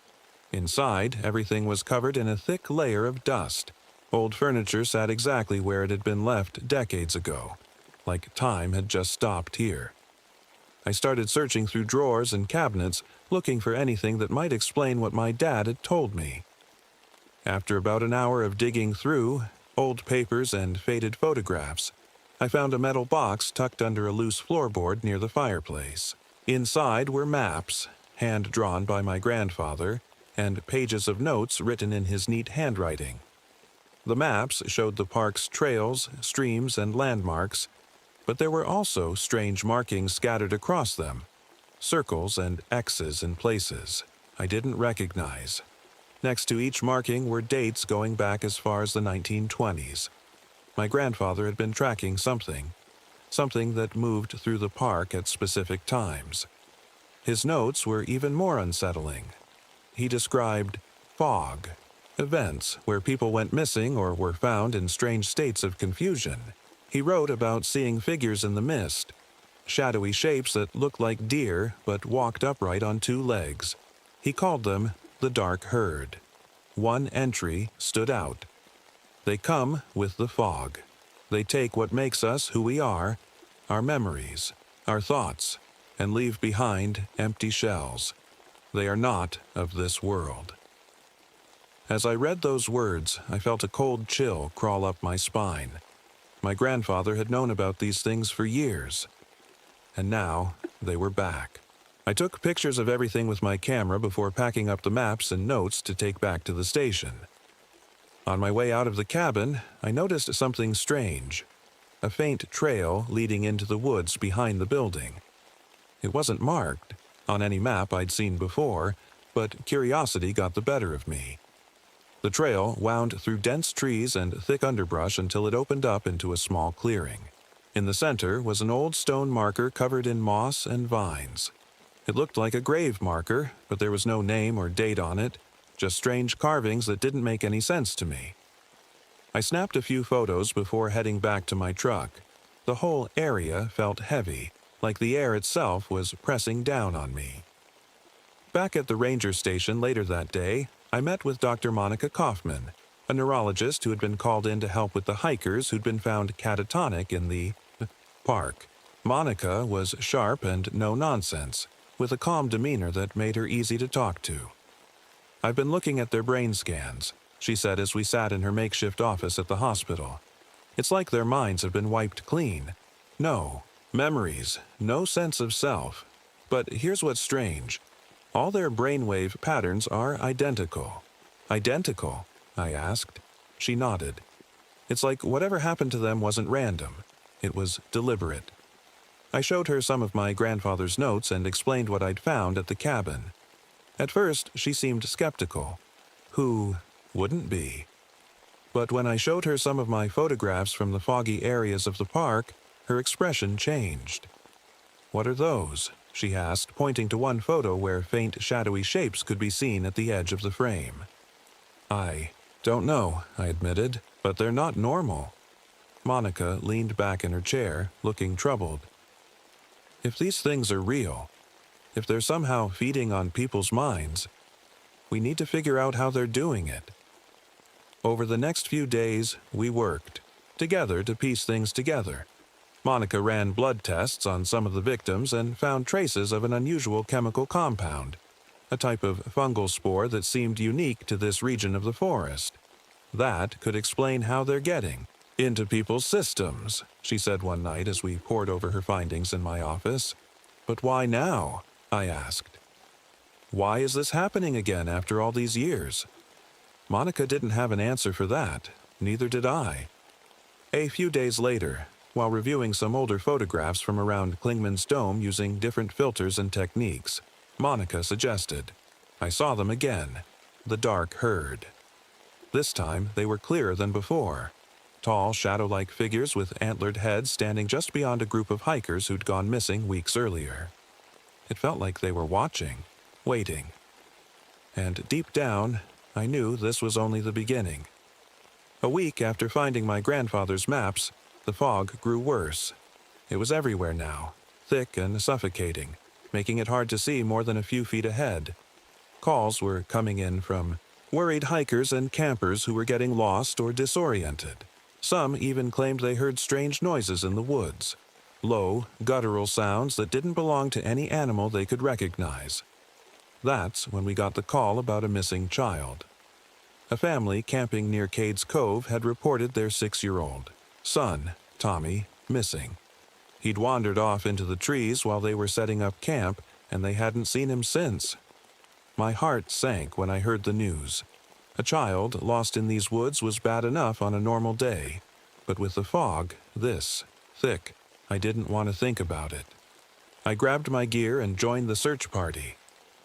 Inside, everything was covered in a thick layer of dust. Old furniture sat exactly where it had been left decades ago, like time had just stopped here. I started searching through drawers and cabinets, looking for anything that might explain what my dad had told me. After about an hour of digging through old papers and faded photographs, I found a metal box tucked under a loose floorboard near the fireplace. Inside were maps, hand-drawn by my grandfather, and pages of notes written in his neat handwriting. The maps showed the park's trails, streams, and landmarks, but there were also strange markings scattered across them, circles and X's in places I didn't recognize. Next to each marking were dates going back as far as the 1920s. My grandfather had been tracking something that moved through the park at specific times. His notes were even more unsettling. He described fog, events where people went missing or were found in strange states of confusion. He wrote about seeing figures in the mist, shadowy shapes that looked like deer but walked upright on two legs. He called them the Dark Herd. One entry stood out. They come with the fog. They take what makes us who we are, our memories, our thoughts, and leave behind empty shells. They are not of this world. As I read those words, I felt a cold chill crawl up my spine. My grandfather had known about these things for years, and now they were back. I took pictures of everything with my camera before packing up the maps and notes to take back to the station. On my way out of the cabin, I noticed something strange. A faint trail leading into the woods behind the building. It wasn't marked on any map I'd seen before, but curiosity got the better of me. The trail wound through dense trees and thick underbrush until it opened up into a small clearing. In the center was an old stone marker covered in moss and vines. It looked like a grave marker, but there was no name or date on it, just strange carvings that didn't make any sense to me. I snapped a few photos before heading back to my truck. The whole area felt heavy, like the air itself was pressing down on me. Back at the ranger station later that day, I met with Dr. Monica Kaufman, a neurologist who had been called in to help with the hikers who'd been found catatonic in the park. Monica was sharp and no-nonsense, with a calm demeanor that made her easy to talk to. "I've been looking at their brain scans," she said as we sat in her makeshift office at the hospital. "It's like their minds have been wiped clean. No memories, no sense of self. But here's what's strange. All their brainwave patterns are identical." "Identical?" I asked. She nodded. "It's like whatever happened to them wasn't random. It was deliberate." I showed her some of my grandfather's notes and explained what I'd found at the cabin. At first, she seemed skeptical. Who wouldn't be? But when I showed her some of my photographs from the foggy areas of the park, her expression changed. "What are those?" she asked, pointing to one photo where faint shadowy shapes could be seen at the edge of the frame. "I don't know," I admitted, "but they're not normal." Monica leaned back in her chair, looking troubled. "If these things are real, if they're somehow feeding on people's minds, we need to figure out how they're doing it." Over the next few days, we worked together to piece things together. Monica ran blood tests on some of the victims and found traces of an unusual chemical compound, a type of fungal spore that seemed unique to this region of the forest. "That could explain how they're getting into people's systems," she said one night as we pored over her findings in my office. "But why now?" I asked. "Why is this happening again after all these years?" Monica didn't have an answer for that. Neither did I. A few days later, while reviewing some older photographs from around Klingman's Dome using different filters and techniques, Monica suggested. I saw them again, the Dark Herd. This time, they were clearer than before. Tall, shadow-like figures with antlered heads standing just beyond a group of hikers who'd gone missing weeks earlier. It felt like they were watching, waiting. And deep down, I knew this was only the beginning. A week after finding my grandfather's maps, the fog grew worse. It was everywhere now, thick and suffocating, making it hard to see more than a few feet ahead. Calls were coming in from worried hikers and campers who were getting lost or disoriented. Some even claimed they heard strange noises in the woods, low, guttural sounds that didn't belong to any animal they could recognize. That's when we got the call about a missing child. A family camping near Cades Cove had reported their 6-year-old son, Tommy, missing. He'd wandered off into the trees while they were setting up camp, and they hadn't seen him since. My heart sank when I heard the news. A child lost in these woods was bad enough on a normal day, but with the fog, this thick, I didn't want to think about it. I grabbed my gear and joined the search party.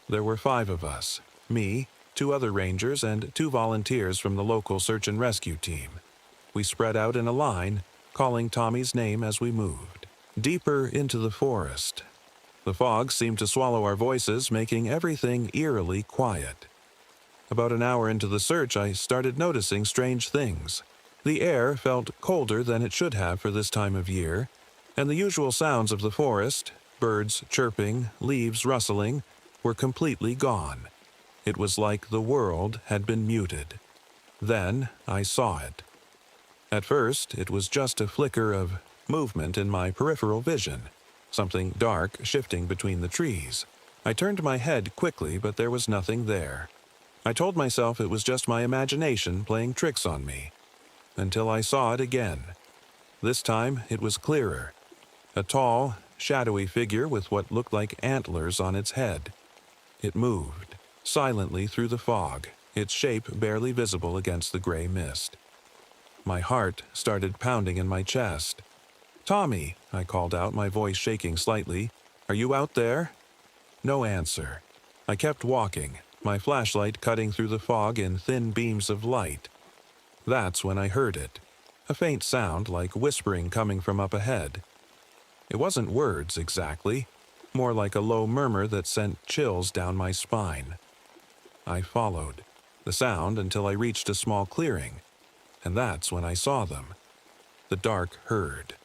There were 5 of us, me, 2 other rangers, and 2 volunteers from the local search and rescue team. We spread out in a line, calling Tommy's name as we moved. Deeper into the forest. The fog seemed to swallow our voices, making everything eerily quiet. About an hour into the search, I started noticing strange things. The air felt colder than it should have for this time of year. And the usual sounds of the forest, birds chirping, leaves rustling, were completely gone. It was like the world had been muted. Then I saw it. At first, it was just a flicker of movement in my peripheral vision, something dark shifting between the trees. I turned my head quickly, but there was nothing there. I told myself it was just my imagination playing tricks on me, until I saw it again. This time, it was clearer. A tall, shadowy figure with what looked like antlers on its head. It moved, silently through the fog, its shape barely visible against the gray mist. My heart started pounding in my chest. "Tommy," I called out, my voice shaking slightly. "Are you out there?" No answer. I kept walking, my flashlight cutting through the fog in thin beams of light. That's when I heard it. A faint sound like whispering coming from up ahead. It wasn't words exactly, more like a low murmur that sent chills down my spine. I followed the sound until I reached a small clearing, and that's when I saw them. The dark herd.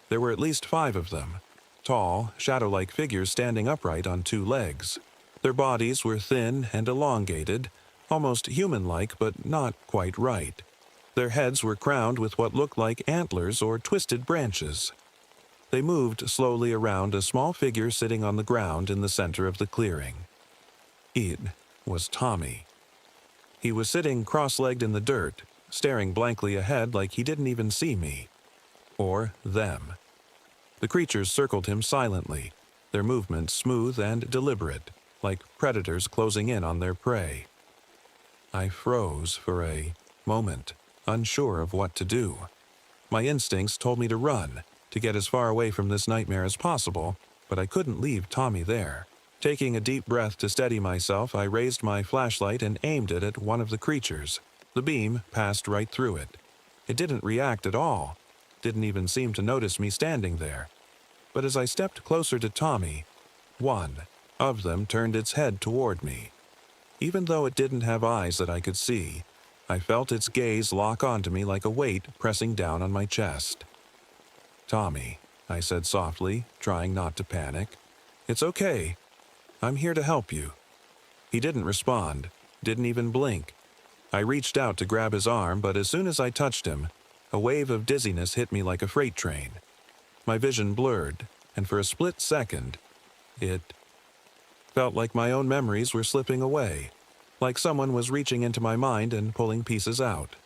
There were at least 5 of them, tall, shadow-like figures standing upright on 2 legs. Their bodies were thin and elongated, almost human-like but not quite right. Their heads were crowned with what looked like antlers or twisted branches. They moved slowly around a small figure sitting on the ground in the center of the clearing. It was Tommy. He was sitting cross-legged in the dirt, staring blankly ahead like he didn't even see me. Or them. The creatures circled him silently, their movements smooth and deliberate, like predators closing in on their prey. I froze for a moment, unsure of what to do. My instincts told me to run, to get as far away from this nightmare as possible, but I couldn't leave Tommy there. Taking a deep breath to steady myself, I raised my flashlight and aimed it at one of the creatures. The beam passed right through it. It didn't react at all, didn't even seem to notice me standing there. But as I stepped closer to Tommy, one of them turned its head toward me. Even though it didn't have eyes that I could see, I felt its gaze lock onto me like a weight pressing down on my chest. "Tommy," I said softly, trying not to panic. "It's okay. I'm here to help you." He didn't respond, didn't even blink. I reached out to grab his arm, but as soon as I touched him, a wave of dizziness hit me like a freight train. My vision blurred, and for a split second, it felt like my own memories were slipping away, like someone was reaching into my mind and pulling pieces out.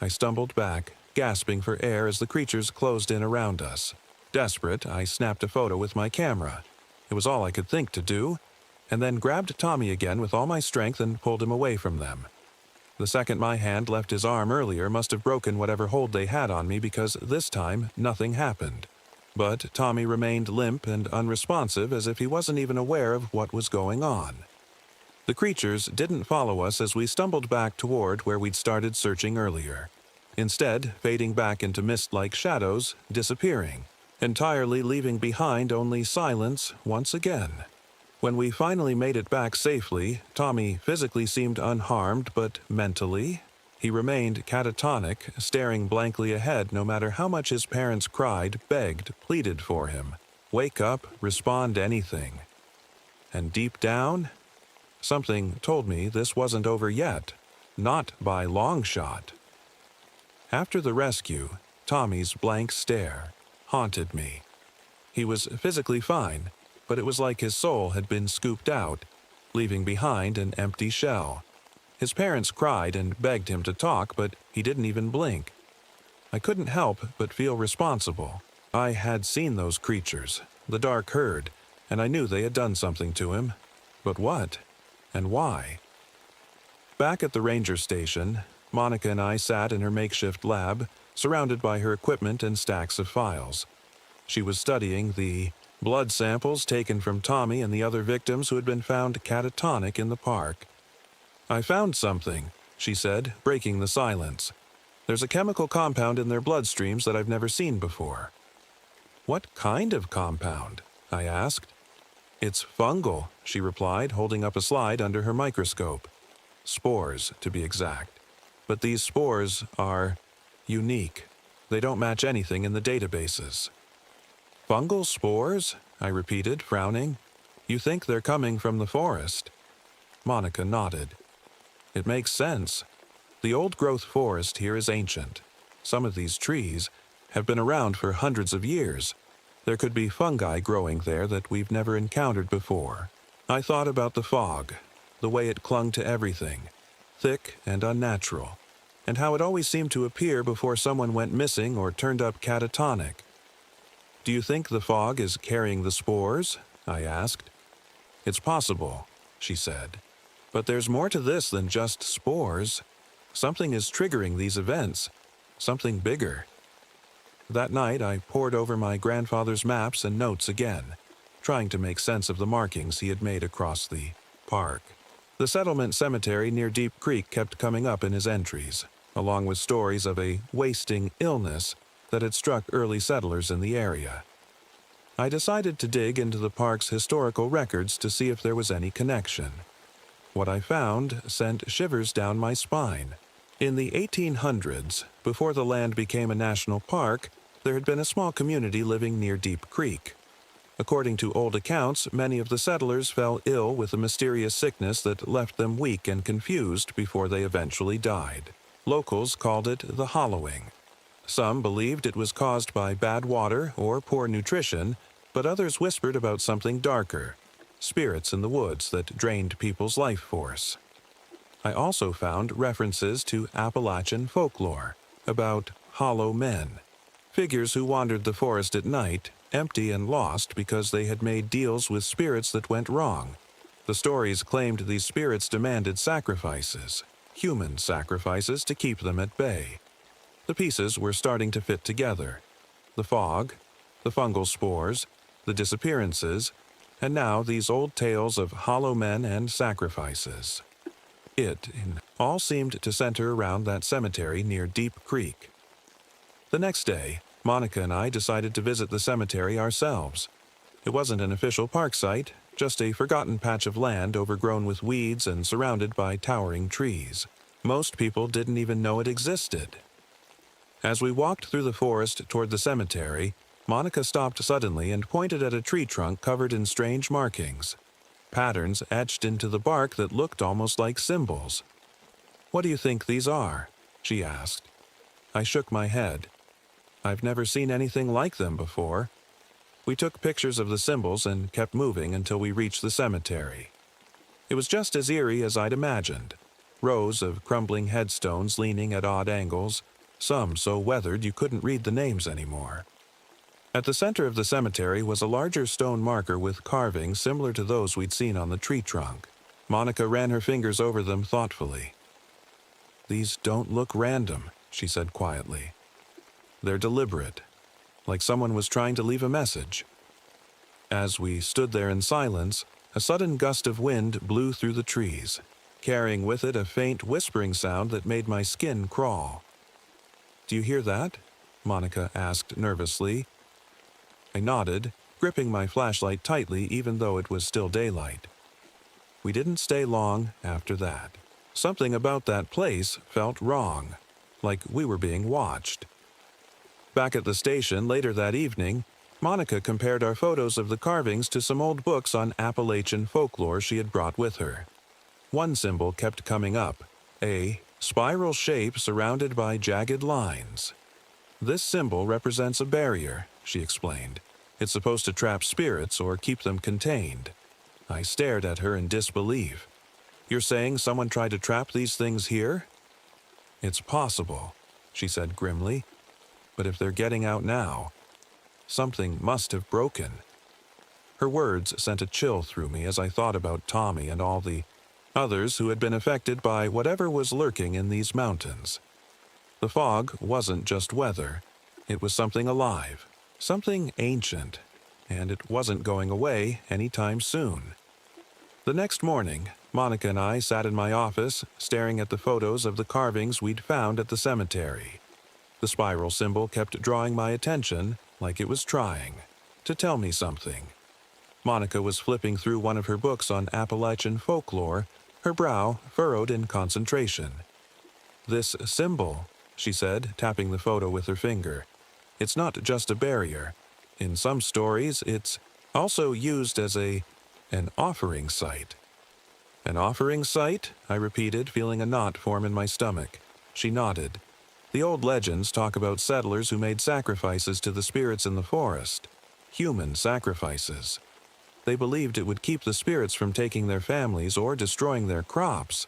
I stumbled back, gasping for air as the creatures closed in around us. Desperate, I snapped a photo with my camera. It was all I could think to do, and then grabbed Tommy again with all my strength and pulled him away from them. The second my hand left his arm earlier must have broken whatever hold they had on me, because this time nothing happened. But Tommy remained limp and unresponsive, as if he wasn't even aware of what was going on. The creatures didn't follow us as we stumbled back toward where we'd started searching earlier. Instead, fading back into mist-like shadows, disappearing, entirely leaving behind only silence once again. When we finally made it back safely, Tommy physically seemed unharmed, but mentally, he remained catatonic, staring blankly ahead no matter how much his parents cried, begged, pleaded for him. Wake up, respond to anything. And deep down, something told me this wasn't over yet, not by long shot. After the rescue, Tommy's blank stare haunted me. He was physically fine, but it was like his soul had been scooped out, leaving behind an empty shell. His parents cried and begged him to talk, but he didn't even blink. I couldn't help but feel responsible. I had seen those creatures, the dark herd, and I knew they had done something to him. But what? And why? Back at the ranger station, Monica and I sat in her makeshift lab, surrounded by her equipment and stacks of files. She was studying the blood samples taken from Tommy and the other victims who had been found catatonic in the park. "I found something," she said, breaking the silence. "There's a chemical compound in their bloodstreams that I've never seen before." "What kind of compound?" I asked. "It's fungal," she replied, holding up a slide under her microscope. "Spores, to be exact. But these spores are unique. They don't match anything in the databases." Fungal spores? I repeated, frowning. You think they're coming from the forest? Monica nodded. It makes sense. The old-growth forest here is ancient. Some of these trees have been around for hundreds of years. There could be fungi growing there that we've never encountered before. I thought about the fog, the way it clung to everything, thick and unnatural, and how it always seemed to appear before someone went missing or turned up catatonic. Do you think the fog is carrying the spores? I asked. It's possible, she said. But there's more to this than just spores. Something is triggering these events. Something bigger. That night, I pored over my grandfather's maps and notes again, trying to make sense of the markings he had made across the park. The settlement cemetery near Deep Creek kept coming up in his entries, along with stories of a wasting illness that had struck early settlers in the area. I decided to dig into the park's historical records to see if there was any connection. What I found sent shivers down my spine. In the 1800s, before the land became a national park, there had been a small community living near Deep Creek. According to old accounts, many of the settlers fell ill with a mysterious sickness that left them weak and confused before they eventually died. Locals called it the hollowing. Some believed it was caused by bad water or poor nutrition, but others whispered about something darker, spirits in the woods that drained people's life force. I also found references to Appalachian folklore about hollow men, figures who wandered the forest at night, empty and lost because they had made deals with spirits that went wrong. The stories claimed these spirits demanded sacrifices, human sacrifices, to keep them at bay. The pieces were starting to fit together. The fog, the fungal spores, the disappearances, and now these old tales of hollow men and sacrifices. It all seemed to center around that cemetery near Deep Creek. The next day, Monica and I decided to visit the cemetery ourselves. It wasn't an official park site, just a forgotten patch of land overgrown with weeds and surrounded by towering trees. Most people didn't even know it existed. As we walked through the forest toward the cemetery, Monica stopped suddenly and pointed at a tree trunk covered in strange markings, patterns etched into the bark that looked almost like symbols. "What do you think these are?" she asked. I shook my head. I've never seen anything like them before. We took pictures of the symbols and kept moving until we reached the cemetery. It was just as eerie as I'd imagined. Rows of crumbling headstones leaning at odd angles, some so weathered you couldn't read the names anymore. At the center of the cemetery was a larger stone marker with carvings similar to those we'd seen on the tree trunk. Monica ran her fingers over them thoughtfully. "These don't look random," she said quietly. "They're deliberate, like someone was trying to leave a message." As we stood there in silence, a sudden gust of wind blew through the trees, carrying with it a faint whispering sound that made my skin crawl. "Do you hear that?" Monica asked nervously. I nodded, gripping my flashlight tightly even though it was still daylight. We didn't stay long after that. Something about that place felt wrong, like we were being watched. Back at the station later that evening, Monica compared our photos of the carvings to some old books on Appalachian folklore she had brought with her. One symbol kept coming up, a spiral shape surrounded by jagged lines. "This symbol represents a barrier," she explained. "It's supposed to trap spirits or keep them contained." I stared at her in disbelief. "You're saying someone tried to trap these things here?" "It's possible," she said grimly. "But if they're getting out now, something must have broken." Her words sent a chill through me as I thought about Tommy and all the others who had been affected by whatever was lurking in these mountains. The fog wasn't just weather. It was something alive, something ancient, and it wasn't going away anytime soon. The next morning, Monica and I sat in my office, staring at the photos of the carvings we'd found at the cemetery. The spiral symbol kept drawing my attention, like it was trying to tell me something. Monica was flipping through one of her books on Appalachian folklore, her brow furrowed in concentration. "This symbol," she said, tapping the photo with her finger. "It's not just a barrier. In some stories, it's also used as an offering site. An offering site? I repeated, feeling a knot form in my stomach. She nodded. The old legends talk about settlers who made sacrifices to the spirits in the forest. Human sacrifices. They believed it would keep the spirits from taking their families or destroying their crops.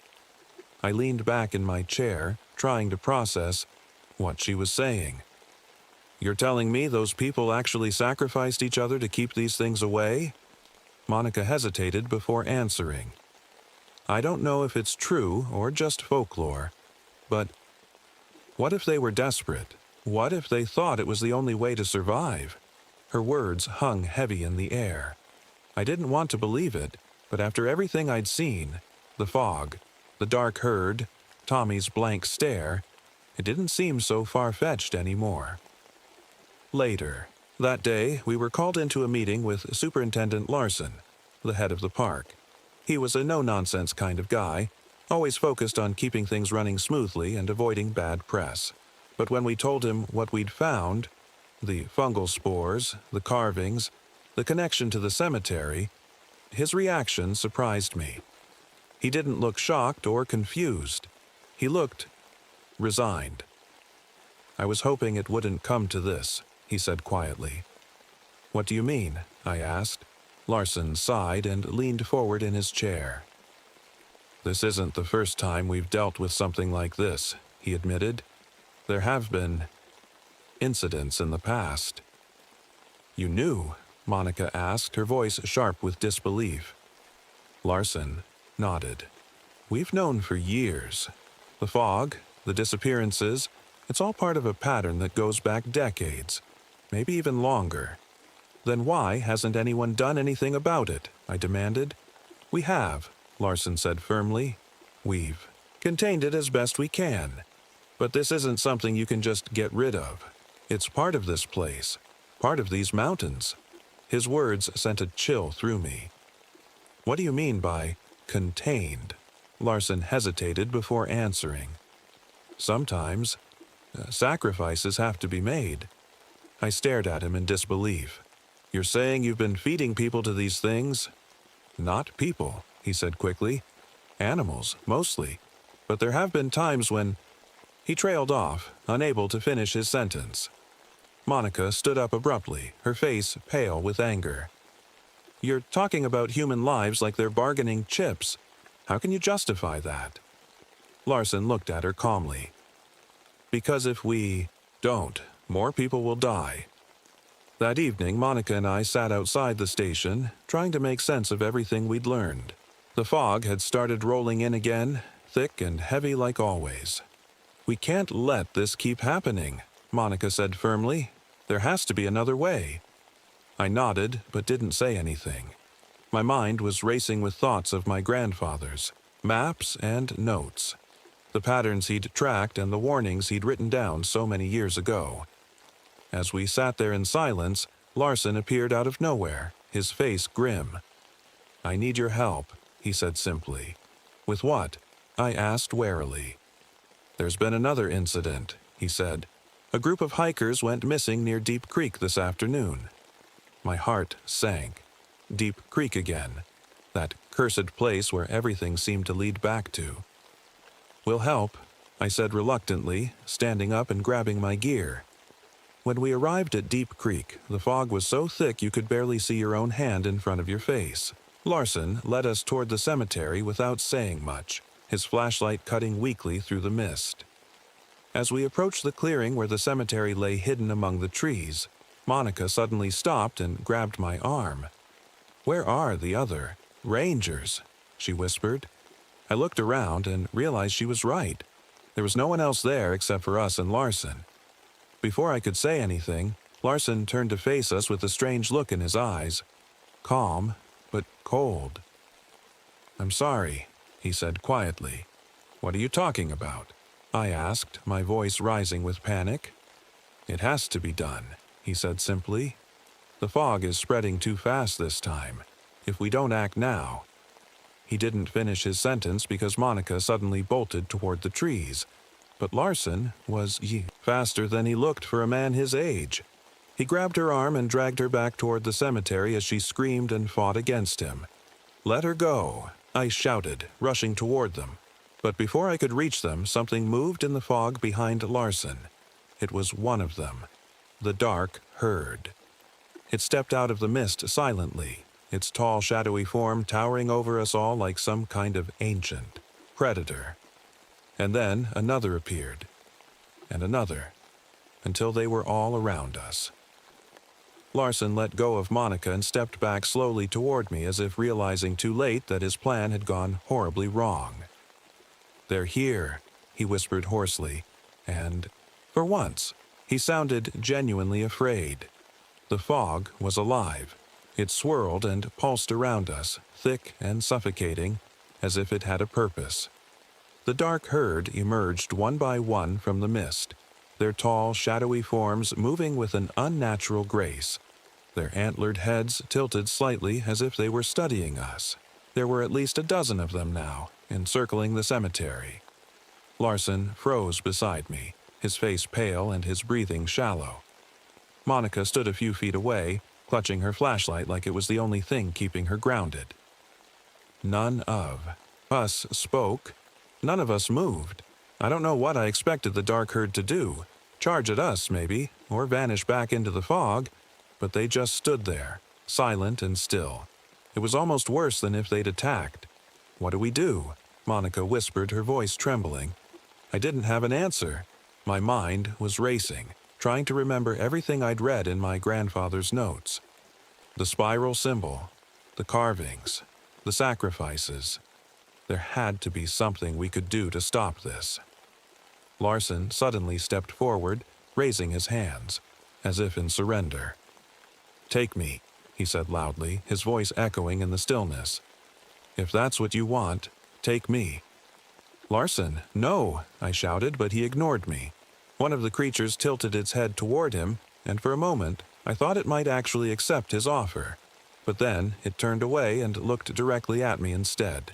I leaned back in my chair, trying to process what she was saying. You're telling me those people actually sacrificed each other to keep these things away? Monica hesitated before answering. I don't know if it's true or just folklore, but what if they were desperate? What if they thought it was the only way to survive? Her words hung heavy in the air. I didn't want to believe it, but after everything I'd seen, the fog, the dark herd, Tommy's blank stare, it didn't seem so far-fetched anymore. Later, that day, we were called into a meeting with Superintendent Larson, the head of the park. He was a no-nonsense kind of guy, always focused on keeping things running smoothly and avoiding bad press. But when we told him what we'd found, the fungal spores, the carvings, the connection to the cemetery, his reaction surprised me. He didn't look shocked or confused. He looked resigned. I was hoping it wouldn't come to this, he said quietly. What do you mean? I asked. Larson sighed and leaned forward in his chair. This isn't the first time we've dealt with something like this, he admitted. There have been incidents in the past. You knew? Monica asked, her voice sharp with disbelief. Larson nodded. We've known for years. The fog, the disappearances, it's all part of a pattern that goes back decades, maybe even longer. Then why hasn't anyone done anything about it? I demanded. We have, Larson said firmly. We've contained it as best we can. But this isn't something you can just get rid of. It's part of this place, part of these mountains. His words sent a chill through me. What do you mean by contained? Larson hesitated before answering. Sometimes, sacrifices have to be made. I stared at him in disbelief. You're saying you've been feeding people to these things? Not people, he said quickly. Animals, mostly. But there have been times when... He trailed off, unable to finish his sentence. Monica stood up abruptly, her face pale with anger. You're talking about human lives like they're bargaining chips. How can you justify that? Larson looked at her calmly. Because if we don't, more people will die. That evening, Monica and I sat outside the station, trying to make sense of everything we'd learned. The fog had started rolling in again, thick and heavy like always. We can't let this keep happening, Monica said firmly. There has to be another way. I nodded, but didn't say anything. My mind was racing with thoughts of my grandfather's, maps and notes. The patterns he'd tracked and the warnings he'd written down so many years ago. As we sat there in silence, Larson appeared out of nowhere, his face grim. I need your help, he said simply. With what? I asked warily. There's been another incident, he said. A group of hikers went missing near Deep Creek this afternoon. My heart sank. Deep Creek again. That cursed place where everything seemed to lead back to. We'll help, I said reluctantly, standing up and grabbing my gear. When we arrived at Deep Creek, the fog was so thick you could barely see your own hand in front of your face. Larson led us toward the cemetery without saying much, his flashlight cutting weakly through the mist. As we approached the clearing where the cemetery lay hidden among the trees, Monica suddenly stopped and grabbed my arm. Where are the other rangers? She whispered. I looked around and realized she was right. There was no one else there except for us and Larson. Before I could say anything, Larson turned to face us with a strange look in his eyes. Calm, but cold. I'm sorry, he said quietly. What are you talking about? I asked, my voice rising with panic. It has to be done, he said simply. The fog is spreading too fast this time. If we don't act now... He didn't finish his sentence because Monica suddenly bolted toward the trees. But Larson was faster than he looked for a man his age. He grabbed her arm and dragged her back toward the cemetery as she screamed and fought against him. "Let her go," I shouted, rushing toward them. But before I could reach them, something moved in the fog behind Larson. It was one of them, the dark herd. It stepped out of the mist silently, its tall, shadowy form towering over us all like some kind of ancient predator. And then another appeared, and another, until they were all around us. Larson let go of Monica and stepped back slowly toward me as if realizing too late that his plan had gone horribly wrong. "They're here," he whispered hoarsely, and, for once, he sounded genuinely afraid. The fog was alive. It swirled and pulsed around us, thick and suffocating, as if it had a purpose. The dark herd emerged one by one from the mist, their tall, shadowy forms moving with an unnatural grace, their antlered heads tilted slightly as if they were studying us. There were at least a dozen of them now, encircling the cemetery. Larson froze beside me, his face pale and his breathing shallow. Monica stood a few feet away, clutching her flashlight like it was the only thing keeping her grounded. None of us spoke. None of us moved. I don't know what I expected the dark herd to do. Charge at us, maybe, or vanish back into the fog, but they just stood there, silent and still. It was almost worse than if they'd attacked. "What do we do?" Monica whispered, her voice trembling. I didn't have an answer. My mind was racing, trying to remember everything I'd read in my grandfather's notes. The spiral symbol, the carvings, the sacrifices. There had to be something we could do to stop this. Larson suddenly stepped forward, raising his hands, as if in surrender. "Take me," he said loudly, his voice echoing in the stillness. "If that's what you want, take me." "Larson, no," I shouted, but he ignored me. One of the creatures tilted its head toward him, and for a moment I thought it might actually accept his offer. But then it turned away and looked directly at me instead.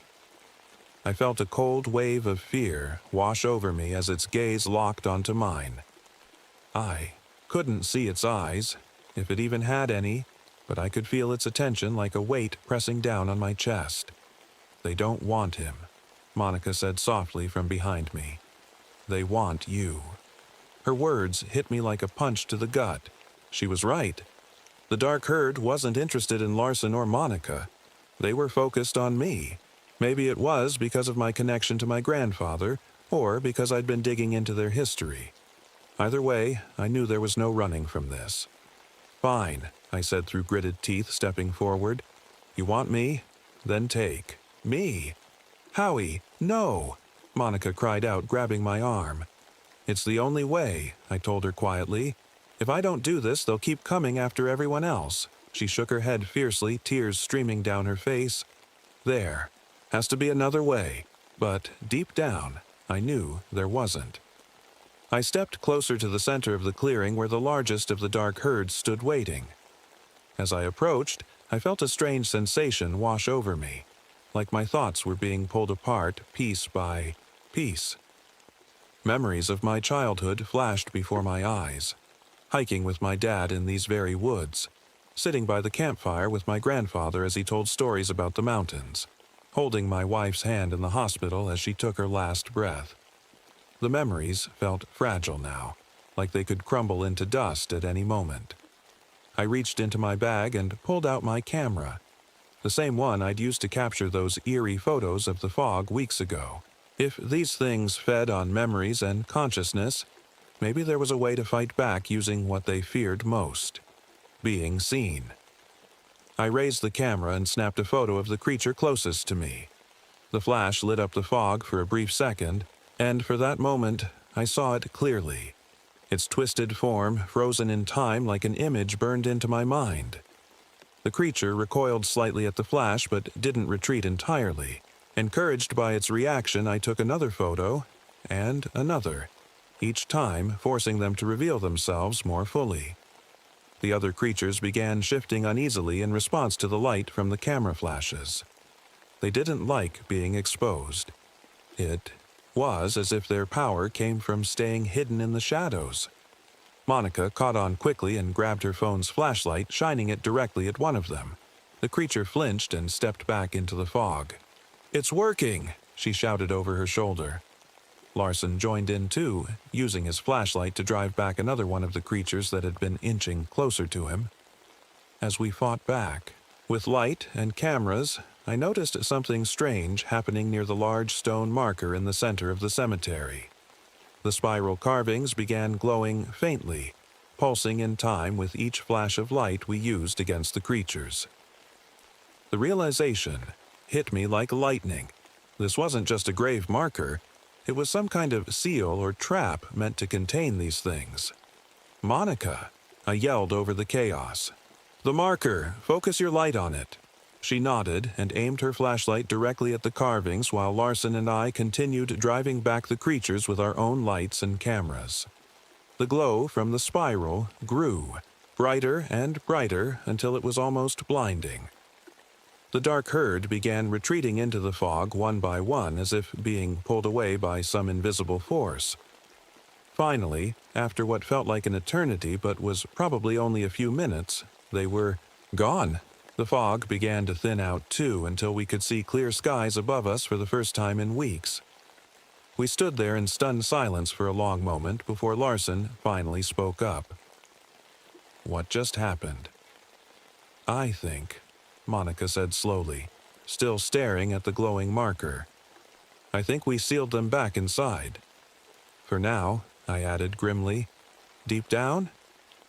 I felt a cold wave of fear wash over me as its gaze locked onto mine. I couldn't see its eyes, if it even had any, but I could feel its attention like a weight pressing down on my chest. "They don't want him," Monica said softly from behind me. "They want you." Her words hit me like a punch to the gut. She was right. The dark herd wasn't interested in Larson or Monica. They were focused on me. Maybe it was because of my connection to my grandfather, or because I'd been digging into their history. Either way, I knew there was no running from this. "Fine," I said through gritted teeth, stepping forward. "You want me? Then take me." "Howie, no!" Monica cried out, grabbing my arm. "It's the only way," I told her quietly. "If I don't do this, they'll keep coming after everyone else." She shook her head fiercely, tears streaming down her face. "There has to be another way." But deep down, I knew there wasn't. I stepped closer to the center of the clearing where the largest of the dark herds stood waiting. As I approached, I felt a strange sensation wash over me, like my thoughts were being pulled apart piece by piece. Memories of my childhood flashed before my eyes. Hiking with my dad in these very woods, sitting by the campfire with my grandfather as he told stories about the mountains, holding my wife's hand in the hospital as she took her last breath. The memories felt fragile now, like they could crumble into dust at any moment. I reached into my bag and pulled out my camera, the same one I'd used to capture those eerie photos of the fog weeks ago. If these things fed on memories and consciousness, maybe there was a way to fight back using what they feared most: being seen. I raised the camera and snapped a photo of the creature closest to me. The flash lit up the fog for a brief second, and for that moment I saw it clearly. Its twisted form frozen in time like an image burned into my mind. The creature recoiled slightly at the flash but didn't retreat entirely. Encouraged by its reaction, I took another photo, and another, each time forcing them to reveal themselves more fully. The other creatures began shifting uneasily in response to the light from the camera flashes. They didn't like being exposed. It was as if their power came from staying hidden in the shadows. Monica caught on quickly and grabbed her phone's flashlight, shining it directly at one of them. The creature flinched and stepped back into the fog. "It's working!" she shouted over her shoulder. Larson joined in too, using his flashlight to drive back another one of the creatures that had been inching closer to him. As we fought back, with light and cameras, I noticed something strange happening near the large stone marker in the center of the cemetery. The spiral carvings began glowing faintly, pulsing in time with each flash of light we used against the creatures. The realization hit me like lightning. This wasn't just a grave marker, it was some kind of seal or trap meant to contain these things. "Monica!" I yelled over the chaos. "The marker! Focus your light on it!" She nodded and aimed her flashlight directly at the carvings while Larson and I continued driving back the creatures with our own lights and cameras. The glow from the spiral grew, brighter and brighter until it was almost blinding. The dark herd began retreating into the fog one by one as if being pulled away by some invisible force. Finally, after what felt like an eternity but was probably only a few minutes, they were gone. The fog began to thin out too until we could see clear skies above us for the first time in weeks. We stood there in stunned silence for a long moment before Larson finally spoke up. "What just happened?" "I think," Monica said slowly, still staring at the glowing marker. "I think we sealed them back inside. For now," I added grimly. "Deep down,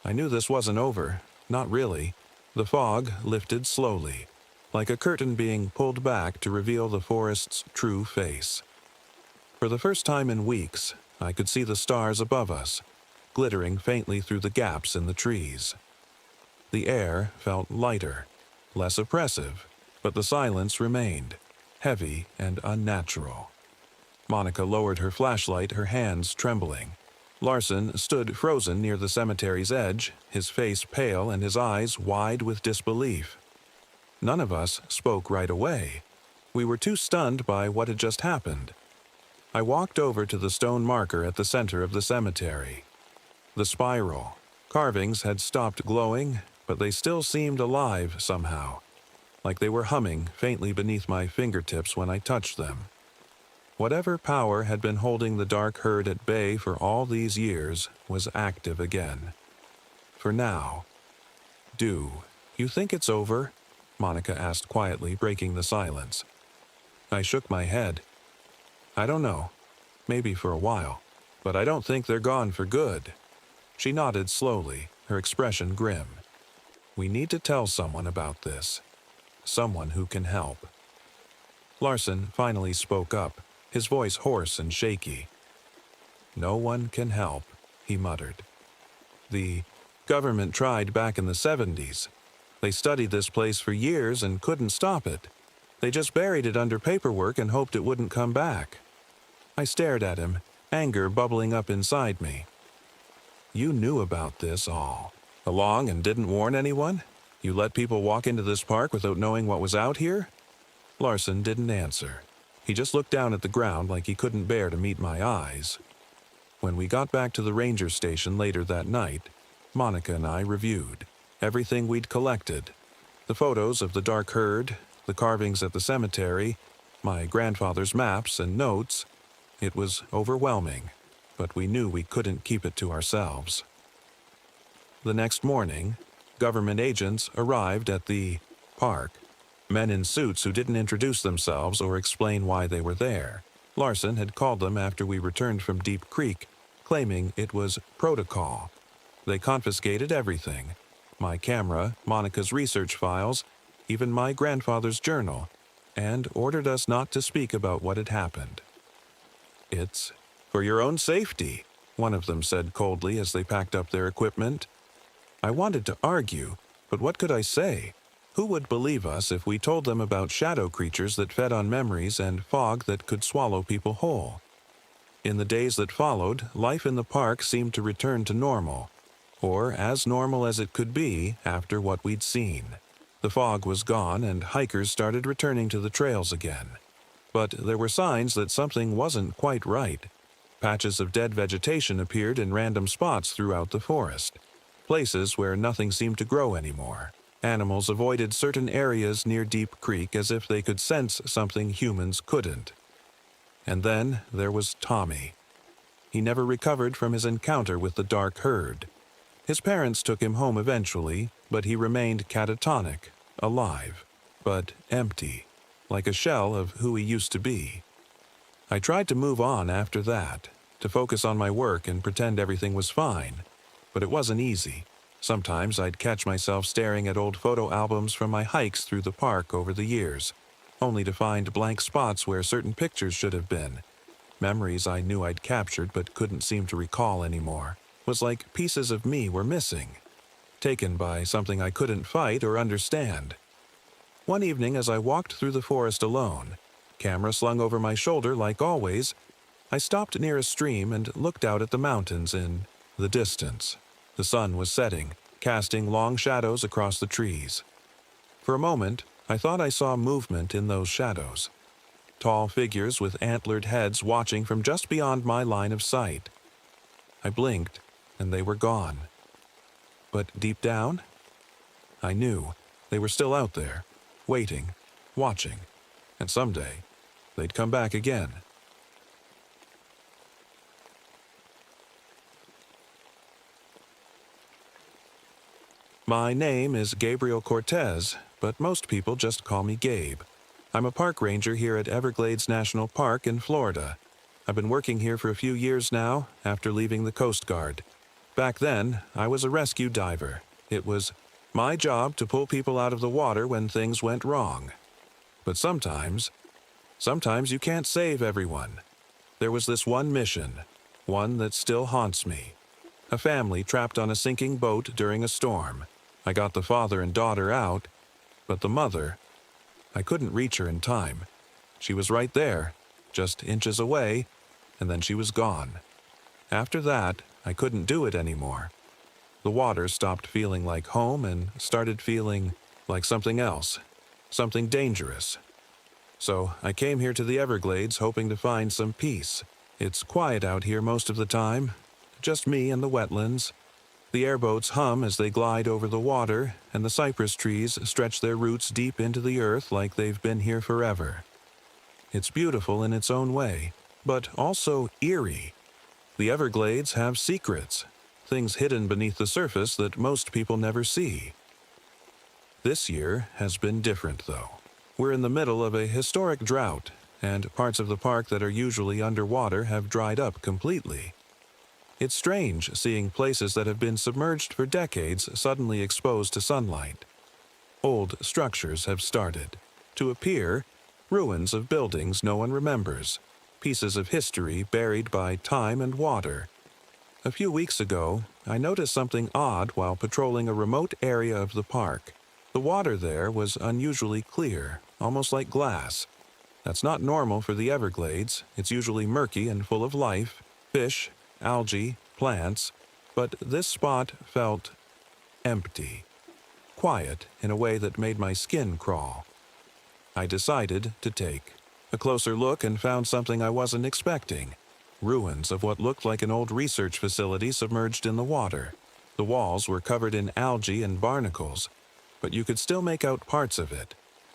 I knew this wasn't over. Not really." The fog lifted slowly, like a curtain being pulled back to reveal the forest's true face. For the first time in weeks, I could see the stars above us, glittering faintly through the gaps in the trees. The air felt lighter, less oppressive, but the silence remained, heavy and unnatural. Monica lowered her flashlight, her hands trembling. Larson stood frozen near the cemetery's edge, his face pale and his eyes wide with disbelief. None of us spoke right away. We were too stunned by what had just happened. I walked over to the stone marker at the center of the cemetery. The spiral carvings had stopped glowing, but they still seemed alive somehow, like they were humming faintly beneath my fingertips when I touched them. Whatever power had been holding the dark herd at bay for all these years was active again. For now. "Do you think it's over?" Monica asked quietly, breaking the silence. I shook my head. "I don't know. Maybe for a while. But I don't think they're gone for good." She nodded slowly, her expression grim. "We need to tell someone about this. Someone who can help." Larson finally spoke up, his voice hoarse and shaky. "No one can help," he muttered. "The government tried back in the 70s. They studied this place for years and couldn't stop it. They just buried it under paperwork and hoped it wouldn't come back." I stared at him, anger bubbling up inside me. "You knew about this all along and didn't warn anyone? You let people walk into this park without knowing what was out here?" Larson didn't answer. He just looked down at the ground like he couldn't bear to meet my eyes. When we got back to the ranger station later that night, Monica and I reviewed everything we'd collected. The photos of the dark herd, the carvings at the cemetery, my grandfather's maps and notes. It was overwhelming, but we knew we couldn't keep it to ourselves. The next morning, government agents arrived at the park. Men in suits who didn't introduce themselves or explain why they were there. Larson had called them after we returned from Deep Creek, claiming it was protocol. They confiscated everything. My camera, Monica's research files, even my grandfather's journal, and ordered us not to speak about what had happened. "It's for your own safety," one of them said coldly as they packed up their equipment. I wanted to argue, but what could I say? Who would believe us if we told them about shadow creatures that fed on memories and fog that could swallow people whole? In the days that followed, life in the park seemed to return to normal, or as normal as it could be after what we'd seen. The fog was gone and hikers started returning to the trails again. But there were signs that something wasn't quite right. Patches of dead vegetation appeared in random spots throughout the forest, places where nothing seemed to grow anymore. Animals avoided certain areas near Deep Creek as if they could sense something humans couldn't. And then there was Tommy. He never recovered from his encounter with the dark herd. His parents took him home eventually, but he remained catatonic, alive, but empty, like a shell of who he used to be. I tried to move on after that, to focus on my work and pretend everything was fine, but it wasn't easy. Sometimes I'd catch myself staring at old photo albums from my hikes through the park over the years, only to find blank spots where certain pictures should have been. Memories I knew I'd captured but couldn't seem to recall anymore. It was like pieces of me were missing, taken by something I couldn't fight or understand. One evening as I walked through the forest alone, camera slung over my shoulder like always, I stopped near a stream and looked out at the mountains in the distance. The sun was setting, casting long shadows across the trees. For a moment, I thought I saw movement in those shadows. Tall figures with antlered heads watching from just beyond my line of sight. I blinked, and they were gone. But deep down, I knew they were still out there, waiting, watching, and someday they'd come back again. My name is Gabriel Cortez, but most people just call me Gabe. I'm a park ranger here at Everglades National Park in Florida. I've been working here for a few years now, after leaving the Coast Guard. Back then, I was a rescue diver. It was my job to pull people out of the water when things went wrong. But sometimes you can't save everyone. There was this one mission, one that still haunts me. A family trapped on a sinking boat during a storm. I got the father and daughter out, but the mother, I couldn't reach her in time. She was right there, just inches away, and then she was gone. After that, I couldn't do it anymore. The water stopped feeling like home and started feeling like something else, something dangerous. So I came here to the Everglades hoping to find some peace. It's quiet out here most of the time, just me and the wetlands. The airboats hum as they glide over the water, and the cypress trees stretch their roots deep into the earth like they've been here forever. It's beautiful in its own way, but also eerie. The Everglades have secrets, things hidden beneath the surface that most people never see. This year has been different, though. We're in the middle of a historic drought, and parts of the park that are usually underwater have dried up completely. It's strange seeing places that have been submerged for decades suddenly exposed to sunlight. Old structures have started to appear, ruins of buildings no one remembers, pieces of history buried by time and water. A few weeks ago, I noticed something odd while patrolling a remote area of the park. The water there was unusually clear, almost like glass. That's not normal for the Everglades. It's usually murky and full of life, fish, algae, plants, but this spot felt empty, quiet in a way that made my skin crawl. I decided to take a closer look and found something I wasn't expecting. Ruins of what looked like an old research facility submerged in the water. The walls were covered in algae and barnacles, but you could still make out parts of it.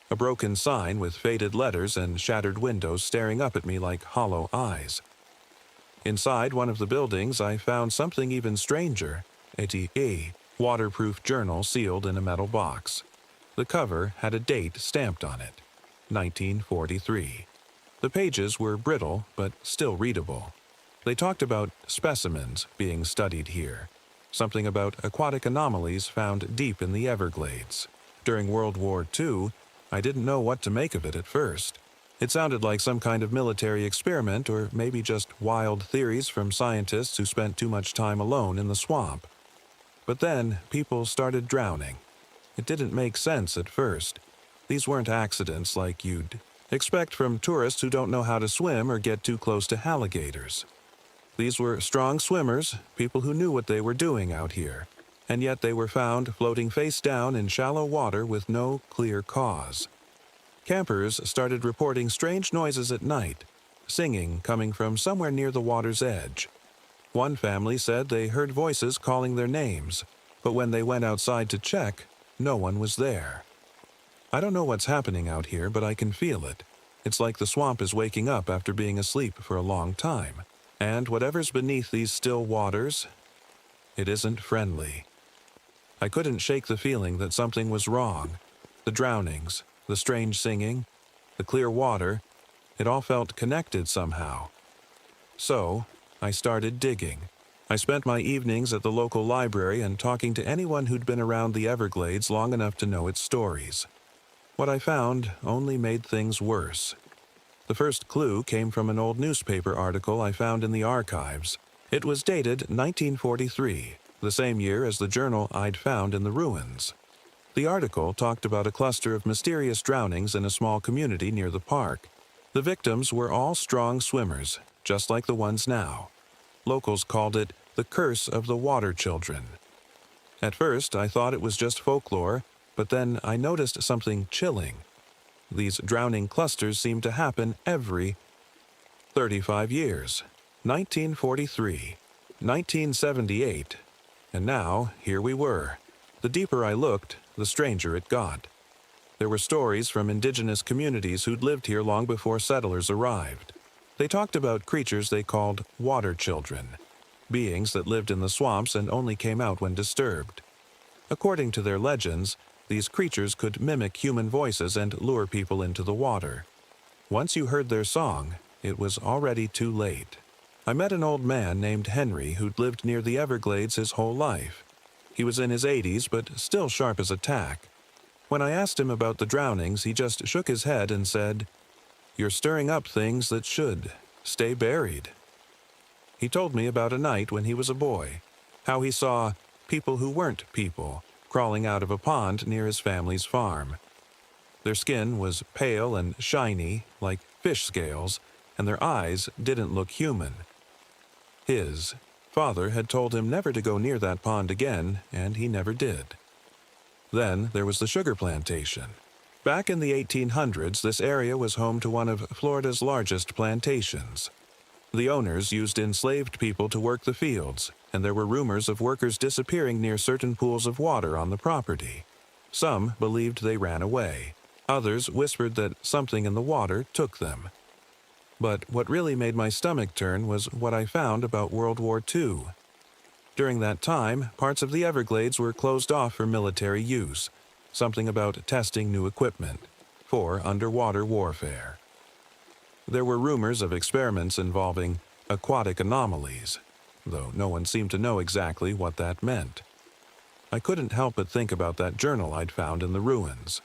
A broken sign with faded letters and shattered windows staring up at me like hollow eyes. Inside one of the buildings, I found something even stranger, a waterproof journal sealed in a metal box. The cover had a date stamped on it, 1943. The pages were brittle, but still readable. They talked about specimens being studied here, something about aquatic anomalies found deep in the Everglades. During World War II, I didn't know what to make of it at first. It sounded like some kind of military experiment or maybe just wild theories from scientists who spent too much time alone in the swamp. But then people started drowning. It didn't make sense at first. These weren't accidents like you'd expect from tourists who don't know how to swim or get too close to alligators. These were strong swimmers, people who knew what they were doing out here, and yet they were found floating face down in shallow water with no clear cause. Campers started reporting strange noises at night, singing coming from somewhere near the water's edge. One family said they heard voices calling their names, but when they went outside to check, no one was there. I don't know what's happening out here, but I can feel it. It's like the swamp is waking up after being asleep for a long time. And whatever's beneath these still waters, it isn't friendly. I couldn't shake the feeling that something was wrong. The drownings, the strange singing, the clear water, it all felt connected somehow. So, I started digging. I spent my evenings at the local library and talking to anyone who'd been around the Everglades long enough to know its stories. What I found only made things worse. The first clue came from an old newspaper article I found in the archives. It was dated 1943, the same year as the journal I'd found in the ruins. The article talked about a cluster of mysterious drownings in a small community near the park. The victims were all strong swimmers, just like the ones now. Locals called it the curse of the water children. At first, I thought it was just folklore, but then I noticed something chilling. These drowning clusters seemed to happen every 35 years. 1943, 1978, and now here we were. The deeper I looked, the stranger it got. There were stories from indigenous communities who'd lived here long before settlers arrived. They talked about creatures they called water children, beings that lived in the swamps and only came out when disturbed. According to their legends, these creatures could mimic human voices and lure people into the water. Once you heard their song, it was already too late. I met an old man named Henry who'd lived near the Everglades his whole life. He was in his 80s, but still sharp as a tack. When I asked him about the drownings, he just shook his head and said, "You're stirring up things that should stay buried." He told me about a night when he was a boy, how he saw people who weren't people crawling out of a pond near his family's farm. Their skin was pale and shiny, like fish scales, and their eyes didn't look human. His father had told him never to go near that pond again, and he never did. Then there was the sugar plantation. Back in the 1800s, this area was home to one of Florida's largest plantations. The owners used enslaved people to work the fields, and there were rumors of workers disappearing near certain pools of water on the property. Some believed they ran away. Others whispered that something in the water took them. But what really made my stomach turn was what I found about World War II. During that time, parts of the Everglades were closed off for military use, something about testing new equipment for underwater warfare. There were rumors of experiments involving aquatic anomalies, though no one seemed to know exactly what that meant. I couldn't help but think about that journal I'd found in the ruins,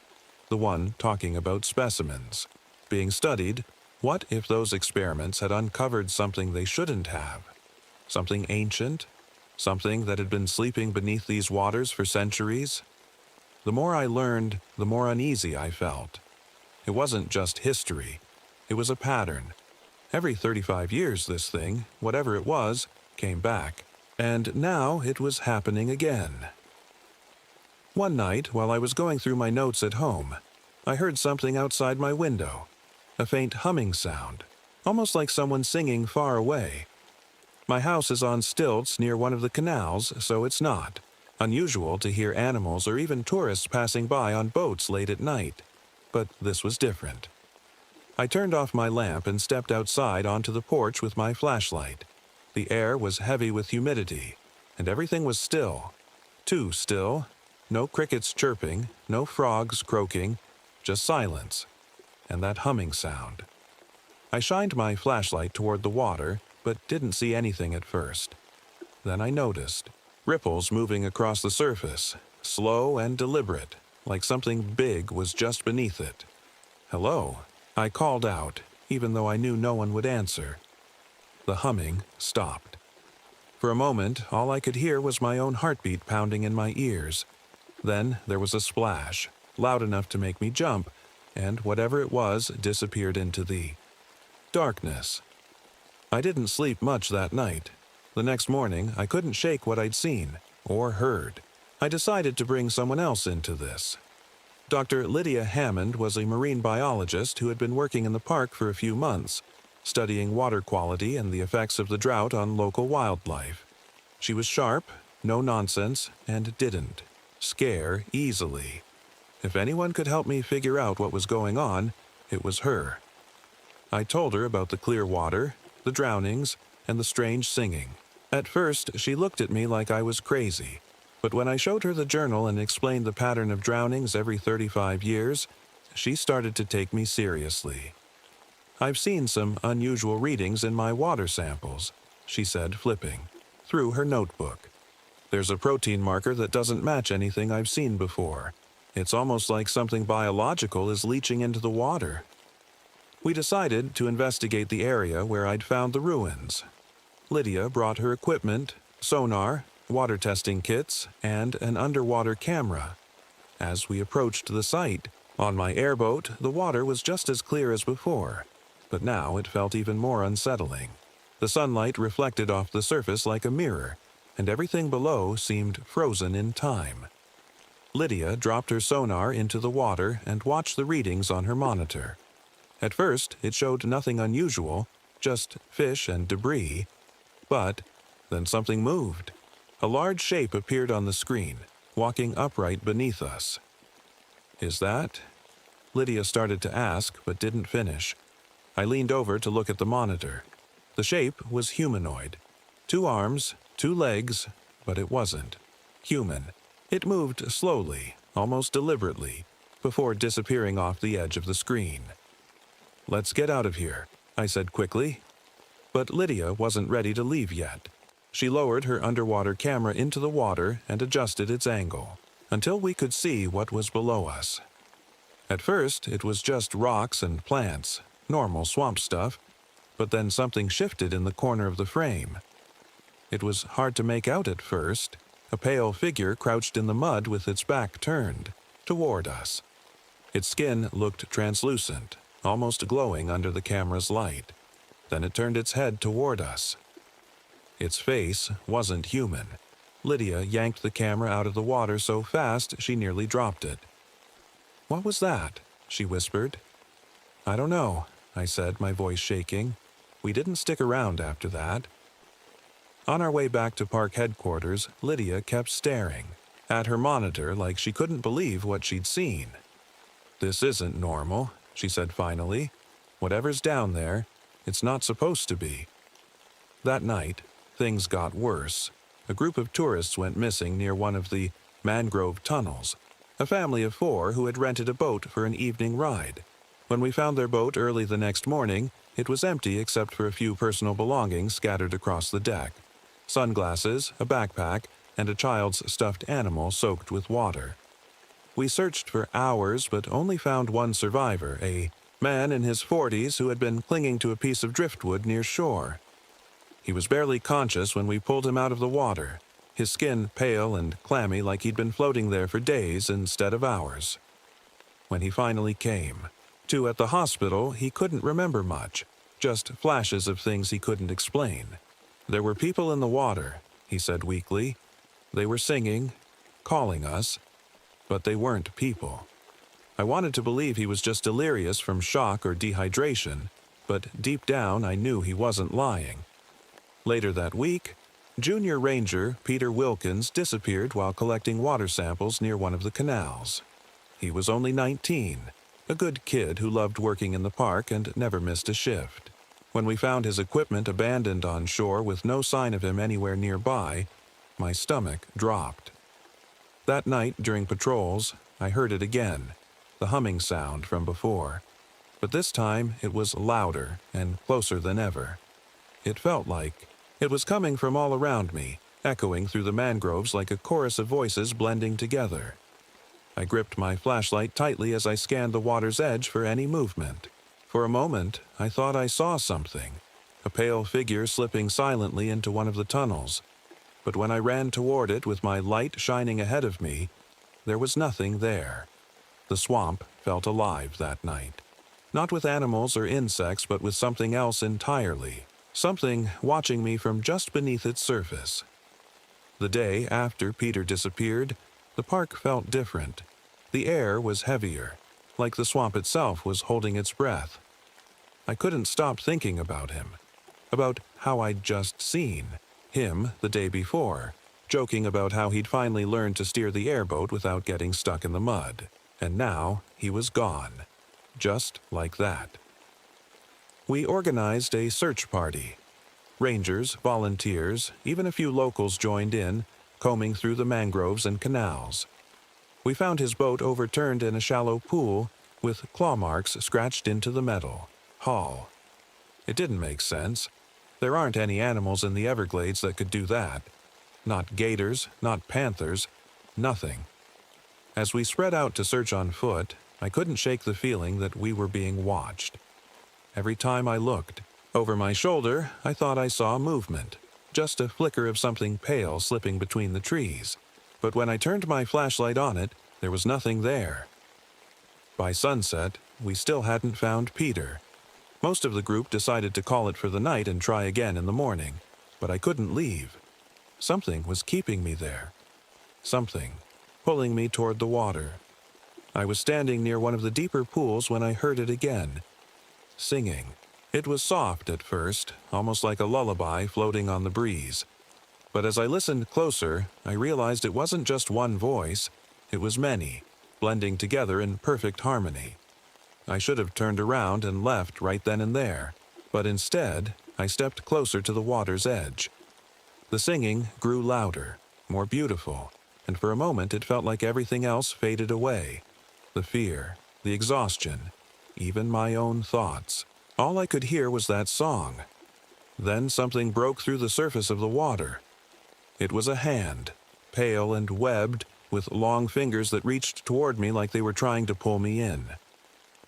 the one talking about specimens being studied. What if those experiments had uncovered something they shouldn't have? Something ancient? Something that had been sleeping beneath these waters for centuries? The more I learned, the more uneasy I felt. It wasn't just history. It was a pattern. Every 35 years this thing, whatever it was, came back. And now it was happening again. One night, while I was going through my notes at home, I heard something outside my window. A faint humming sound, almost like someone singing far away. My house is on stilts near one of the canals, so it's not unusual to hear animals or even tourists passing by on boats late at night. But this was different. I turned off my lamp and stepped outside onto the porch with my flashlight. The air was heavy with humidity, and everything was still. Too still. No crickets chirping, no frogs croaking, just silence. And that humming sound. I shined my flashlight toward the water, but didn't see anything at first. Then I noticed ripples moving across the surface, slow and deliberate, like something big was just beneath it. "Hello," I called out, even though I knew no one would answer. The humming stopped. For a moment, all I could hear was my own heartbeat pounding in my ears. Then there was a splash, loud enough to make me jump, and whatever it was disappeared into the darkness. I didn't sleep much that night. The next morning, I couldn't shake what I'd seen or heard. I decided to bring someone else into this. Dr. Lydia Hammond was a marine biologist who had been working in the park for a few months, studying water quality and the effects of the drought on local wildlife. She was sharp, no nonsense, and didn't scare easily. If anyone could help me figure out what was going on, it was her. I told her about the clear water, the drownings, and the strange singing. At first, she looked at me like I was crazy, but when I showed her the journal and explained the pattern of drownings every 35 years, she started to take me seriously. "I've seen some unusual readings in my water samples," she said, flipping through her notebook. "There's a protein marker that doesn't match anything I've seen before. It's almost like something biological is leaching into the water." We decided to investigate the area where I'd found the ruins. Lydia brought her equipment, sonar, water testing kits, and an underwater camera. As we approached the site, on my airboat, the water was just as clear as before, but now it felt even more unsettling. The sunlight reflected off the surface like a mirror, and everything below seemed frozen in time. Lydia dropped her sonar into the water and watched the readings on her monitor. At first, it showed nothing unusual, just fish and debris. But then something moved. A large shape appeared on the screen, walking upright beneath us. "Is that?" Lydia started to ask, but didn't finish. I leaned over to look at the monitor. The shape was humanoid. 2 arms, 2 legs, but it wasn't human. It moved slowly, almost deliberately, before disappearing off the edge of the screen. "Let's get out of here," I said quickly. But Lydia wasn't ready to leave yet. She lowered her underwater camera into the water and adjusted its angle, until we could see what was below us. At first, it was just rocks and plants, normal swamp stuff, but then something shifted in the corner of the frame. It was hard to make out at first. A pale figure crouched in the mud with its back turned toward us. Its skin looked translucent, almost glowing under the camera's light. Then it turned its head toward us. Its face wasn't human. Lydia yanked the camera out of the water so fast she nearly dropped it. "What was that?" she whispered. "I don't know," I said, my voice shaking. We didn't stick around after that. On our way back to park headquarters, Lydia kept staring at her monitor like she couldn't believe what she'd seen. "This isn't normal," she said finally. "Whatever's down there, it's not supposed to be." That night, things got worse. A group of tourists went missing near one of the mangrove tunnels. A family of 4 who had rented a boat for an evening ride. When we found their boat early the next morning, it was empty except for a few personal belongings scattered across the deck. Sunglasses, a backpack, and a child's stuffed animal soaked with water. We searched for hours but only found one survivor, a man in his 40s who had been clinging to a piece of driftwood near shore. He was barely conscious when we pulled him out of the water, his skin pale and clammy like he'd been floating there for days instead of hours. When he finally came to at the hospital, he couldn't remember much, just flashes of things he couldn't explain. "There were people in the water," he said weakly. "They were singing, calling us, but they weren't people." I wanted to believe he was just delirious from shock or dehydration, but deep down I knew he wasn't lying. Later that week, Junior Ranger Peter Wilkins disappeared while collecting water samples near one of the canals. He was only 19, a good kid who loved working in the park and never missed a shift. When we found his equipment abandoned on shore with no sign of him anywhere nearby, my stomach dropped. That night during patrols, I heard it again, the humming sound from before. But this time it was louder and closer than ever. It felt like it was coming from all around me, echoing through the mangroves like a chorus of voices blending together. I gripped my flashlight tightly as I scanned the water's edge for any movement. For a moment, I thought I saw something, a pale figure slipping silently into one of the tunnels. But when I ran toward it with my light shining ahead of me, there was nothing there. The swamp felt alive that night. Not with animals or insects, but with something else entirely. Something watching me from just beneath its surface. The day after Peter disappeared, the park felt different. The air was heavier, like the swamp itself was holding its breath. I couldn't stop thinking about him, about how I'd just seen him the day before, joking about how he'd finally learned to steer the airboat without getting stuck in the mud. And now he was gone, just like that. We organized a search party. Rangers, volunteers, even a few locals joined in, combing through the mangroves and canals. We found his boat overturned in a shallow pool with claw marks scratched into the metal hull. It didn't make sense. There aren't any animals in the Everglades that could do that. Not gators, not panthers, nothing. As we spread out to search on foot, I couldn't shake the feeling that we were being watched. Every time I looked, over my shoulder, I thought I saw movement, just a flicker of something pale slipping between the trees. But when I turned my flashlight on it, there was nothing there. By sunset, we still hadn't found Peter. Most of the group decided to call it for the night and try again in the morning, but I couldn't leave. Something was keeping me there. Something pulling me toward the water. I was standing near one of the deeper pools when I heard it again. Singing. It was soft at first, almost like a lullaby floating on the breeze. But as I listened closer, I realized it wasn't just one voice, it was many, blending together in perfect harmony. I should have turned around and left right then and there, but instead, I stepped closer to the water's edge. The singing grew louder, more beautiful, and for a moment it felt like everything else faded away. The fear, the exhaustion, even my own thoughts. All I could hear was that song. Then something broke through the surface of the water. It was a hand, pale and webbed, with long fingers that reached toward me like they were trying to pull me in.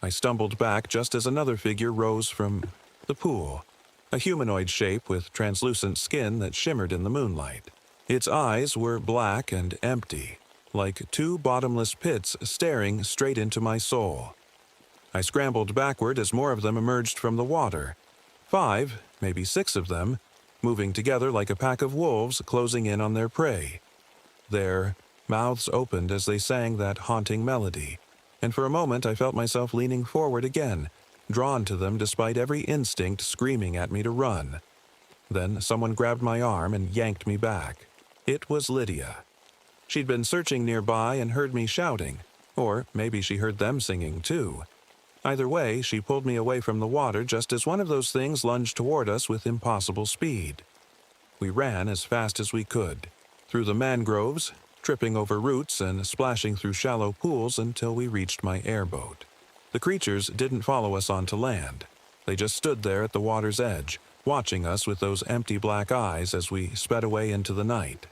I stumbled back just as another figure rose from the pool, a humanoid shape with translucent skin that shimmered in the moonlight. Its eyes were black and empty, like two bottomless pits staring straight into my soul. I scrambled backward as more of them emerged from the water. 5, maybe 6 of them, moving together like a pack of wolves closing in on their prey. Their mouths opened as they sang that haunting melody, and for a moment I felt myself leaning forward again, drawn to them despite every instinct screaming at me to run. Then someone grabbed my arm and yanked me back. It was Lydia. She'd been searching nearby and heard me shouting, or maybe she heard them singing too. Either way, she pulled me away from the water just as one of those things lunged toward us with impossible speed. We ran as fast as we could, through the mangroves, tripping over roots and splashing through shallow pools until we reached my airboat. The creatures didn't follow us onto land. They just stood there at the water's edge, watching us with those empty black eyes as we sped away into the night.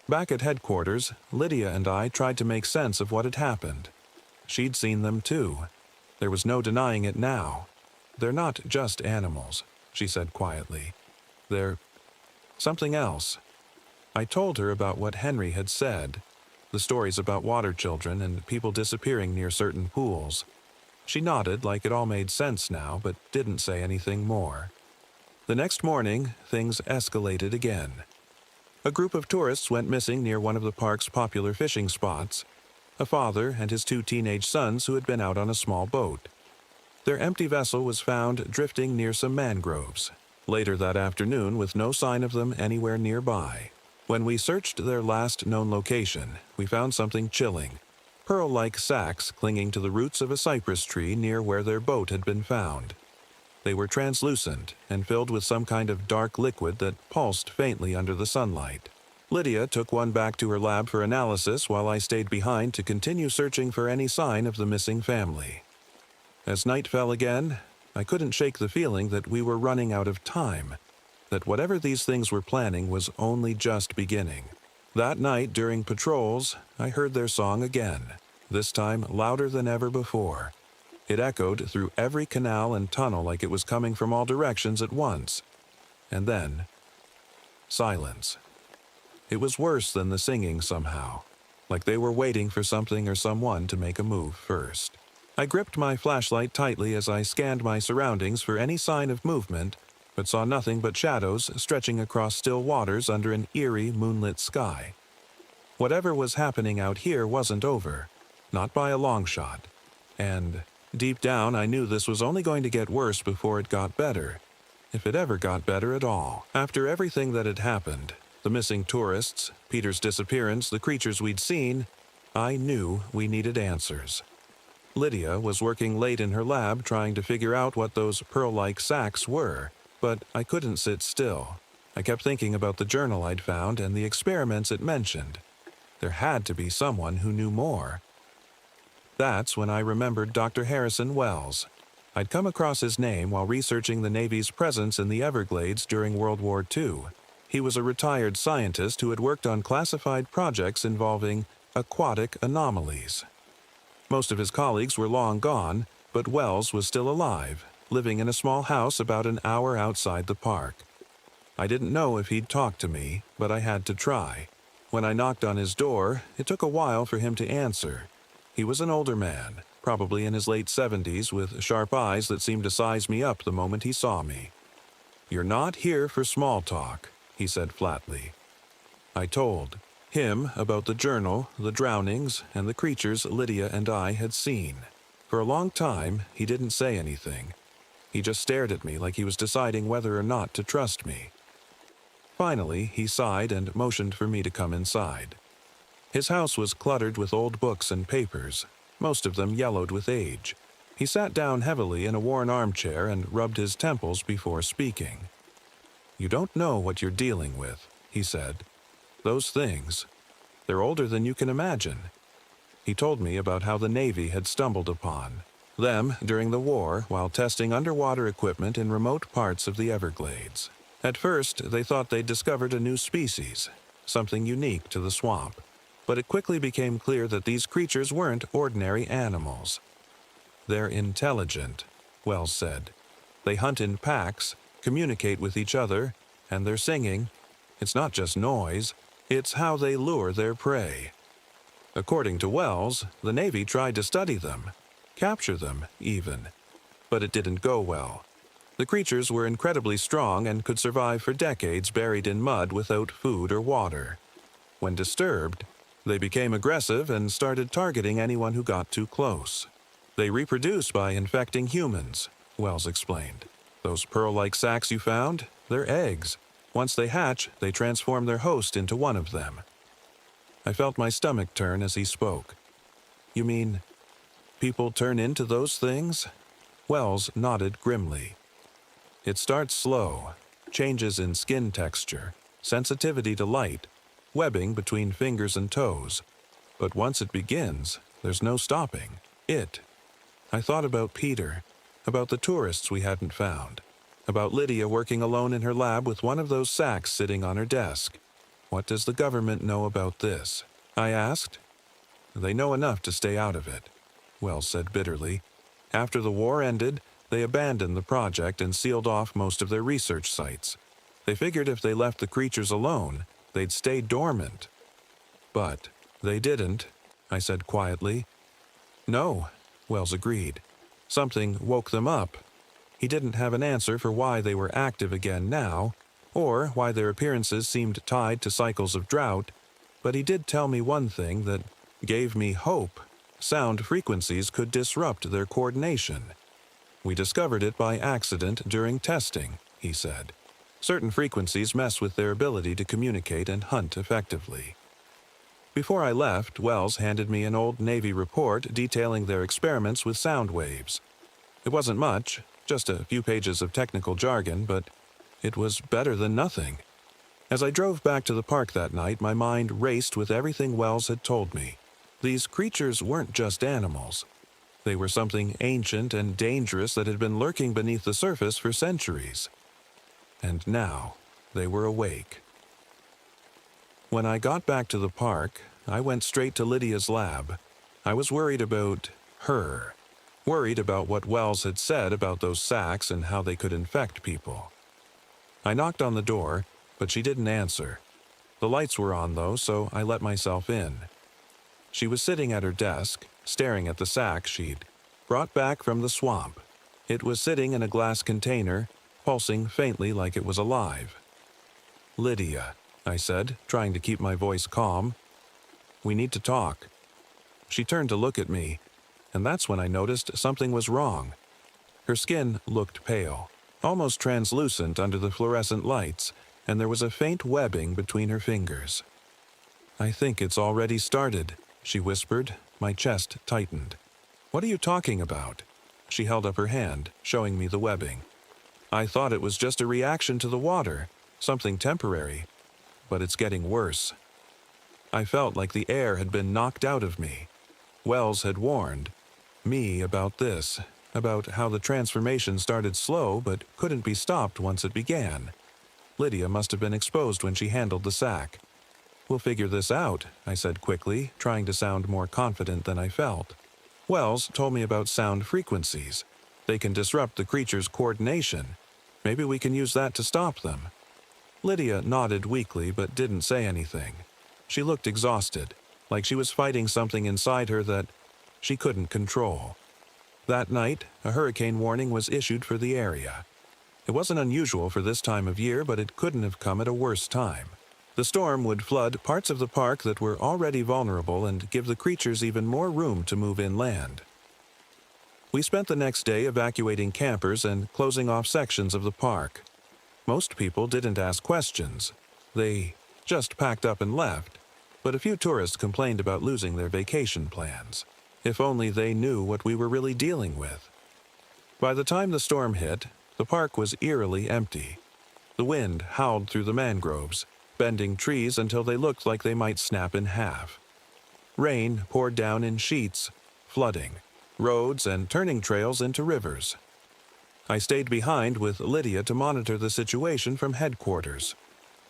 Back at headquarters, Lydia and I tried to make sense of what had happened. She'd seen them too. There was no denying it now. They're not just animals, she said quietly. They're something else. I told her about what Henry had said, the stories about water children and people disappearing near certain pools. She nodded like it all made sense now, but didn't say anything more. The next morning, things escalated again. A group of tourists went missing near one of the park's popular fishing spots. A father and his 2 teenage sons who had been out on a small boat. Their empty vessel was found drifting near some mangroves, later that afternoon with no sign of them anywhere nearby. When we searched their last known location, we found something chilling, pearl-like sacks clinging to the roots of a cypress tree near where their boat had been found. They were translucent and filled with some kind of dark liquid that pulsed faintly under the sunlight. Lydia took one back to her lab for analysis while I stayed behind to continue searching for any sign of the missing family. As night fell again, I couldn't shake the feeling that we were running out of time, that whatever these things were planning was only just beginning. That night during patrols, I heard their song again, this time louder than ever before. It echoed through every canal and tunnel like it was coming from all directions at once. And then, silence. It was worse than the singing somehow, like they were waiting for something or someone to make a move first. I gripped my flashlight tightly as I scanned my surroundings for any sign of movement, but saw nothing but shadows stretching across still waters under an eerie moonlit sky. Whatever was happening out here wasn't over, not by a long shot, and Deep down, I knew this was only going to get worse before it got better, if it ever got better at all. After everything that had happened, the missing tourists, Peter's disappearance, the creatures we'd seen, I knew we needed answers. Lydia was working late in her lab trying to figure out what those pearl-like sacs were, but I couldn't sit still. I kept thinking about the journal I'd found and the experiments it mentioned. There had to be someone who knew more. That's when I remembered Dr. Harrison Wells. I'd come across his name while researching the Navy's presence in the Everglades during World War II. He was a retired scientist who had worked on classified projects involving aquatic anomalies. Most of his colleagues were long gone, but Wells was still alive, living in a small house about an hour outside the park. I didn't know if he'd talk to me, but I had to try. When I knocked on his door, it took a while for him to answer. He was an older man, probably in his late 70s, with sharp eyes that seemed to size me up the moment he saw me. "You're not here for small talk," he said flatly. I told him about the journal, the drownings, and the creatures Lydia and I had seen. For a long time, he didn't say anything. He just stared at me like he was deciding whether or not to trust me. Finally, he sighed and motioned for me to come inside. His house was cluttered with old books and papers, most of them yellowed with age. He sat down heavily in a worn armchair and rubbed his temples before speaking. "You don't know what you're dealing with," he said. "Those things, they're older than you can imagine." He told me about how the Navy had stumbled upon them during the war while testing underwater equipment in remote parts of the Everglades. At first, they thought they'd discovered a new species, something unique to the swamp. But it quickly became clear that these creatures weren't ordinary animals. "They're intelligent," Wells said. "They hunt in packs, communicate with each other, and their singing, it's not just noise, it's how they lure their prey." According to Wells, the Navy tried to study them, capture them even, but it didn't go well. The creatures were incredibly strong and could survive for decades buried in mud without food or water. When disturbed, they became aggressive and started targeting anyone who got too close. "They reproduce by infecting humans," Wells explained. "Those pearl-like sacs you found, they're eggs. Once they hatch, they transform their host into one of them." I felt my stomach turn as he spoke. "You mean people turn into those things?" Wells nodded grimly. "It starts slow, changes in skin texture, sensitivity to light, webbing between fingers and toes. But once it begins, there's no stopping. I thought about Peter, about the tourists we hadn't found, about Lydia working alone in her lab with one of those sacs sitting on her desk. "What does the government know about this?" I asked. "They know enough to stay out of it," Wells said bitterly. "After the war ended, they abandoned the project and sealed off most of their research sites. They figured if they left the creatures alone, they'd stay dormant. But they didn't," I said quietly. "No," Wells agreed. "Something woke them up." He didn't have an answer for why they were active again now, or why their appearances seemed tied to cycles of drought, but he did tell me one thing that gave me hope. Sound frequencies could disrupt their coordination. "We discovered it by accident during testing," he said. "Certain frequencies mess with their ability to communicate and hunt effectively." Before I left, Wells handed me an old Navy report detailing their experiments with sound waves. It wasn't much, just a few pages of technical jargon, but it was better than nothing. As I drove back to the park that night, my mind raced with everything Wells had told me. These creatures weren't just animals. They were something ancient and dangerous that had been lurking beneath the surface for centuries. And now, they were awake. When I got back to the park, I went straight to Lydia's lab. I was worried about her. Worried about what Wells had said about those sacs and how they could infect people. I knocked on the door, but she didn't answer. The lights were on though, so I let myself in. She was sitting at her desk, staring at the sac she'd brought back from the swamp. It was sitting in a glass container, pulsing faintly like it was alive. "Lydia," I said, trying to keep my voice calm. "We need to talk." She turned to look at me, and that's when I noticed something was wrong. Her skin looked pale, almost translucent under the fluorescent lights, and there was a faint webbing between her fingers. "I think it's already started," she whispered. My chest tightened. "What are you talking about?" She held up her hand, showing me the webbing. "I thought it was just a reaction to the water, something temporary, but it's getting worse." I felt like the air had been knocked out of me. Wells had warned me about this, about how the transformation started slow but couldn't be stopped once it began. Lydia must have been exposed when she handled the sack. "We'll figure this out," I said quickly, trying to sound more confident than I felt. "Wells told me about sound frequencies. They can disrupt the creature's coordination. Maybe we can use that to stop them." Lydia nodded weakly but didn't say anything. She looked exhausted, like she was fighting something inside her that she couldn't control. That night, a hurricane warning was issued for the area. It wasn't unusual for this time of year, but it couldn't have come at a worse time. The storm would flood parts of the park that were already vulnerable and give the creatures even more room to move inland. We spent the next day evacuating campers and closing off sections of the park. Most people didn't ask questions. They just packed up and left, but a few tourists complained about losing their vacation plans. If only they knew what we were really dealing with. By the time the storm hit, the park was eerily empty. The wind howled through the mangroves, bending trees until they looked like they might snap in half. Rain poured down in sheets, flooding roads and turning trails into rivers. I stayed behind with Lydia to monitor the situation from headquarters.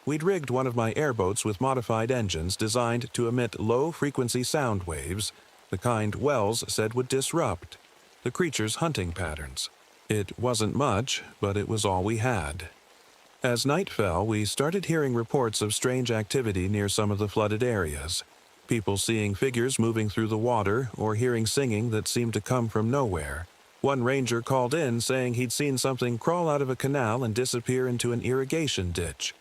We'd rigged one of my airboats with modified engines designed to emit low-frequency sound waves, the kind Wells said would disrupt the creature's hunting patterns. It wasn't much, but it was all we had. As night fell, we started hearing reports of strange activity near some of the flooded areas. People seeing figures moving through the water or hearing singing that seemed to come from nowhere. One ranger called in saying he'd seen something crawl out of a canal and disappear into an irrigation ditch.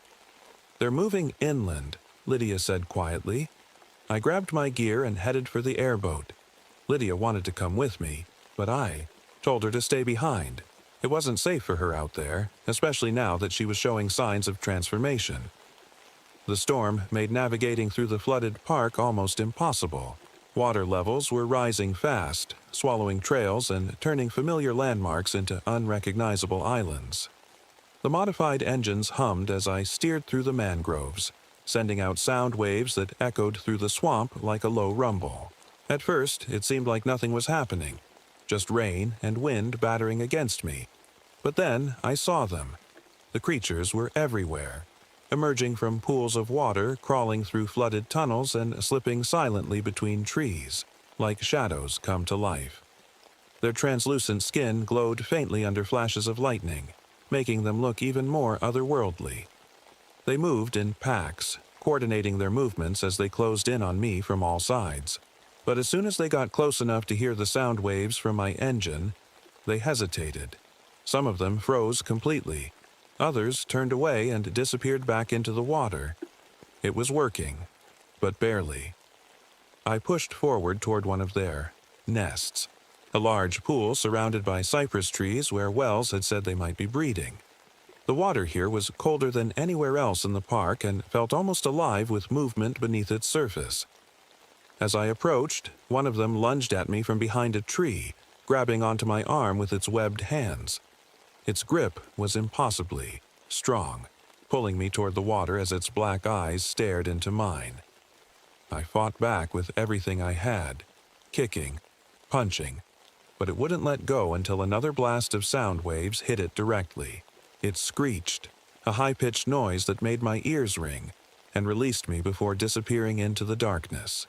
"They're moving inland," Lydia said quietly. I grabbed my gear and headed for the airboat. Lydia wanted to come with me, but I told her to stay behind. It wasn't safe for her out there, especially now that she was showing signs of transformation. The storm made navigating through the flooded park almost impossible. Water levels were rising fast, swallowing trails and turning familiar landmarks into unrecognizable islands. The modified engines hummed as I steered through the mangroves, sending out sound waves that echoed through the swamp like a low rumble. At first, it seemed like nothing was happening, just rain and wind battering against me. But then I saw them. The creatures were everywhere, emerging from pools of water, crawling through flooded tunnels, and slipping silently between trees, like shadows come to life. Their translucent skin glowed faintly under flashes of lightning, making them look even more otherworldly. They moved in packs, coordinating their movements as they closed in on me from all sides. But as soon as they got close enough to hear the sound waves from my engine, they hesitated. Some of them froze completely. Others turned away and disappeared back into the water. It was working, but barely. I pushed forward toward one of their nests, a large pool surrounded by cypress trees where Wells had said they might be breeding. The water here was colder than anywhere else in the park and felt almost alive with movement beneath its surface. As I approached, one of them lunged at me from behind a tree, grabbing onto my arm with its webbed hands. Its grip was impossibly strong, pulling me toward the water as its black eyes stared into mine. I fought back with everything I had, kicking, punching, but it wouldn't let go until another blast of sound waves hit it directly. It screeched, a high-pitched noise that made my ears ring, and released me before disappearing into the darkness.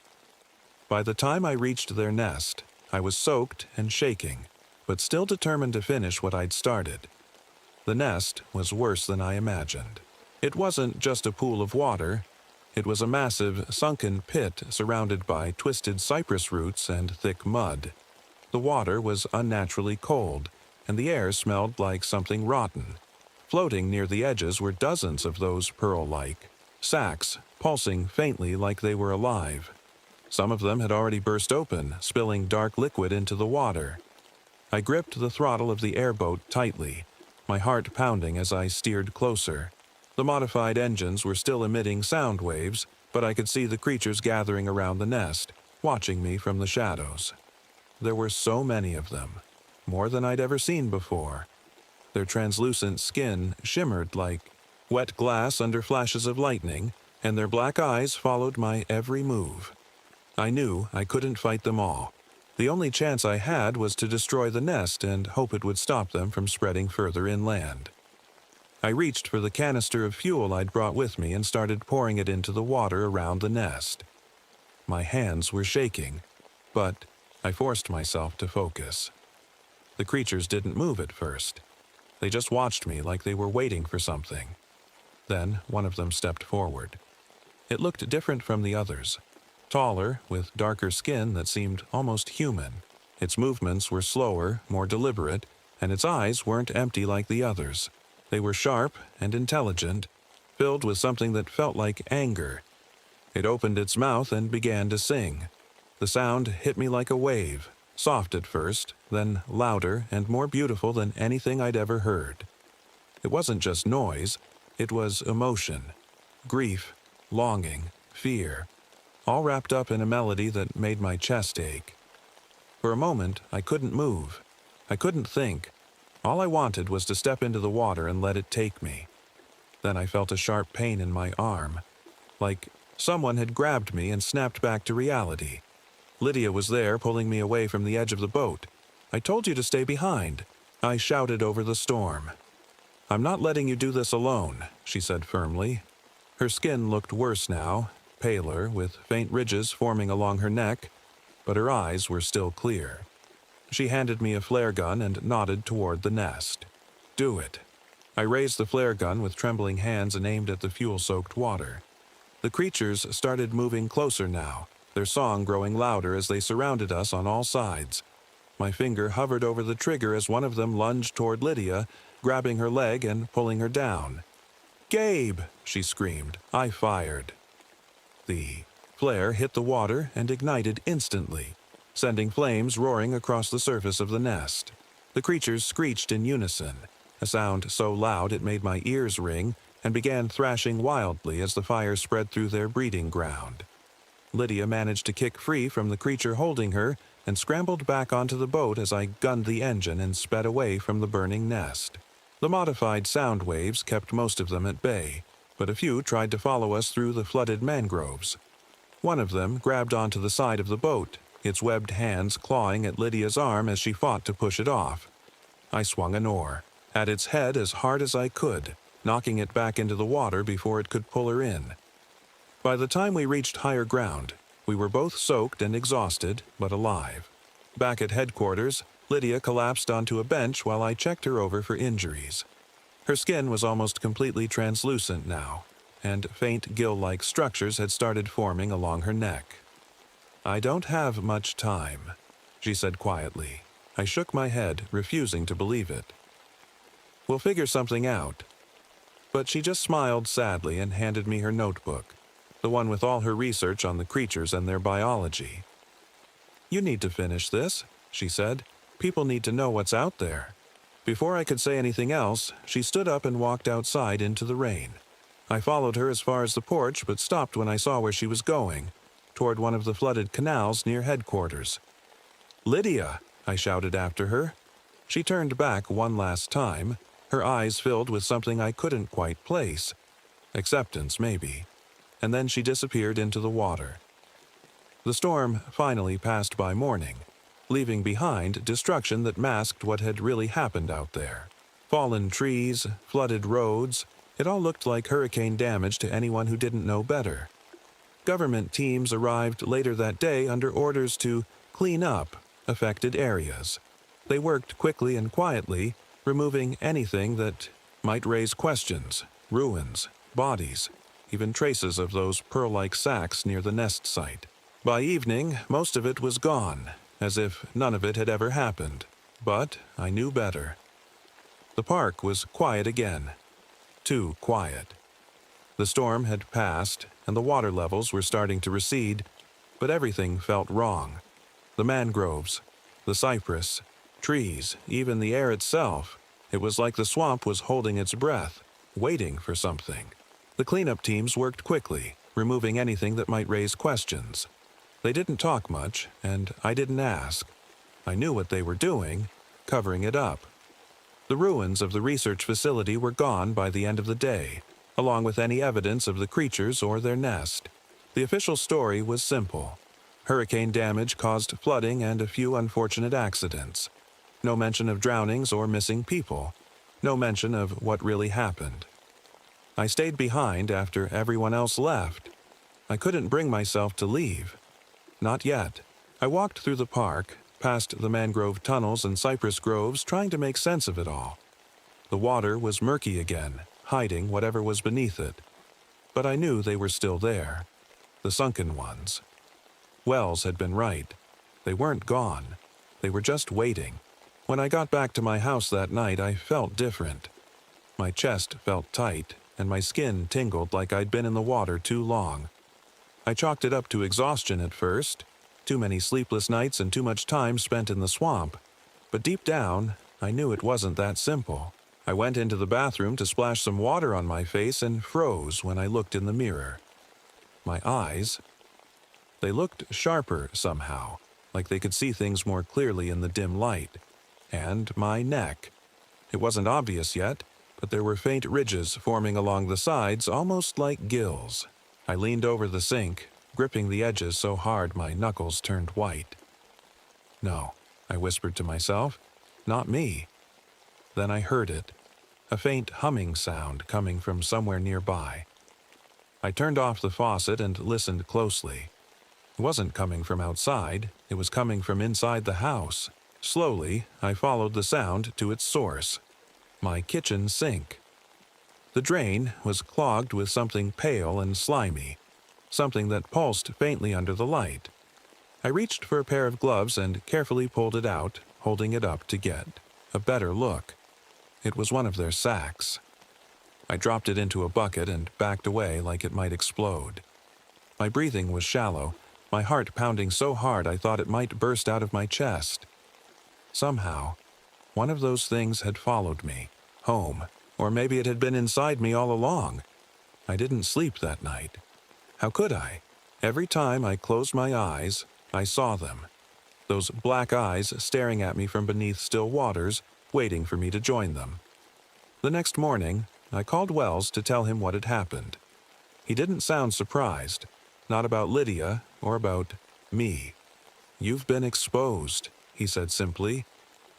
By the time I reached their nest, I was soaked and shaking, but still determined to finish what I'd started. The nest was worse than I imagined. It wasn't just a pool of water. It was a massive, sunken pit surrounded by twisted cypress roots and thick mud. The water was unnaturally cold, and the air smelled like something rotten. Floating near the edges were dozens of those pearl-like sacs, pulsing faintly like they were alive. Some of them had already burst open, spilling dark liquid into the water. I gripped the throttle of the airboat tightly, my heart pounding as I steered closer. The modified engines were still emitting sound waves, but I could see the creatures gathering around the nest, watching me from the shadows. There were so many of them, more than I'd ever seen before. Their translucent skin shimmered like wet glass under flashes of lightning, and their black eyes followed my every move. I knew I couldn't fight them all. The only chance I had was to destroy the nest and hope it would stop them from spreading further inland. I reached for the canister of fuel I'd brought with me and started pouring it into the water around the nest. My hands were shaking, but I forced myself to focus. The creatures didn't move at first. They just watched me like they were waiting for something. Then one of them stepped forward. It looked different from the others. Taller, with darker skin that seemed almost human. Its movements were slower, more deliberate, and its eyes weren't empty like the others. They were sharp and intelligent, filled with something that felt like anger. It opened its mouth and began to sing. The sound hit me like a wave, soft at first, then louder and more beautiful than anything I'd ever heard. It wasn't just noise, it was emotion, grief, longing, fear, all wrapped up in a melody that made my chest ache. For a moment, I couldn't move. I couldn't think. All I wanted was to step into the water and let it take me. Then I felt a sharp pain in my arm, like someone had grabbed me and snapped back to reality. Lydia was there, pulling me away from the edge of the boat. "I told you to stay behind," I shouted over the storm. "I'm not letting you do this alone," she said firmly. Her skin looked worse now, paler, with faint ridges forming along her neck, but her eyes were still clear. She handed me a flare gun and nodded toward the nest. "Do it." I raised the flare gun with trembling hands and aimed at the fuel-soaked water. The creatures started moving closer now, their song growing louder as they surrounded us on all sides. My finger hovered over the trigger as one of them lunged toward Lydia, grabbing her leg and pulling her down. "Gabe!" she screamed. I fired. The flare hit the water and ignited instantly, sending flames roaring across the surface of the nest. The creatures screeched in unison, a sound so loud it made my ears ring, and began thrashing wildly as the fire spread through their breeding ground. Lydia managed to kick free from the creature holding her and scrambled back onto the boat as I gunned the engine and sped away from the burning nest. The modified sound waves kept most of them at bay, but a few tried to follow us through the flooded mangroves. One of them grabbed onto the side of the boat, its webbed hands clawing at Lydia's arm as she fought to push it off. I swung an oar, at its head as hard as I could, knocking it back into the water before it could pull her in. By the time we reached higher ground, we were both soaked and exhausted, but alive. Back at headquarters, Lydia collapsed onto a bench while I checked her over for injuries. Her skin was almost completely translucent now, and faint gill-like structures had started forming along her neck. "I don't have much time," she said quietly. I shook my head, refusing to believe it. "We'll figure something out." But she just smiled sadly and handed me her notebook, the one with all her research on the creatures and their biology. "You need to finish this," she said. "People need to know what's out there." Before I could say anything else, she stood up and walked outside into the rain. I followed her as far as the porch, but stopped when I saw where she was going, toward one of the flooded canals near headquarters. "Lydia!" I shouted after her. She turned back one last time, her eyes filled with something I couldn't quite place. Acceptance, maybe. And then she disappeared into the water. The storm finally passed by morning, leaving behind destruction that masked what had really happened out there. Fallen trees, flooded roads, it all looked like hurricane damage to anyone who didn't know better. Government teams arrived later that day under orders to clean up affected areas. They worked quickly and quietly, removing anything that might raise questions, ruins, bodies, even traces of those pearl-like sacks near the nest site. By evening, most of it was gone, as if none of it had ever happened. But I knew better. The park was quiet again. Too quiet. The storm had passed, and the water levels were starting to recede, but everything felt wrong. The mangroves, the cypress, trees, even the air itself. It was like the swamp was holding its breath, waiting for something. The cleanup teams worked quickly, removing anything that might raise questions. They didn't talk much, and I didn't ask. I knew what they were doing, covering it up. The ruins of the research facility were gone by the end of the day, along with any evidence of the creatures or their nest. The official story was simple. Hurricane damage caused flooding and a few unfortunate accidents. No mention of drownings or missing people. No mention of what really happened. I stayed behind after everyone else left. I couldn't bring myself to leave. Not yet. I walked through the park, past the mangrove tunnels and cypress groves, trying to make sense of it all. The water was murky again, hiding whatever was beneath it. But I knew they were still there. The sunken ones. Wells had been right. They weren't gone. They were just waiting. When I got back to my house that night, I felt different. My chest felt tight, and my skin tingled like I'd been in the water too long. I chalked it up to exhaustion at first, too many sleepless nights and too much time spent in the swamp. But deep down, I knew it wasn't that simple. I went into the bathroom to splash some water on my face and froze when I looked in the mirror. My eyes, they looked sharper somehow, like they could see things more clearly in the dim light. And my neck. It wasn't obvious yet, but there were faint ridges forming along the sides, almost like gills. I leaned over the sink, gripping the edges so hard my knuckles turned white. No, I whispered to myself, not me. Then I heard it, a faint humming sound coming from somewhere nearby. I turned off the faucet and listened closely. It wasn't coming from outside, it was coming from inside the house. Slowly, I followed the sound to its source, my kitchen sink. The drain was clogged with something pale and slimy, something that pulsed faintly under the light. I reached for a pair of gloves and carefully pulled it out, holding it up to get a better look. It was one of their sacks. I dropped it into a bucket and backed away like it might explode. My breathing was shallow, my heart pounding so hard I thought it might burst out of my chest. Somehow, one of those things had followed me, home, or maybe it had been inside me all along. I didn't sleep that night. How could I? Every time I closed my eyes, I saw them. Those black eyes staring at me from beneath still waters, waiting for me to join them. The next morning, I called Wells to tell him what had happened. He didn't sound surprised, not about Lydia or about me. "You've been exposed," he said simply.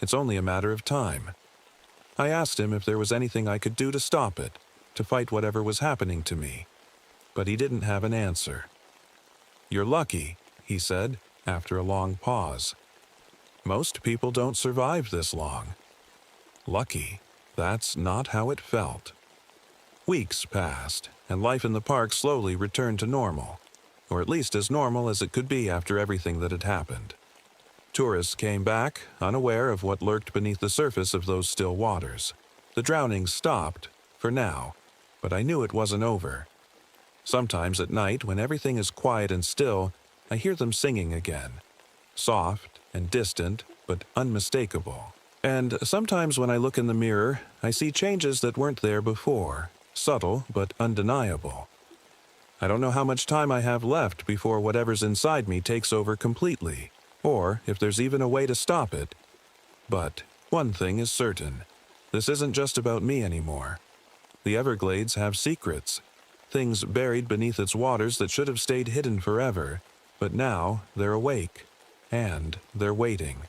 "It's only a matter of time." I asked him if there was anything I could do to stop it, to fight whatever was happening to me. But he didn't have an answer. "You're lucky," he said, after a long pause. "Most people don't survive this long." Lucky, that's not how it felt. Weeks passed, and life in the park slowly returned to normal, or at least as normal as it could be after everything that had happened. Tourists came back, unaware of what lurked beneath the surface of those still waters. The drownings stopped, for now, but I knew it wasn't over. Sometimes at night, when everything is quiet and still, I hear them singing again. Soft and distant, but unmistakable. And sometimes when I look in the mirror, I see changes that weren't there before, subtle but undeniable. I don't know how much time I have left before whatever's inside me takes over completely, or if there's even a way to stop it. But one thing is certain. This isn't just about me anymore. The Everglades have secrets, things buried beneath its waters that should have stayed hidden forever, but now they're awake, and they're waiting.